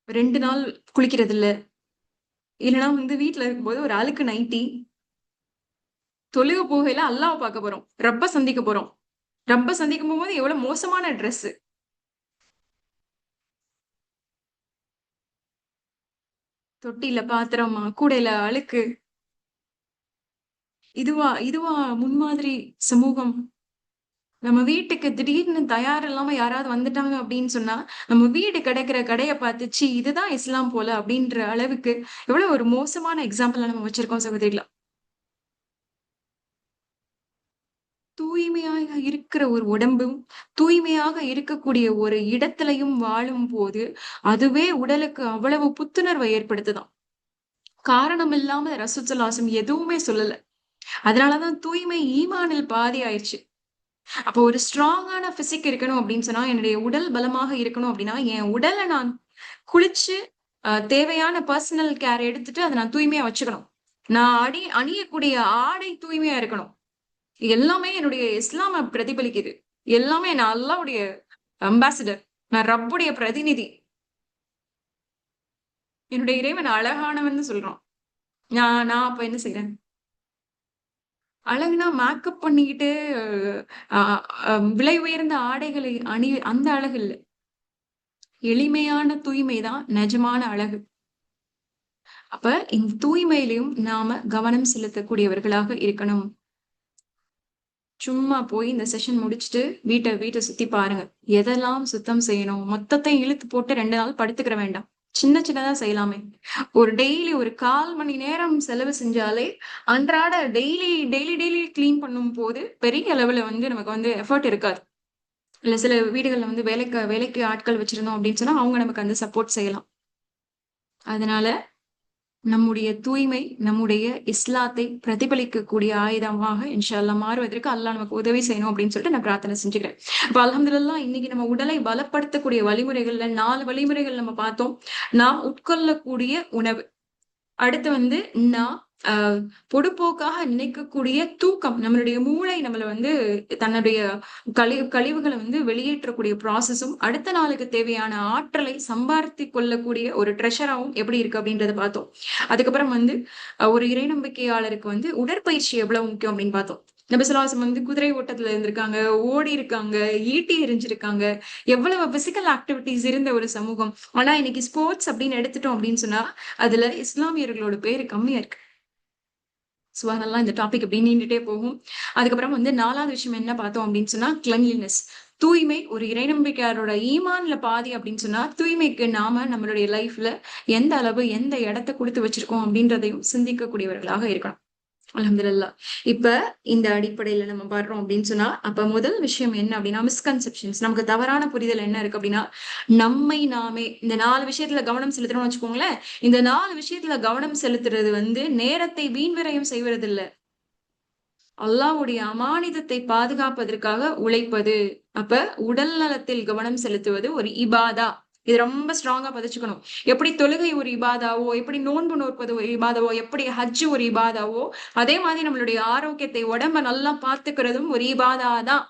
2 நாள் குளிக்கிறது இல்ல. இல்லைன்னா வீட்டுல இருக்கும்போது ஒரு அழுக்கு நைட்டி, தொழுக போகையில அல்லாஹ்வை பார்க்க போறோம், ரப்ப சந்திக்க போறோம். ரப்ப சந்திக்கும் போது எவ்வளவு மோசமான ட்ரெஸ். தொட்டில பாத்திரமா, கூடையில அழுக்கு. இதுவா இதுவா முன்மாதிரி சமூகம்? நம்ம வீட்டுக்கு திடீர்னு தயார் இல்லாம யாராவது வந்துட்டாங்க அப்படின்னு சொன்னா நம்ம வீடு கிடைக்கிற கடைய பார்த்து ச்சீ இதுதான் இஸ்லாம் போல அப்படின்ற அளவுக்கு எவ்வளவு ஒரு மோசமான எக்ஸாம்பிள் நம்ம வச்சிருக்கோம் சகோதரிகளா. தூய்மையாக இருக்கிற ஒரு உடம்பும் தூய்மையாக இருக்கக்கூடிய ஒரு இடத்திலையும் வாழும் போது அதுவே உடலுக்கு அவ்வளவு புத்துணர்வை ஏற்படுத்துதான். காரணம் இல்லாம ரசூலுல்லாஹி எதுவுமே சொல்லல. அதனாலதான் தூய்மை ஈமானில் பாதி ஆயிடுச்சு. அப்போ ஒரு ஸ்ட்ராங்கான பிசிக் இருக்கணும் அப்படின்னு சொன்னா, என்னுடைய உடல் பலமாக இருக்கணும் அப்படின்னா என் உடலை நான் குளிச்சு தேவையான பர்சனல் கேர் எடுத்துட்டு அதை நான் தூய்மையா வச்சுக்கணும். நான் அணியக்கூடிய ஆடை தூய்மையா இருக்கணும். எல்லாமே என்னுடைய இஸ்லாம பிரதிபலிக்குது. எல்லாமே நான் அல்லாஹ்வுடைய அம்பாசிடர். நான் ரப்புடைய பிரதிநிதி. என்னுடைய இறைவன் அழகானவன்னு சொல்றான். நான் நான் அப்ப என்ன செய்றேன்? அழகுனா மேக்கப் பண்ணிக்கிட்டு அ அ விலை உயர்ந்த ஆடைகளை அந்த அழகு இல்ல. எளிமையான தூய்மை தான் நிஜமான அழகு. அப்ப இந்த தூய்மையிலயும் நாம கவனம் செலுத்தக்கூடியவர்களாக இருக்கணும். சும்மா போய் இந்த செஷன் முடிச்சுட்டு வீட்ட சுத்தி பாருங்க. எதெல்லாம் சுத்தம் செய்யணும், மொத்தத்தையும் இழுத்து போட்டு 2 நாள் படுத்துக்கிற வேண்டாம். சின்ன சின்னதா செய்யலாமே. ஒரு டெய்லி ஒரு 1/4 மணி நேரம் செலவு செஞ்சாலே, அன்றாட டெய்லி கிளீன் பண்ணும்போது, பெரிய அளவுல வந்து நமக்கு வந்து எஃபோர்ட் இருக்காது. இல்ல சில வீடுகள்ல வந்து வேலைக்கு ஆட்கள் வச்சிருந்தோம் அப்படின்னு சொன்னா, அவங்க நமக்கு அந்த சப்போர்ட் செய்யலாம். அதனால நம்முடைய தூய்மை, நம்முடைய இஸ்லாத்தை பிரதிபலிக்கக்கூடிய ஆயுதமாக இன்ஷா அல்லாஹ் மாறுவதற்கு அல்லாஹ் நமக்கு உதவி செய்யணும் அப்படின்னு சொல்லிட்டு நான் பிரார்த்தனை செஞ்சுக்கிறேன். அப்ப அல்ஹம்துலில்லாஹ் இன்னைக்கு நம்ம உடலை பலப்படுத்தக்கூடிய வழிமுறைகள்ல 4 வழிமுறைகள் நம்ம பார்த்தோம். நாம் உட்கொள்ளக்கூடிய உணவு. அடுத்து வந்து நான் அ பொடுப்போக்காக நினைக்கக்கூடிய தூக்கம். நம்மளுடைய மூளை நம்மள வந்து தன்னுடைய கழிவுகள வந்து வெளியேற்றக்கூடிய ப்ராசஸும், அடுத்த நாளுக்கு தேவையான ஆற்றலை சம்பாரித்துக் கொள்ளக்கூடிய ஒரு ட்ரெஷராவும் எப்படி இருக்கு அப்படின்றத பார்த்தோம். அதுக்கப்புறம் வந்து ஒரு இறை நம்பிக்கையாளருக்கு வந்து உடற்பயிற்சி எவ்வளவு முக்கியம் அப்படின்னு பார்த்தோம். நபி ஸல்லல்லாஹு அலைஹி வஸல்லம் வந்து குதிரை ஓட்டத்துல இருந்திருக்காங்க, ஓடியிருக்காங்க, ஈட்டி எறிஞ்சிருக்காங்க. எவ்வளவு பிசிக்கல் ஆக்டிவிட்டீஸ் இருந்த ஒரு சமூகம். ஆனா இன்னைக்கு ஸ்போர்ட்ஸ் அப்படின்னு எடுத்துட்டோம் அப்படின்னு சொன்னா, அதுல இஸ்லாமியர்களோட பேரு கம்மியா இருக்கு. சுப்ஹானல்லாஹ் இந்த டாபிக் இப்படி நீண்டுட்டே போகும். அதுக்கப்புறம் வந்து 4வது விஷயம் என்ன பார்த்தோம் அப்படின்னு சொன்னா, கிளென்லினஸ். தூய்மை ஒரு இறை நம்பிக்கையாளரோட ஈமான்ல பாதி அப்படின்னு சொன்னா, தூய்மைக்கு நாம நம்மளுடைய லைஃப்ல எந்த அளவு, எந்த இடத்த குடுத்து வச்சிருக்கோம் அப்படின்றதையும் சிந்திக்கக்கூடியவர்களாக இருக்கணும். அல்ஹம்துலில்லாஹ். இப்ப இந்த அடிப்படையில நம்ம பார்றோம் அப்படின்னு சொன்னா, அப்ப முதல் விஷயம் என்ன அப்படின்னா, மிஸ்கன்செப்ஷன்ஸ். நமக்கு தவறான புரிதல் என்ன இருக்கு அப்படின்னா, நம்மை நாமே இந்த 4 விஷயத்துல கவனம் செலுத்துறோம்னு வச்சுக்கோங்களேன். இந்த 4 விஷயத்துல கவனம் செலுத்துறது வந்து நேரத்தை வீண் விரயம் செய்வதில்ல. அல்லாஹ்வுடைய அமானிதத்தை பாதுகாப்பதற்காக உழைப்பது. அப்ப உடல் நலத்தில் கவனம் செலுத்துவது ஒரு இபாதா. இது ரொம்ப ஸ்ட்ராங்கா பதிச்சுக்கணும். எப்படி தொழுகை ஒரு இபாதாவோ, எப்படி நோன்பு நோற்பது ஒரு இபாதாவோ, எப்படி ஹஜ் ஒரு இபாதாவோ, அதே மாதிரி நம்மளுடைய ஆரோக்கியத்தை உடம்ப நல்லா பார்த்துக்கிறதும் ஒரு இபாதா தான்.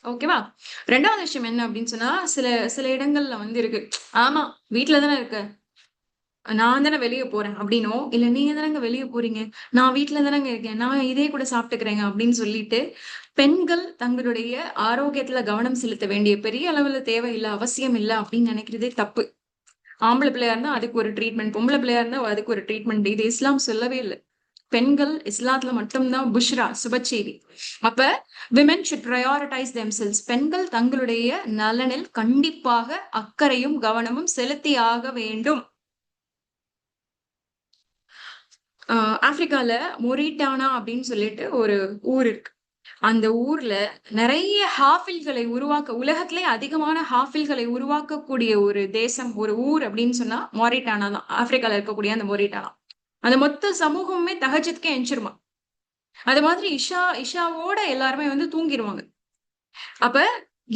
ஓகேவா? 2வது விஷயம் என்ன அப்படின்னு சொன்னா, சில சில இடங்கள்ல வந்து இருக்கு. ஆமா, வீட்ல தானே இருக்க. நான் தானே வெளிய போறேன் அப்படின்னோ, இல்ல நீங்க தானங்க வெளிய போறீங்க. நான் வீட்ல தானங்க இருக்கேன். நான் இதே கூட சாப்பிட்டுக்கிறேங்க அப்படின்னு சொல்லிட்டு, பெண்கள் தங்களுடைய ஆரோக்கியத்துல கவனம் செலுத்த வேண்டிய பெரிய அளவுல தேவையில்ல, அவசியம் இல்ல அப்படின்னு நினைக்கிறதே தப்பு. ஆம்பள பிள்ளையா இருந்தா அதுக்கு ஒரு ட்ரீட்மெண்ட், பொம்பள பிள்ளையா இருந்தா அதுக்கு ஒரு ட்ரீட்மெண்ட். இது இஸ்லாம் சொல்லவே இல்ல. பெண்கள் இஸ்லாத்துல மட்டும் தான் புஷ்ரா, சுபச்செய்தி. அப்ப விமென் ஷுட் பிரையாரிடைஸ் தெம்செல்ஸ். பெண்கள் தங்களுடைய நலனில் கண்டிப்பாக அக்கறையும் கவனமும் செலுத்தி ஆக வேண்டும். ஆப்பிரிக்கால மொரிட்டானா அப்படின்னு சொல்லிட்டு ஒரு ஊர் இருக்கு. அந்த ஊர்ல நிறைய ஹாஃபில்களை உலகத்திலே அதிகமான ஹாஃபில்களை உருவாக்கக்கூடிய ஒரு தேசம், ஒரு ஊர் அப்படின்னு சொன்னா மொரிட்டானா தான். ஆப்பிரிக்கால இருக்கக்கூடிய அந்த மொரிட்டானா. அந்த மொத்த சமூகமுமே தஹஜ்ஜுதுக்கே எந்திரிச்சுருமா. அது மாதிரி இஷாவோட எல்லாருமே வந்து தூங்கிருவாங்க. அப்ப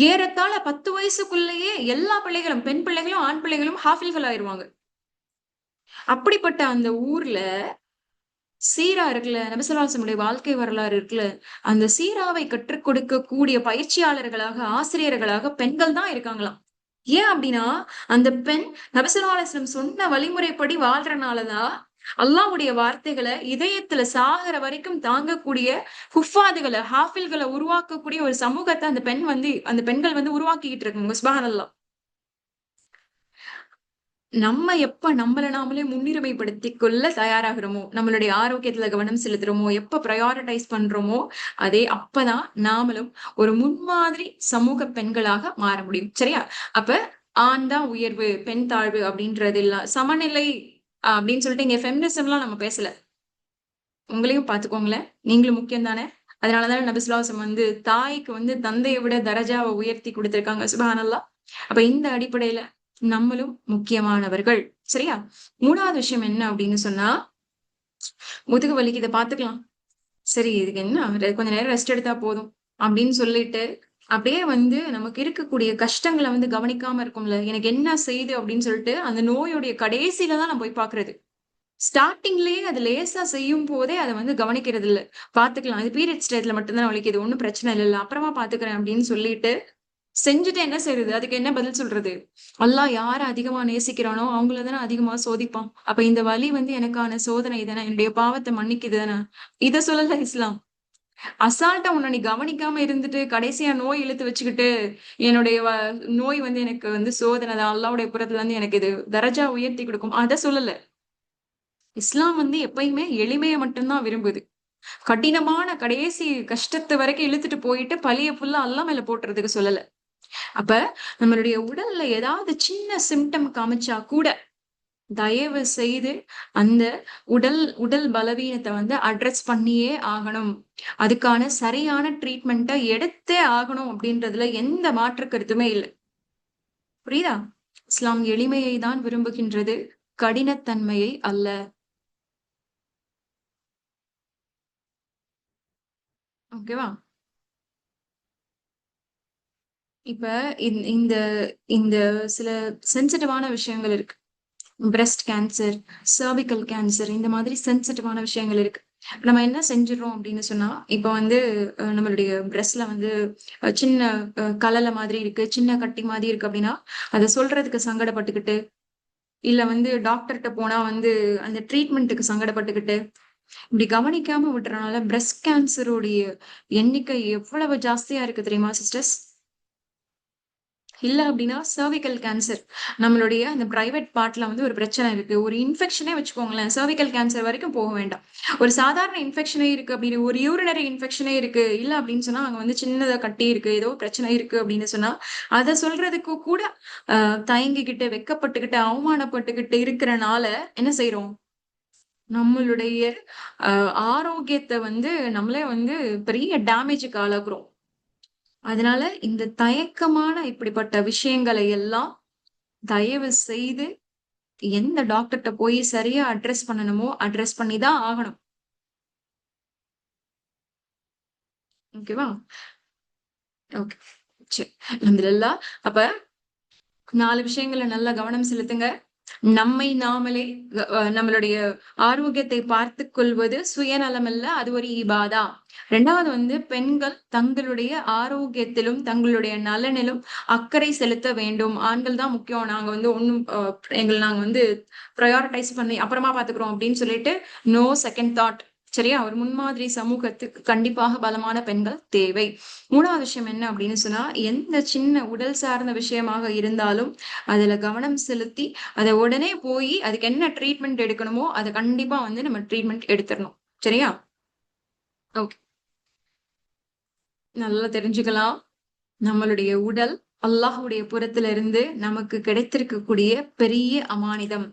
ஏறத்தாழ 10 வயசுக்குள்ளேயே எல்லா பிள்ளைகளும், பெண் பிள்ளைகளும், ஆண் பிள்ளைகளும் ஹாஃபில்கள் ஆயிருவாங்க. அப்படிப்பட்ட அந்த ஊர்ல சீரா இருக்குல்ல, நபி ஸல்லல்லாஹு அலைஹி வஸல்லம் வாழ்க்கை வரலாறு இருக்குல்ல, அந்த சீராவை கற்றுக் கொடுக்கக்கூடிய பயிற்சியாளர்களாக, ஆசிரியர்களாக பெண்கள் தான் இருக்காங்களாம். ஏன் அப்டின்னா, அந்த பெண் நபி ஸல்லல்லாஹு அலைஹி வஸல்லம் சொன்ன வழிமுறைப்படி வாழ்றனால தான், அல்லாஹ்வுடைய வார்த்தைகள இதயத்துல சாகுற வரைக்கும் தாங்கக்கூடிய ஹுஃபாதுகள, ஹாஃபில்கள உருவாக்கக்கூடிய ஒரு சமூகத்த அந்த பெண்கள் வந்து உருவாக்கிக்கிட்டு இருக்காங்க. சுப்ஹானல்லாஹ். நம்ம எப்ப நம்மள நாமளே முன்னுரிமைப்படுத்திக் கொள்ள தயாராகுறோமோ, நம்மளுடைய ஆரோக்கியத்துல கவனம் செலுத்துறோமோ, எப்ப பிரையாரிடைஸ் பண்றோமோ, அப்பதான் நாமளும் ஒரு முன்மாதிரி சமூக பெண்களாக மாற முடியும். சரியா? அப்ப ஆண் தான் உயர்வு, பெண் தாழ்வு அப்படின்றது இல்ல. சமநிலை அப்படின்னு சொல்லிட்டு இங்க ஃபெமினிசம்லாம் நம்ம பேசல. உங்களையும் பார்த்துக்கோங்களேன். நீங்களும் முக்கியம் தானே! அதனால தானே நபி ஸல்லல்லாஹு அலைஹி வஸல்லம் வந்து தாய்க்கு வந்து தந்தைய விட தரஜாவ உயர்த்தி குடுத்திருக்காங்க. சுப்ஹானல்லாஹ். அப்ப இந்த அடிப்படையில நம்மளும் முக்கியமானவர்கள். சரியா? 3வது விஷயம் என்ன அப்படின்னு சொன்னா, முதுகு வலிக்கு இத பார்த்துக்கலாம். சரி இதுக்கு என்ன கொஞ்ச நேரம் ரெஸ்ட் எடுத்தா போதும். அப்படின்னு சொல்லிட்டு, அப்படியே வந்து நமக்கு இருக்கக்கூடிய கஷ்டங்கள வந்து கவனிக்காம இருக்கோம்ல. எனக்கு என்ன செய்யுது அப்படின்னு சொல்லிட்டு, அந்த நோயுடைய கடைசில தான் நான் போய் பார்க்கிறது. ஸ்டார்ட்டிங்லயே அது லேசா செய்யும் போதே அத வந்து கவனிக்கிறது இல்ல. பாத்துக்கலாம். அது பீரியட்ஸ் டயத்துல மட்டும் தான் வலிக்குது. ஒண்ணும் பிரச்சனை இல்லல்ல. அப்புறமா பாத்துக்கிறேன் அப்படின்னு சொல்லிட்டு செஞ்சுட்டு என்ன செய்றது? அதுக்கு என்ன பதில் சொல்றது? அல்லாஹ் யார அதிகமா நேசிக்கிறானோ, அவங்கள தானே அதிகமா சோதிப்பான். அப்ப இந்த வலி வந்து எனக்கான சோதனை தானே. என்னுடைய பாவத்த மன்னிக்குது தானே. இத சொல்லல இஸ்லாம். அசால்ட்டா உன்ன நீ கவனிக்காம இருந்துட்டு, கடைசியா நோய் இழுத்து வச்சுக்கிட்டு, என்னுடைய நோய் வந்து எனக்கு வந்து சோதனை தான். அல்லாஹ்வுடைய புறத்துல இருந்து எனக்கு இது தரஜா உயர்த்தி குடுக்கும். அத சொல்லல. இஸ்லாம் வந்து எப்பயுமே எளிமைய மட்டும் தான் விரும்புது. கடினமான கடைசி கஷ்டத்து வரைக்கும் இழுத்துட்டு போயிட்டு, பழிய ஃபுல்லா அல்லாஹ் மேல போட்டுறதுக்கு சொல்லல. அப்ப நம்மளுடைய உடல்ல ஏதாவது சின்ன சிம்டம் காமிச்சா கூட, தயவு செய்து அந்த உடல் உடல் பலவீனத்த வந்து அட்ரஸ் பண்ணியே ஆகணும். அதுக்கான சரியான ட்ரீட்மெண்ட்ட எடுத்தே ஆகணும் அப்படின்றதுல எந்த மாற்று கருத்துமே இல்ல. புரியுதா? இஸ்லாம் எளிமையை தான் விரும்புகின்றது. கடினத்தன்மையை அல்ல. ஓகேவா? இப்ப இந்த இந்த சில சென்சிட்டிவான விஷயங்கள் இருக்கு. பிரஸ்ட் கேன்சர், சர்விக்கல் கேன்சர் இந்த மாதிரி சென்சிட்டிவான விஷயங்கள் இருக்கு. நம்ம என்ன செஞ்சுடுறோம் அப்படின்னு சொன்னா, இப்ப வந்து நம்மளுடைய பிரஸ்ட்ல வந்து சின்ன கலல மாதிரி இருக்கு, சின்ன கட்டி மாதிரி இருக்கு அப்படின்னா, அத சொல்றதுக்கு சங்கடப்பட்டுக்கிட்டு, இல்ல வந்து டாக்டர்ட்ட போனா வந்து அந்த ட்ரீட்மெண்ட்டுக்கு சங்கடப்பட்டுக்கிட்டு, இப்படி கவனிக்காம விட்டுறனால பிரஸ்ட் கேன்சருடைய எண்ணிக்கை எவ்வளவு ஜாஸ்தியா இருக்கு தெரியுமா சிஸ்டர்ஸ்? இல்ல அப்டின்னா சர்விக்கல் கேன்சர். நம்மளுடைய அந்த பிரைவேட் பார்ட்ல வந்து ஒரு பிரச்சனை இருக்கு. ஒரு இன்ஃபெக்ஷனே வச்சுக்கோங்களேன். சர்விக்கல் கேன்சர் வரைக்கும் போக வேண்டாம். ஒரு சாதாரண இன்ஃபெக்ஷனே இருக்கு அப்படின்னு ஒரு யூரினரி இன்ஃபெக்ஷனே இருக்கு. இல்ல அப்படின்னு சொன்னா அங்க வந்து சின்னதா கட்டி இருக்கு. ஏதோ பிரச்சனை இருக்கு அப்படின்னு சொன்னா, அத சொல்றதுக்கு கூட அ தயங்கிக்கிட்டு, வெட்கப்பட்டுக்கிட்டு, அவமானப்பட்டுக்கிட்டு இருக்கிறனால என்ன செய்றோம்? நம்மளுடைய அ ஆரோக்கியத்த வந்து நம்மளே வந்து பெரிய டேமேஜ்க்கு ஆளாக்குறோம். அதனால இந்த தயக்கமான இப்படிப்பட்ட விஷயங்களை எல்லாம் தயவு செய்து எந்த டாக்டர்ட்ட போய் சரியா அட்ரஸ் பண்ணணுமோ, அட்ரஸ் பண்ணி தான் ஆகணும். ஓகேவா? ஓகே. சரி. அல்ஹம்துலில்லாஹ். அப்ப 4 விஷயங்கள்ல நல்லா கவனம் செலுத்துங்க. நம்மை நாமளே நம்மளுடைய ஆரோக்கியத்தை பார்த்துக் கொள்வது சுயநலமல்ல. அது ஒரு இபாதா. 2வது வந்து பெண்கள் தங்களுடைய ஆரோக்கியத்திலும், தங்களுடைய நலனிலும் அக்கறை செலுத்த வேண்டும். ஆண்கள் தான் முக்கியம். நாங்க வந்து ஒண்ணும் நாங்க வந்து பிரையாரிடைஸ் பண்ணி அப்புறமா பார்த்துக்கிறோம் அப்படின்னு சொல்லிட்டு, நோ செகண்ட் தாட். சரியா? ஒரு முன்மாதிரி சமூகத்துக்கு கண்டிப்பாக பலமான பெண்கள் தேவை. 3வது விஷயம் என்ன அப்படின்னு சொன்னா, எந்த சின்ன உடல் சார்ந்த விஷயமாக இருந்தாலும், அதுல கவனம் செலுத்தி அத உடனே போயி, அதுக்கு என்ன ட்ரீட்மெண்ட் எடுக்கணுமோ, அத கண்டிப்பா வந்து நம்ம ட்ரீட்மெண்ட் எடுத்துறணும். சரியா? ஓகே. நல்லா தெரிஞ்சுக்கலாம். நம்மளுடைய உடல் அல்லாஹ்வுடைய புறத்திலிருந்து நமக்கு கிடைத்திருக்கக்கூடிய பெரிய அமானிதம்.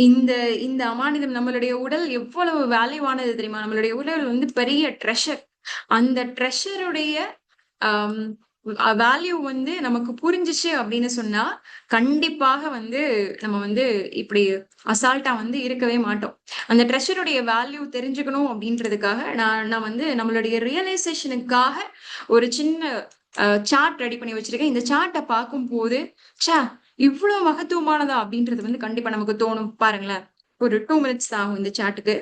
இந்த இந்த அமானிதம் நம்மளுடைய உடல் எவ்வளவு வேல்யூவானது தெரியுமா? நம்மளுடைய உடல் வந்து பெரிய ட்ரெஷர். அந்த ட்ரெஷருடைய அம் வேல்யூ வந்து நமக்கு புரிஞ்சுச்சு அப்படின்னு சொன்னா, கண்டிப்பாக வந்து நம்ம வந்து இப்படி அசால்ட்டா வந்து இருக்கவே மாட்டோம். அந்த ட்ரெஷருடைய வேல்யூ தெரிஞ்சுக்கணும் அப்படின்றதுக்காக, நான் நான் வந்து நம்மளுடைய ரியலைசேஷனுக்காக ஒரு சின்ன சார்ட் ரெடி பண்ணி வச்சிருக்கேன். இந்த சார்ட்ட பார்க்கும்போது, ச்சே! இவ்ளோ மகத்துவமானதா அப்படின்றது வந்து கண்டிப்பா நமக்கு தோணும். பாருங்களேன். ஒரு 2 மினிட்ஸ் தான் ஆகும் இந்த சார்ட்டுக்கு.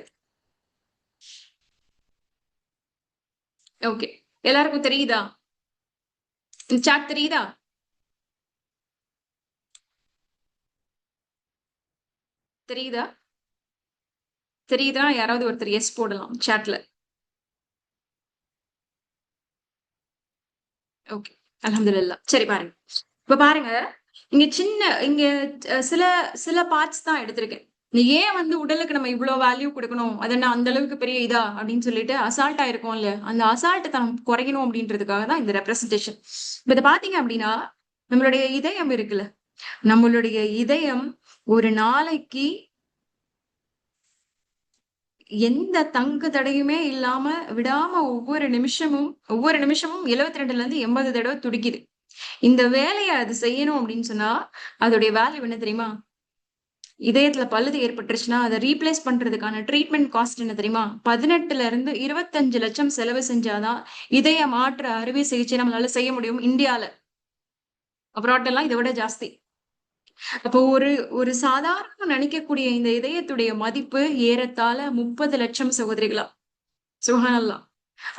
ஓகே. எல்லாருக்கும் தெரியுதா? இந்த சார்ட் தெரியுதா? தெரியுதா? தெரியுதா? யாராவது ஒருத்தர் எஸ் போடலாம் சாட்ல. ஓகே. அல்ஹம்துலில்லாஹ். சரி பாருங்க. இப்ப பாருங்க. இங்க சில சில பார்ட்ஸ் தான் எடுத்திருக்கேன். நீ ஏன் வந்து உடலுக்கு நம்ம இவ்ளோ வேல்யூ குடுக்கணும்? அது என்ன அந்த அளவுக்கு பெரிய இதா? அப்படின்னு சொல்லிட்டு அசால்ட்டா இருக்கோம்ல. அந்த அசால்ட்ட தனம் குறைக்கணும் அப்படின்றதுக்காக தான் இந்த ரெப்ரசன்டேஷன். இப்ப இத பார்த்தீங்க அப்படின்னா, நம்மளுடைய இதயம் இருக்குல்ல. நம்மளுடைய இதயம் ஒரு நாளைக்கு எந்த தங்கு தடையுமே இல்லாம விடாம ஒவ்வொரு நிமிஷமும் 72ல இருந்து 80 தடவ துடிக்குது. இந்த வேலைய அது செய்யணும் அப்படின்னு சொன்னா, அதோடைய வேல்யூ என்ன தெரியுமா? இதயத்துல பழுது ஏற்பட்டுருச்சுன்னா, அத ரீப்ளேஸ் பண்றதுக்கான ட்ரீட்மெண்ட் காஸ்ட் என்ன தெரியுமா? 18ல இருந்து 25,00,000 செலவு செஞ்சா தான், இதய மாற்று அறுவை சிகிச்சை நம்மளால செய்ய முடியும் இந்தியால. அப்ராட்லாம் இத விட ஜாஸ்தி. அப்போ ஒரு சாதாரண நினைக்கக்கூடிய இந்த இதயத்துடைய மதிப்பு ஏறத்தாழ 30 லட்சம் சகோதரிகளா. சுப்ஹானல்லாஹ்.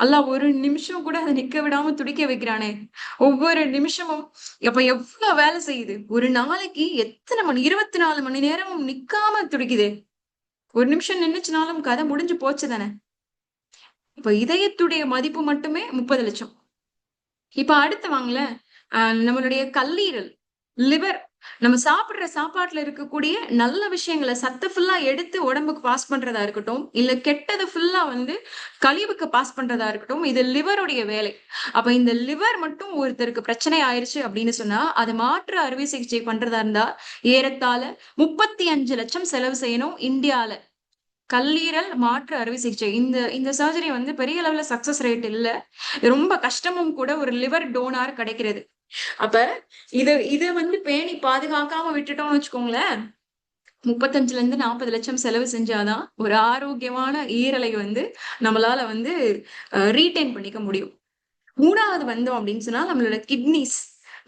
அல்லாஹ் ஒரு நிமிஷம் கூட அதை நிக்க விடாம துடிக்க வைக்கிறானே. ஒவ்வொரு நிமிஷமும் அப்ப எவ்வளவு வேலை செய்யுது. ஒரு நாளைக்கு எத்தனை மணி 24 மணி நேரமும் நிக்காம துடிக்குதே. ஒரு நிமிஷம் நின்னுச்சுனாலும் கதை முடிஞ்சு போச்சு தானே. இப்ப இதயத்துடைய மதிப்பு மட்டுமே 30 லட்சம். இப்ப அடுத்து வாங்களேன், நம்மளுடைய கல்லீரல், லிவர், நம்ம சாப்பிடுற சாப்பாட்டுல இருக்கக்கூடிய நல்ல விஷயங்களை சத்து ஃபுல்லா எடுத்து உடம்புக்கு பாஸ் பண்றதா இருக்கட்டும், இல்ல கெட்டது ஃபுல்லா வந்து கழிவுக்கு பாஸ் பண்றதா இருக்கட்டும், இது லிவருடைய வேலை. அப்ப இந்த லிவர் மட்டும் ஒருத்தருக்கு பிரச்சனை ஆயிருச்சு அப்படின்னு சொன்னா, அதை மாற்று அறுவை சிகிச்சை பண்றதா இருந்தா ஏறத்தாழ 35 லட்சம் செலவு செய்யணும் இந்தியால. கல்லீரல் மாற்று அறுவை சிகிச்சை. இந்த இந்த சர்ஜரி வந்து பெரிய லெவல்ல சக்சஸ் ரேட் இல்ல. ரொம்ப கஷ்டமும் கூட ஒரு லிவர் டோனார் கிடைக்கிறது. அப்ப இத வந்து பேணி பாதுகாக்காம விட்டுட்டோம்னு வச்சுக்கோங்களேன், 35 இருந்து 40 லட்சம் செலவு செஞ்சாதான் ஒரு ஆரோக்கியமான ஈரலை வந்து நம்மளால வந்து ரீடைன் பண்ணிக்க முடியும். 3வது வந்தோம் அப்படின்னு சொன்னா நம்மளோட கிட்னிஸ்,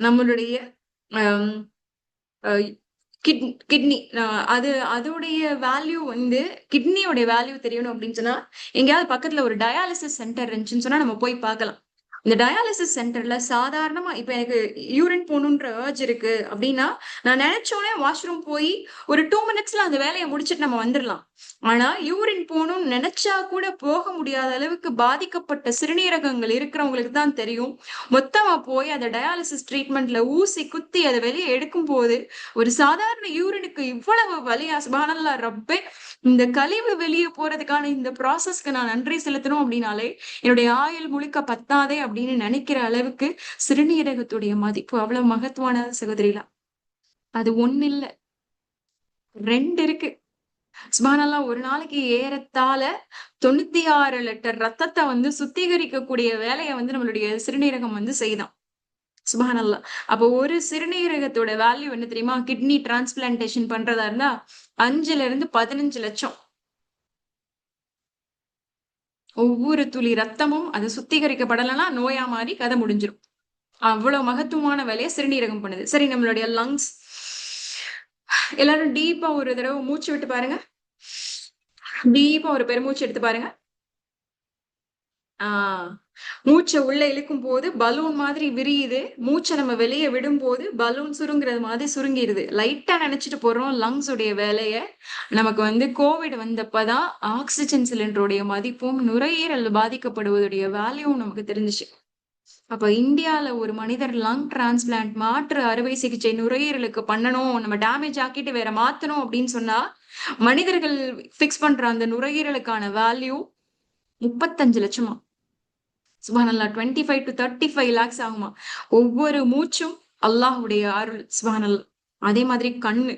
நம்மளுடைய ஆஹ் அஹ் கிட்னி அது அதோடைய வேல்யூ வந்து கிட்னியோட வேல்யூ தெரியணும் அப்படின்னு சொன்னா எங்கேயாவது பக்கத்துல ஒரு டயாலிசிஸ் சென்டர் இருந்துச்சுன்னு சொன்னா நம்ம போய் பார்க்கலாம். இந்த டயாலிசிஸ் சென்டர்ல சாதாரணமா இப்ப எனக்கு யூரின் போகணுன்ற ஏர்ஜ் இருக்கு அப்படின்னா நான் நினைச்சோடனே வாஷ்ரூம் போய் ஒரு 2 மினிட்ஸ்ல அந்த வேலையை முடிச்சுட்டு நம்ம வந்துடலாம். ஆனா யூரின் போகணும்னு நினைச்சா கூட போக முடியாத அளவுக்கு பாதிக்கப்பட்ட சிறுநீரகங்கள் இருக்கிறவங்களுக்கு தான் தெரியும். மொத்தமா போய் அந்த டயாலிசிஸ் ட்ரீட்மெண்ட்ல ஊசி குத்தி அதை வெளியே எடுக்கும் போது ஒரு சாதாரண யூரினுக்கு இவ்வளவு வலியா. சுப்ஹானல்லாஹ் ரப்பே, இந்த கழிவு வெளியே போறதுக்கான இந்த ப்ராசஸ்க்கு நான் நன்றி செலுத்தணும் அப்படின்னாலே என்னுடைய ஆயுள் முழுக்க பத்தாதே அப்படின்னு நினைக்கிற அளவுக்கு சிறுநீரகத்துடைய மதிப்பு அவ்வளவு மகத்துவான சகோதரிகளா. அது ஒண்ணு இல்ல, 2 இருக்கு. சுப்ஹானல்லாஹ், ஒரு நாளைக்கு ஏறத்தாழ 96 லிட்டர் ரத்தத்தை வந்து சுத்திகரிக்கக்கூடிய வேலையை வந்து நம்மளுடைய சிறுநீரகம் வந்து செய்தான். சுப்ஹானல்லாஹ். அப்போ ஒரு சிறுநீரகத்தோட வேல்யூ என்ன தெரியுமா? கிட்னி டிரான்ஸ்பிளான்டேஷன் பண்றதா இருந்தா 5 இருந்து 15 லட்சம். ஒவ்வொரு துளி ரத்தமும் அது சுத்திகரிக்கப்படலைன்னா நோயா மாறி கதை முடிஞ்சிடும். அவ்வளவு மகத்துவமான வேலையை சிறுநீரகம் பண்ணுது. சரி, நம்மளுடைய லங்ஸ், எல்லாரும் டீப்பா ஒரு தடவை மூச்சு விட்டு பாருங்க. டீப்பா ஒரு பெருமூச்சு எடுத்து பாருங்க. மூச்சை உள்ள இழுக்கும் போது பலூன் மாதிரி விரியுது. மூச்சை நம்ம வெளியே விடும் போது பலூன் சுருங்குறது மாதிரி சுருங்கிடுது. லைட்டா நினைச்சிட்டு போறோம் லங்ஸ் உடைய வேலைய. நமக்கு வந்து கோவிட் வந்தப்பதான் ஆக்சிஜன் சிலிண்டருடைய மதிப்பும் நுரையீரல் பாதிக்கப்படுவதுடைய வேல்யூவும் நமக்கு தெரிஞ்சுச்சு. அப்ப இந்தியால ஒரு மனிதர் லங் டிரான்ஸ்பிளான்ட் மாற்று அறுவை சிகிச்சை நுரையீரலுக்கு பண்ணணும், நம்ம டேமேஜ் ஆக்கிட்டு வேற மாத்தணும் அப்படின்னு சொன்னா மனிதர்கள் பிக்ஸ் பண்ற அந்த நுரையீரலுக்கான வேல்யூ 35 லட்சமா. சுப்ஹானல்லாஹ், 25 to 35 lakhs ஆகுமா. ஒவ்வொரு மூச்சும் அல்லாஹுடைய அருள். சுப்ஹானல்லாஹ். அதே மாதிரி கண்ணு,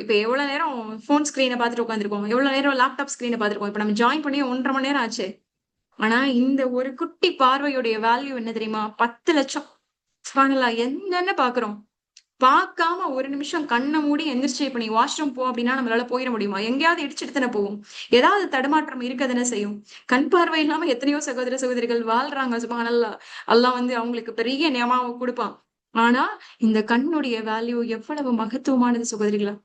இப்ப எவ்வளவு நேரம் போன் ஸ்கிரீனை பார்த்துட்டு உட்காந்துருக்கோம், எவ்வளவு நேரம் லேப்டாப் ஸ்கிரீனை பார்த்துருக்கோம். இப்ப நம்ம ஜாயின் பண்ணி 1.5 மணி நேரம் ஆச்சு. ஆனா இந்த ஒரு குட்டி பார்வையுடைய வேல்யூ என்ன தெரியுமா? 10 லட்சம். சுப்ஹானல்லாஹ், என்னென்ன பாக்குறோம். பார்க்காம ஒரு நிமிஷம் கண்ணை மூடி எந்திரிச்சு இப்ப நீ வாஷ்ரூம் போ அப்படின்னா நம்மளால போயிட முடியுமா? எங்கேயாவது இடிச்சுட்டு தானே போவோம். ஏதாவது தடுமாற்றம் இருக்கதானே செய்யும். கண் பார்வை இல்லாம எத்தனையோ சகோதர சகோதரிகள் வாழ்றாங்க. சுப்ஹானல்லாஹ். அல்லாஹ் வந்து அவங்களுக்கு பெரிய நியமாவை கொடுப்பான். ஆனா இந்த கண்ணுடைய வேல்யூ எவ்வளவு மகத்துவமானது சகோதரிகளா.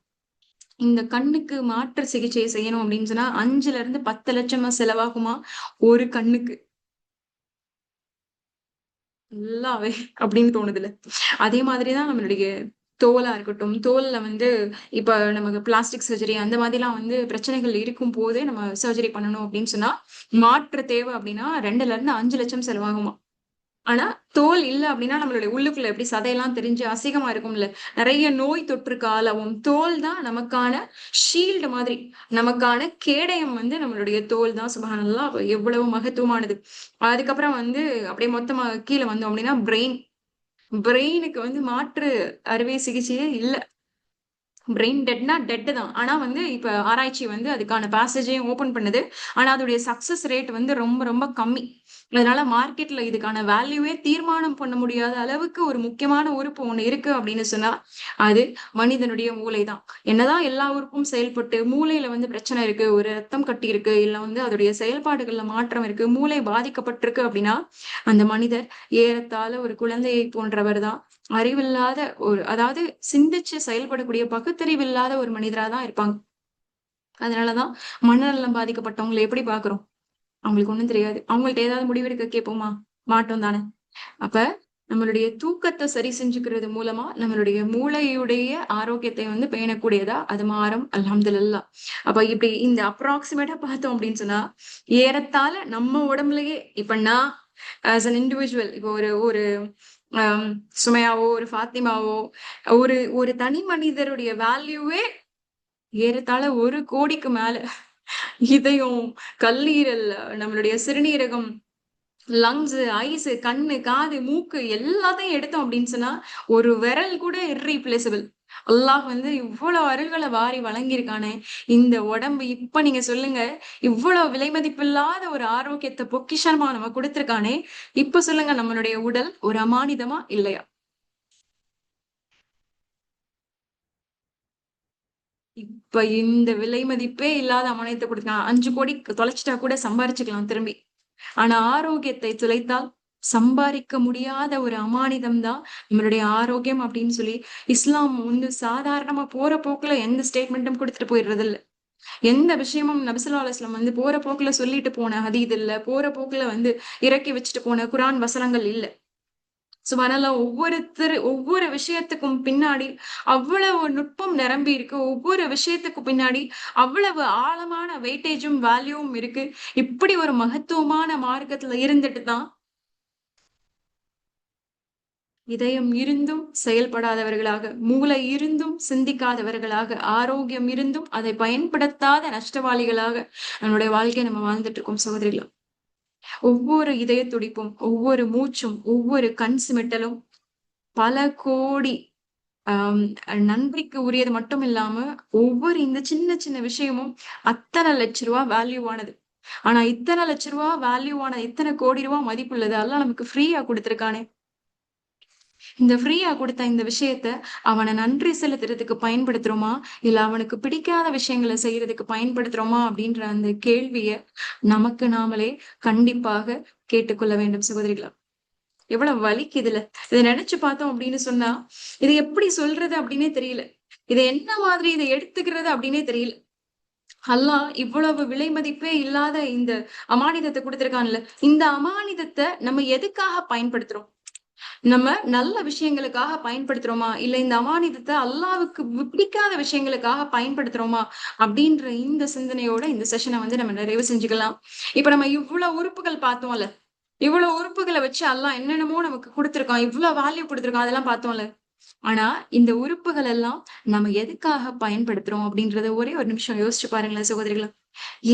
இந்த கண்ணுக்கு மாற்று சிகிச்சை செய்யணும் அப்படின்னு சொன்னா 5 இருந்து 10 லட்சமா செலவாகுமா ஒரு கண்ணுக்கு. நல்லாவே அப்படின்னு தோணுதுல. அதே மாதிரிதான் நம்மளுடைய தோலா இருக்கட்டும். தோல்ல வந்து இப்ப நமக்கு பிளாஸ்டிக் சர்ஜரி அந்த மாதிரிலாம் வந்து பிரச்சனைகள் இருக்கும் போது நம்ம சர்ஜரி பண்ணணும் அப்படின்னு சொன்னா மாற்று தேவை அப்படின்னா 2ல இருந்து 5 லட்சம் செலவாகுமா. ஆனா தோல் இல்ல அப்படின்னா நம்மளுடைய உள்ளுக்குள்ள எப்படி சதையெல்லாம் தெரிஞ்சு அசிங்கமா இருக்கும்ல. நிறைய நோய் தொற்றுக்கு ஆளாவும். தோல் தான் நமக்கான ஷீல்டு மாதிரி. நமக்கான கேடயம் வந்து நம்மளுடைய தோல் தான். சுப்ஹானல்லாஹ், எவ்வளவு மகத்துவமானது. அதுக்கப்புறம் வந்து அப்படியே மொத்தமா கீழே வந்தோம் அப்படின்னா பிரெயினுக்கு வந்து மாற்று அறுவை சிகிச்சையே இல்ல. பிரெயின் டெட்னா டெட் தான். ஆனா வந்து இப்ப ஆராய்ச்சி வந்து அதுக்கான பேசேஜையும் ஓபன் பண்ணுது. ஆனா அதோடைய சக்சஸ் ரேட் வந்து ரொம்ப ரொம்ப கம்மி. அதனால மார்க்கெட்ல இதுக்கான வேல்யூவே தீர்மானம் பண்ண முடியாத அளவுக்கு ஒரு முக்கியமான உறுப்பு ஒண்ணு இருக்கு அப்படின்னு சொன்னா அது மனிதனுடைய மூளைதான். என்னதான் எல்லா உறுப்பும் செயல்பட்டு மூளையில வந்து பிரச்சனை இருக்கு, ஒரு ரத்தம் கட்டி இருக்கு, இல்ல வந்து அதோடைய செயல்பாடுகள்ல மாற்றம் இருக்கு, மூளை பாதிக்கப்பட்டிருக்கு அப்படின்னா அந்த மனிதர் ஏறத்தாழ ஒரு குழந்தையை போன்றவர் தான். அறிவில்லாத அதாவது சிந்திச்சு செயல்படக்கூடிய பகுத்தறிவில்லாத ஒரு மனிதரா தான் இருப்பாங்க. அதனாலதான் மனநலம் பாதிக்கப்பட்டவங்களை எப்படி பாக்குறோம்? அவங்களுக்கு ஒண்ணும் தெரியாது. அவங்கள்ட்ட ஏதாவது முடிவெடுக்க கேட்போமா? மாட்டோம் தானே. அப்ப நம்மளுடைய தூக்கத்தை சரி செஞ்சுக்கிறது மூலமா நம்மளுடைய மூளையுடைய ஆரோக்கியத்தை வந்து பேணக்கூடியதா அது மாறும். அல்ஹம்துலில்லாஹ். அப்ப இப்படி இந்த அப்ராக்சிமேட்டா பார்த்தோம் அப்படின்னு சொன்னா ஏறத்தாழ நம்ம உடம்புலயே இப்ப நான் ஆஸ் அன் இண்டிவிஜுவல் இப்போ ஒரு ஒரு சுமையாவோ ஒரு ஃபாத்திமாவோ ஒரு ஒரு தனி மனிதருடைய வேல்யூவே ஏறத்தாழ 1 கோடிக்கு மேல. இதயம், கல்லீரல், நம்மளுடைய சிறுநீரகம், லங்ஸ், ஐஸ், கண்ணு, காது, மூக்கு எல்லாத்தையும் எடுத்தோம் அப்படின்னு சொன்னா ஒரு விரல் கூட இர்ரீப்ளேசபிள். அல்லாஹ் வந்து இவ்வளவு அருள்களை வாரி வழங்கியிருக்கானே இந்த உடம்பு. இப்ப நீங்க சொல்லுங்க, இவ்வளவு விலை மதிப்பில்லாத ஒரு ஆரோக்கியத்தை பொக்கிஷமா நம்ம கொடுத்திருக்கானே, இப்ப சொல்லுங்க நம்மளுடைய உடல் ஒரு அமானிதமா இல்லையா? இப்ப இந்த விலை மதிப்பே இல்லாத அமானியத்தை கொடுத்தான். 5 கோடி தொலைச்சிட்டா கூட சம்பாரிச்சுக்கலாம் திரும்பி. ஆனா ஆரோக்கியத்தை துளைத்தால் சம்பாதிக்க முடியாத ஒரு அமானிதம் தான் நம்மளுடைய ஆரோக்கியம் அப்படின்னு சொல்லி இஸ்லாம் வந்து சாதாரணமா போற போக்குல எந்த ஸ்டேட்மெண்ட்டும் கொடுத்துட்டு போயிடுறது இல்ல. எந்த விஷயமும் நபி ஸல்லல்லாஹு அலைஹி வஸல்லம் வந்து போற போக்குல சொல்லிட்டு போன ஹதீத் இல்ல, போற போக்குல வந்து இறக்கி வச்சுட்டு போன குர்ஆன் வசனங்கள் இல்ல. சுப்ஹானல்லாஹ். ஒவ்வொரு விஷயத்துக்கும் பின்னாடி அவ்வளவு நுட்பம் நிரம்பி இருக்கு. ஒவ்வொரு விஷயத்துக்கு பின்னாடி அவ்வளவு ஆழமான வெயிட்டேஜும் வேல்யூவும் இருக்கு. இப்படி ஒரு மகத்துவமான மார்க்கத்துல இருந்துட்டு தான் இதயம் இருந்தும் செயல்படாதவர்களாக, மூளை இருந்தும் சிந்திக்காதவர்களாக, ஆரோக்கியம் இருந்தும் அதை பயன்படுத்தாத நஷ்டவாளிகளாக நம்மளுடைய வாழ்க்கையை நம்ம வாழ்ந்துட்டு இருக்கோம் சகோதரிகளா. ஒவ்வொரு இதய துடிப்பும், ஒவ்வொரு மூச்சும், ஒவ்வொரு கண் சிமிட்டலும் பல கோடி ஆஹ் நன்றிக்கு உரியது மட்டும் இல்லாம ஒவ்வொரு இந்த சின்ன சின்ன விஷயமும் அத்தனை லட்ச ரூபா வேல்யூவானது. ஆனா இத்தனை லட்ச ரூபா வேல்யூவான இத்தனை கோடி ரூபாய் மதிப்புள்ளது எல்லாம் நமக்கு ஃப்ரீயா கொடுத்திருக்கானே. இந்த ஃப்ரீயா கொடுத்த இந்த விஷயத்த அவனை நன்றி செலுத்துறதுக்கு பயன்படுத்துறோமா, இல்ல அவனுக்கு பிடிக்காத விஷயங்களை செய்யறதுக்கு பயன்படுத்துறோமா அப்படின்ற அந்த கேள்விய நமக்கு நாமளே கண்டிப்பாக கேட்டுக்கொள்ள வேண்டும் சகோதரிகளா. எவ்வளவு வலிக்கு இதுல. இதை நினைச்சு பார்த்தோம் அப்படின்னு சொன்னா இதை எப்படி சொல்றது அப்படின்னே தெரியல. இதை என்ன மாதிரி இதை எடுத்துக்கிறது அப்படின்னே தெரியல. அல்லாஹ் இவ்வளவு விலை மதிப்பே இல்லாத இந்த அமானிதத்தை கொடுத்திருக்கான்ல, இந்த அமானிதத்தை நம்ம எதுக்காக பயன்படுத்துறோம்? நம்ம நல்ல விஷயங்களுக்காக பயன்படுத்துறோமா, இல்ல இந்த அமானிதத்தை அல்லாஹ்வுக்கு பிடிக்காத விஷயங்களுக்காக பயன்படுத்துறோமா அப்படின்ற இந்த சிந்தனையோட இந்த செஷனை வந்து நம்ம நிறைவு செஞ்சுக்கலாம். இப்ப நம்ம இவ்வளவு உறுப்புகள் பார்த்தோம்ல, இவ்வளவு உறுப்புகளை வச்சு அல்லாஹ் என்னென்னமோ நமக்கு கொடுத்திருக்கான், இவ்வளவு வேல்யூ கொடுத்திருக்கான், அதெல்லாம் பார்த்தோம்ல. ஆனா இந்த உறுப்புகள் எல்லாம் நம்ம எதுக்காக பயன்படுத்துறோம் அப்படின்றத ஒரே ஒரு நிமிஷம் யோசிச்சு பாருங்களேன் சகோதரிகளா.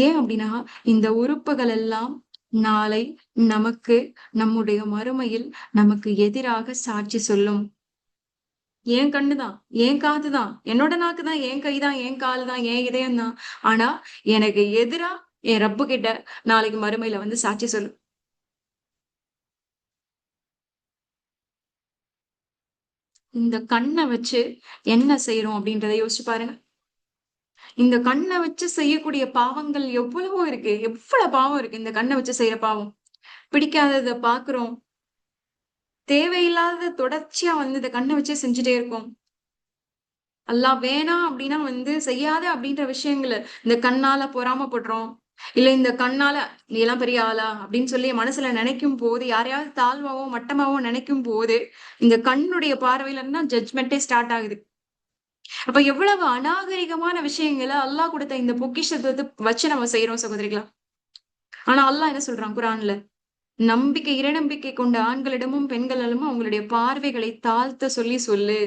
ஏன் அப்படின்னா இந்த உறுப்புகள் எல்லாம் நாளை நமக்கு நம்முடைய மறுமையில் நமக்கு எதிராக சாட்சி சொல்லும். என் கண்ணுதான், என் காதுதான், என்னோட நாக்குதான், என் கைதான், என் கால் தான், என் இதயம் தான். ஆனா எனக்கு எதிரா என் ரப்பு கிட்ட நாளைக்கு மறுமையில வந்து சாட்சி சொல்லும். இந்த கண்ணை வச்சு என்ன செய்யறோம் அப்படின்றத யோசிச்சு பாருங்க. இந்த கண்ணை வச்சு செய்யக்கூடிய பாவங்கள் எவ்வளவோ இருக்கு. எவ்வளவு பாவம் இருக்கு இந்த கண்ணை வச்சு செய்யற பாவம். பிடிக்காததை பாக்குறோம், தேவையில்லாத தொடர்ச்சியா வந்து இந்த கண்ணை வச்சே செஞ்சுட்டே இருக்கோம். அல்லாஹ் வேணாம் அப்படின்னா வந்து செய்யாத அப்படின்ற விஷயங்களை இந்த கண்ணால பொறாமைப்படுறோம். இல்ல இந்த கண்ணால நீ எல்லாம் பெரிய ஆளா அப்படின்னு சொல்லி மனசுல நினைக்கும் போது, யாரையாவது தாழ்வாவோ மட்டமாவோ நினைக்கும் போது இந்த கண்ணுடைய பார்வையில இருந்தா ஜட்ஜ்மெண்டே ஸ்டார்ட் ஆகுது. அப்ப எவ்வளவு அநாகரிகமான விஷயங்களை அல்லாஹ் கொடுத்த இந்த பொக்கிஷத்தை வச்சு நம்ம செய்யறோம் சகோதரிகளா. ஆனா அல்லாஹ் என்ன சொல்றான் குரான்ல, நம்பிக்கை இறைநம்பிக்கை கொண்ட ஆண்களிடமும் பெண்களிடமும் அவங்களுடைய பார்வைகளை தாழ்த்த சொல்லு.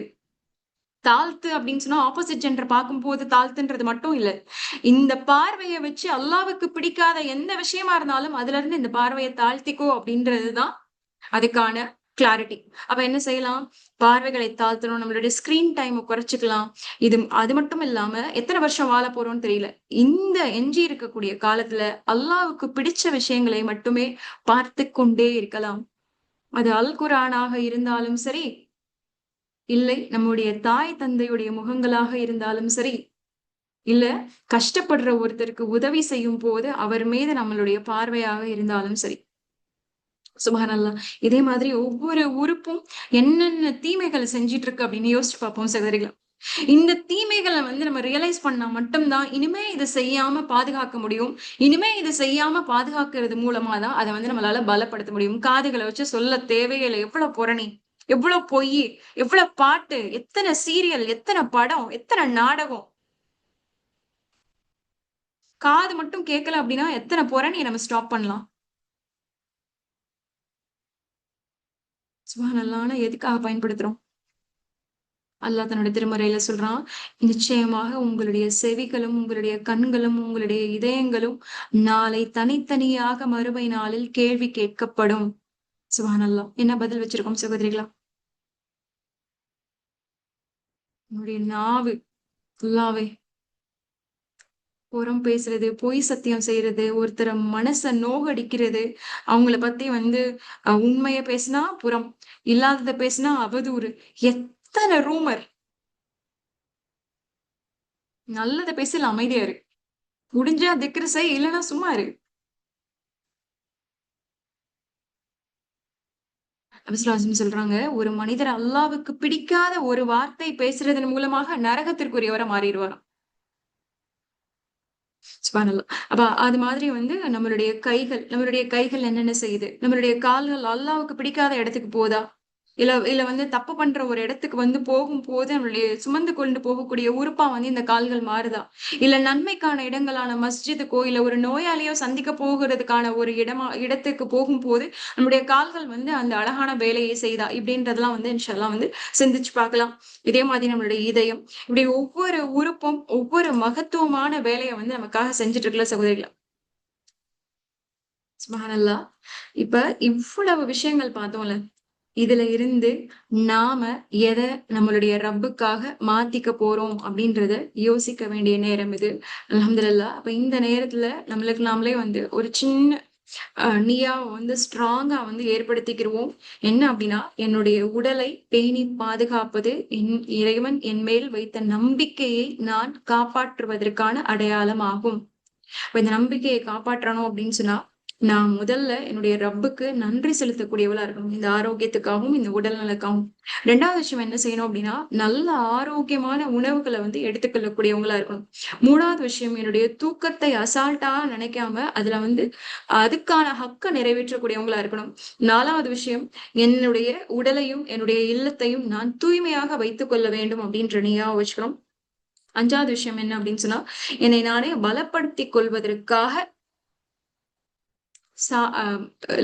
தாழ்த்து அப்படின்னு சொன்னா ஆப்போசிட் ஜெண்டர் பார்க்கும்போது தாழ்த்துன்றது மட்டும் இல்ல. இந்த பார்வையை வச்சு அல்லாஹ்வுக்கு பிடிக்காத எந்த விஷயமா இருந்தாலும் அதுல இருந்து இந்த பார்வையை தாழ்த்திக்கோ அப்படின்றதுதான் அதுக்கான கிளாரிட்டி. அப்ப என்ன செய்யலாம்? பார்வைகளை தாழ்த்தணும். நம்மளுடைய ஸ்கிரீன் டைம் குறைச்சுக்கலாம். அது மட்டும் இல்லாம எத்தனை வருஷம் வாழப் போறோம்னு தெரியல. இந்த எஞ்சி இருக்கக்கூடிய காலத்துல அல்லாஹ்வுக்கு பிடிச்ச விஷயங்களை மட்டுமே பார்த்துக் கொண்டே இருக்கலாம். அது அல் குர்ஆனாக இருந்தாலும் சரி, இல்லை நம்முடைய தாய் தந்தையுடைய முகங்களாக இருந்தாலும் சரி, இல்ல கஷ்டப்படுற ஒருத்தருக்கு உதவி செய்யும் போது அவர் மீது நம்மளுடைய பார்வையாக இருந்தாலும் சரி. சுப்ஹானல்லாஹ். இதே மாதிரி ஒவ்வொரு உறுப்பும் என்னென்ன தீமைகள் செஞ்சுட்டு இருக்கு அப்படின்னு யோசிச்சு பார்ப்போம் சகோதரிகளே. இந்த தீமைகள நம்ம ரியலைஸ் பண்ணா மட்டும் தான், இனிமே இத செய்யாம பாதுகாக்க முடியும். இனிமே இத செய்யாம பாதுகாக்கிறது மூலமா தான் அத நம்மளால பலப்படுத்த முடியும். காதுகள வச்சு சொல்ல தேவையில்ல. எவ்வளவு புரணி, எவ்வளவு பொய், எவ்வளவு பாட்டு, எத்தன சீரியல், எத்தன படம், எத்தன நாடகம். காது மட்டும் கேட்கல அப்படின்னா எத்தன புரணிய நம்ம ஸ்டாப் பண்ணலாம். சுப்ஹானல்லாஹ். ஆனா எதுக்காக பயன்படுத்துறோம்? அல்லாஹ் தன்னுடைய திருமறையில சொல்றான், நிச்சயமாக உங்களுடைய செவிகளும், உங்களுடைய கண்களும், உங்களுடைய இதயங்களும் நாளை தனித்தனியாக மறுமை நாளில் கேள்வி கேட்கப்படும். சுப்ஹானல்லாஹ். என்ன பதில் வச்சிருக்கோம் சகோதரிகளா? உன்னுடைய நாவு, அல்லாவே, புறம் பேசுறது, பொய் சத்தியம் செய்யறது, ஒருத்தர மனச நோகடிக்கிறது, அவங்கள பத்தி உண்மைய பேசினா புறம், இல்லாதத பேசினா அவதூறு. எத்தன ரூமர். நல்லத பேசு, இல்ல அமைதியா இரு. முடிஞ்சா திக்ரு செய், இல்லன்னா சும்மா இரு. நபி ஸல்லல்லாஹு அலைஹி வஸல்லம் சொல்றாங்க, ஒரு மனிதர் அல்லாஹ்வுக்கு பிடிக்காத ஒரு வார்த்தை பேசுறதன் மூலமாக நரகத்திற்குரியவரா மாறிருவாராம். சுப்ஹானல்லாஹ். அப்ப அது மாதிரி நம்மளுடைய கைகள் என்னென்ன செய்யுது? நம்மளுடைய கால்கள் அல்லாஹ்வுக்கு பிடிக்காத இடத்துக்கு போதா? இல்ல இல்ல தப்பு பண்ற ஒரு இடத்துக்கு போகும்போது நம்மளுடைய சுமந்து கொண்டு போகக்கூடிய உறுப்பா இந்த கால்கள் மாறுதா? இல்ல நன்மைக்கான இடங்களான மஸ்ஜிதுக்கோ, இல்ல ஒரு நோயாளியோ சந்திக்க போகிறதுக்கான ஒரு இடத்துக்கு போகும்போது, நம்முடைய கால்கள் அந்த அழகான வேலையை செய்தா? இப்படின்றதெல்லாம் இன்ஷா அல்லாஹ் சிந்திச்சு பார்க்கலாம். இதே மாதிரி நம்மளுடைய இதயம், இப்படி ஒவ்வொரு உறுப்பும் ஒவ்வொரு மகத்துவமான வேலைய நமக்காக செஞ்சுட்டு இருக்குல்ல சகோதரிகளே. சுப்ஹானல்லாஹ். இப்ப இவ்வளவு விஷயங்கள் பார்த்தோம்ல. இதுல இருந்து நாம எத நம்மளுடைய ரப்புக்காக மாத்திக்க போறோம் அப்படின்றத யோசிக்க வேண்டிய நேரம் இது. அல்ஹம்துலில்லாஹ். அப்ப இந்த நேரத்துல நம்மளுக்கு நாமளே ஒரு சின்ன நியாவ ஸ்ட்ராங்கா ஏற்படுத்திக்கிருவோம். என்ன அப்படின்னா, என்னுடைய உடலை பேணி பாதுகாப்பது இறைவன் என் மேல் வைத்த நம்பிக்கையை நான் காப்பாற்றுவதற்கான அடையாளம் ஆகும். அப்ப இந்த நம்பிக்கையை காப்பாற்றணும் அப்படின்னு சொன்னா, நான் முதல்ல என்னுடைய ரப்புக்கு நன்றி செலுத்தக்கூடியவளா இருக்கணும். இந்த ஆரோக்கியத்துக்காகவும், இந்த உடல் நலக்காகவும். 2வது விஷயம் என்ன செய்யணும் அப்படின்னா, நல்ல ஆரோக்கியமான உணவுகள எடுத்துக்கொள்ளக்கூடியவங்களா இருக்கணும். 3வது விஷயம், என்னுடைய தூக்கத்தை அசால்ட்டா நினைக்காம, அதுல அதுக்கான ஹக்க நிறைவேற்றக்கூடியவங்களா இருக்கணும். 4வது விஷயம், என்னுடைய உடலையும், என்னுடைய இல்லத்தையும் நான் தூய்மையாக வைத்துக் கொள்ள வேண்டும் அப்படின்ற நியாவ வச்சுக்கணும். 5வது விஷயம் என்ன அப்படின்னு சொன்னா, என்னை நானே பலப்படுத்திக் கொள்வதற்காக சா அ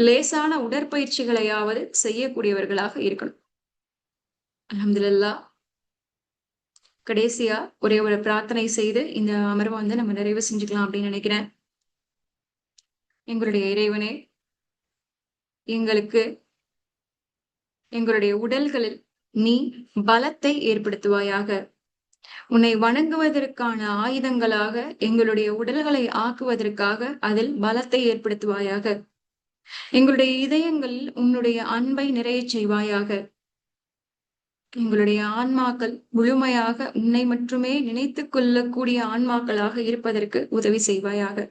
லேசான உடற்பயிற்சிகளையாவது செய்யக்கூடியவர்களாக இருக்கணும். அல்ஹம்துலில்லாஹ். கடைசியா ஒரே ஒரு பிரார்த்தனை செய்து இந்த அமர்வ நம்ம நிறைவு செஞ்சுக்கலாம் அப்படின்னு நினைக்கிறேன். எங்களுடைய இறைவனே, எங்களுக்கு எங்களுடைய உடல்களில் நீ பலத்தை ஏற்படுத்துவாயாக. உன்னை வணங்குவதற்கான ஆயுதங்களாக எங்களுடைய உடல்களை ஆக்குவதற்காக அதில் பலத்தை ஏற்படுத்துவாயாக. எங்களுடைய இதயங்களில் உன்னுடைய அன்பை நிறையச் செய்வாயாக. எங்களுடைய ஆன்மாக்கள் முழுமையாக உன்னை மட்டுமே நினைத்துக் கொள்ளக்கூடிய ஆன்மாக்களாக இருப்பதற்கு உதவி செய்வாயாக.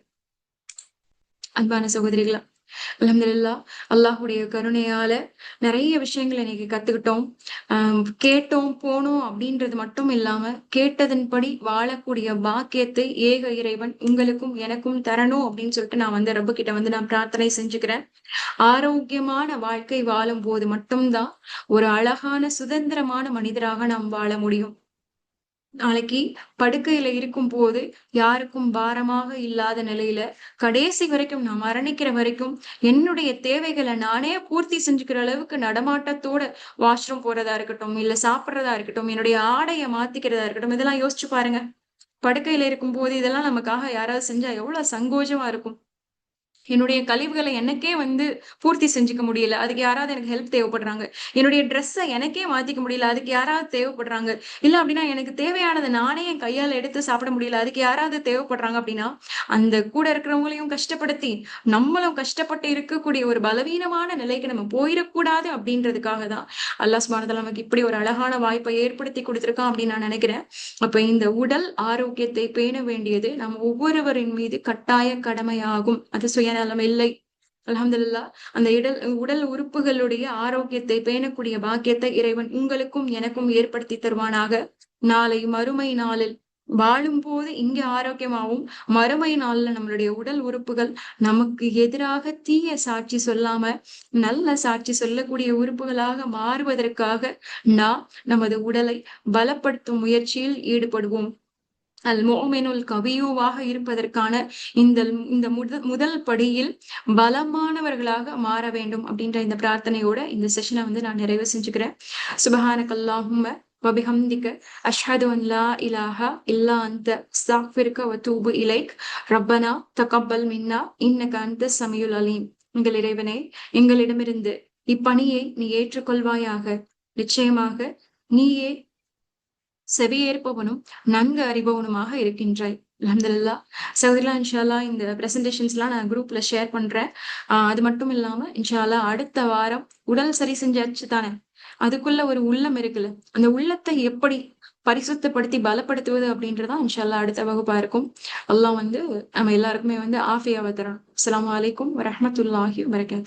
அன்பான சகோதரிகளா, அல்ஹம்துலில்லாஹ். அல்லாஹ்வுடைய கருணையால நிறைய விஷயங்கள் இன்னைக்கு கத்துக்கிட்டோம். கேட்டோம், போனோம் அப்படின்றது மட்டும் இல்லாம, கேட்டதன்படி வாழக்கூடிய பாக்கியத்தை ஏக இறைவன் உங்களுக்கும் எனக்கும் தரணும் அப்படின்னு சொல்லிட்டு நான் ரப்பு கிட்ட நான் பிரார்த்தனை செஞ்சுக்கிறேன். ஆரோக்கியமான வாழ்க்கை வாழும்போது மட்டும்தான் ஒரு அழகான சுதந்திரமான மனிதராக நாம் வாழ முடியும். நாளைக்கு படுக்கையில இருக்கும்போது யாருக்கும் பாரமாக இல்லாத நிலையில கடைசி வரைக்கும் நான் மரணிக்கிற வரைக்கும் என்னுடைய தேவைகளை நானே பூர்த்தி செஞ்சுக்கிற அளவுக்கு நடமாட்டத்தோட வாஷ்ரூம் போறதா இருக்கட்டும், இல்ல சாப்பிடுறதா இருக்கட்டும், என்னுடைய ஆடைய மாத்திக்கிறதா இருக்கட்டும், இதெல்லாம் யோசிச்சு பாருங்க. படுக்கையில இருக்கும்போது இதெல்லாம் நமக்காக யாராவது செஞ்சா எவ்வளவு சங்கோஜமா இருக்கும். என்னுடைய கழிவுகளை எனக்கே பூர்த்தி செஞ்சுக்க முடியல. அதுக்கு யாராவது எனக்கு ஹெல்ப் தேவைப்படுறாங்க. என்னுடைய ட்ரெஸ்ஸ எனக்கே மாத்திக்க முடியல. அதுக்கு யாராவது தேவைப்படுறாங்க. இல்ல அப்டின்னா எனக்கு தேவையானத நானே என் கையால எடுத்து சாப்பிட முடியல. அதுக்கு யாராவது தேவைப்படுறாங்க அப்டின்னா, அந்த கூட இருக்கிறவங்களையும் கஷ்டப்படுத்தி, நம்மளும் கஷ்டப்பட்டு இருக்கக்கூடிய ஒரு பலவீனமான நிலைக்கு நம்ம போயிறக்கூடாது அப்டின்றதுக்காக தான் அல்லாஹ் சுப்ஹானஹு வ தஆலா நமக்கு இப்படி ஒரு அழகான வாய்ப்பை ஏற்படுத்தி குடுத்திருக்கான் அப்டின்னு நான் நெனைக்கிறேன். அப்ப இந்த உடல் ஆரோக்கியத்தை பேண வேண்டியது நம் ஒவ்வொருவரின் மீது கட்டாய கடமையாகும். அது சுயநலம் இல்லை. அல்ஹம்துலில்லாஹ். அந்த உடல் உறுப்புகளுடைய ஆரோக்கியத்தை பேணக்கூடிய பாக்கியத்தை இறைவன் உங்களுக்கும் எனக்கும் ஏற்படுத்தி தருவானாக. நாளை மறுமை நாளில் வாழும்போது இங்க ஆரோக்கியமாவும், மறுமை நாள்ல நம்மளுடைய உடல் உறுப்புகள் நமக்கு எதிராக தீய சாட்சி சொல்லாம, நல்ல சாட்சி சொல்லக்கூடிய உறுப்புகளாக மாறுவதற்காக நாம் நமது உடலை பலப்படுத்தும் முயற்சியில் ஈடுபடுவோம். அல் முஃமினுல் கவிய்யுவாக இருப்பதற்கான இந்த இந்த முதல் படியில் பலமானவர்களாக மாற வேண்டும் அப்படின்ற இந்த பிரார்த்தனையோட இந்த செஷனை நான் நிறைவு செஞ்சுக்கிறேன். சுப்ஹானக்கல்லாஹும்ம வபிஹம்திக அஷ்ஹது அன் லா இலாஹா இல்லா அன்த அஸ்தக்ஃபிருக வ தூபு இலைக். ரப்பனா தகப்பல் மின்னா இன்னக அன்த ஸமீயுல் அலீம். எங்கள் இறைவனே, எங்களிடமிருந்து இப்பணியை நீ ஏற்றுக்கொள்வாயாக. நிச்சயமாக நீயே செவியேற்பவனும் நன்கு அறிபவனுமாக இருக்கின்றாய். அல்ஹம்துலில்லாஹ். சகோதரிகளா, இன்ஷா அல்லாஹ் இந்த பிரசன்டேஷன்ஸ்லாம் நான் குரூப்ல ஷேர் பண்றேன். அது மட்டும் இல்லாம இன்ஷா அல்லாஹ் அடுத்த வாரம் உடல் சரி செஞ்சாச்சு தானே, அதுக்குள்ள ஒரு உள்ளம் இருக்குல்ல, அந்த உள்ளத்தை எப்படி பரிசுத்தப்படுத்தி பலப்படுத்துவது அப்படின்றதான் இன்ஷா அல்லாஹ் அடுத்த வகுப்பா இருக்கும். அல்லாஹ் நம்ம எல்லாருக்குமே ஆஃபியாவை தரணும். அஸ்ஸலாமு அலைக்கும் வரஹ்மத்துல்லாஹி வபரகாத்துஹு.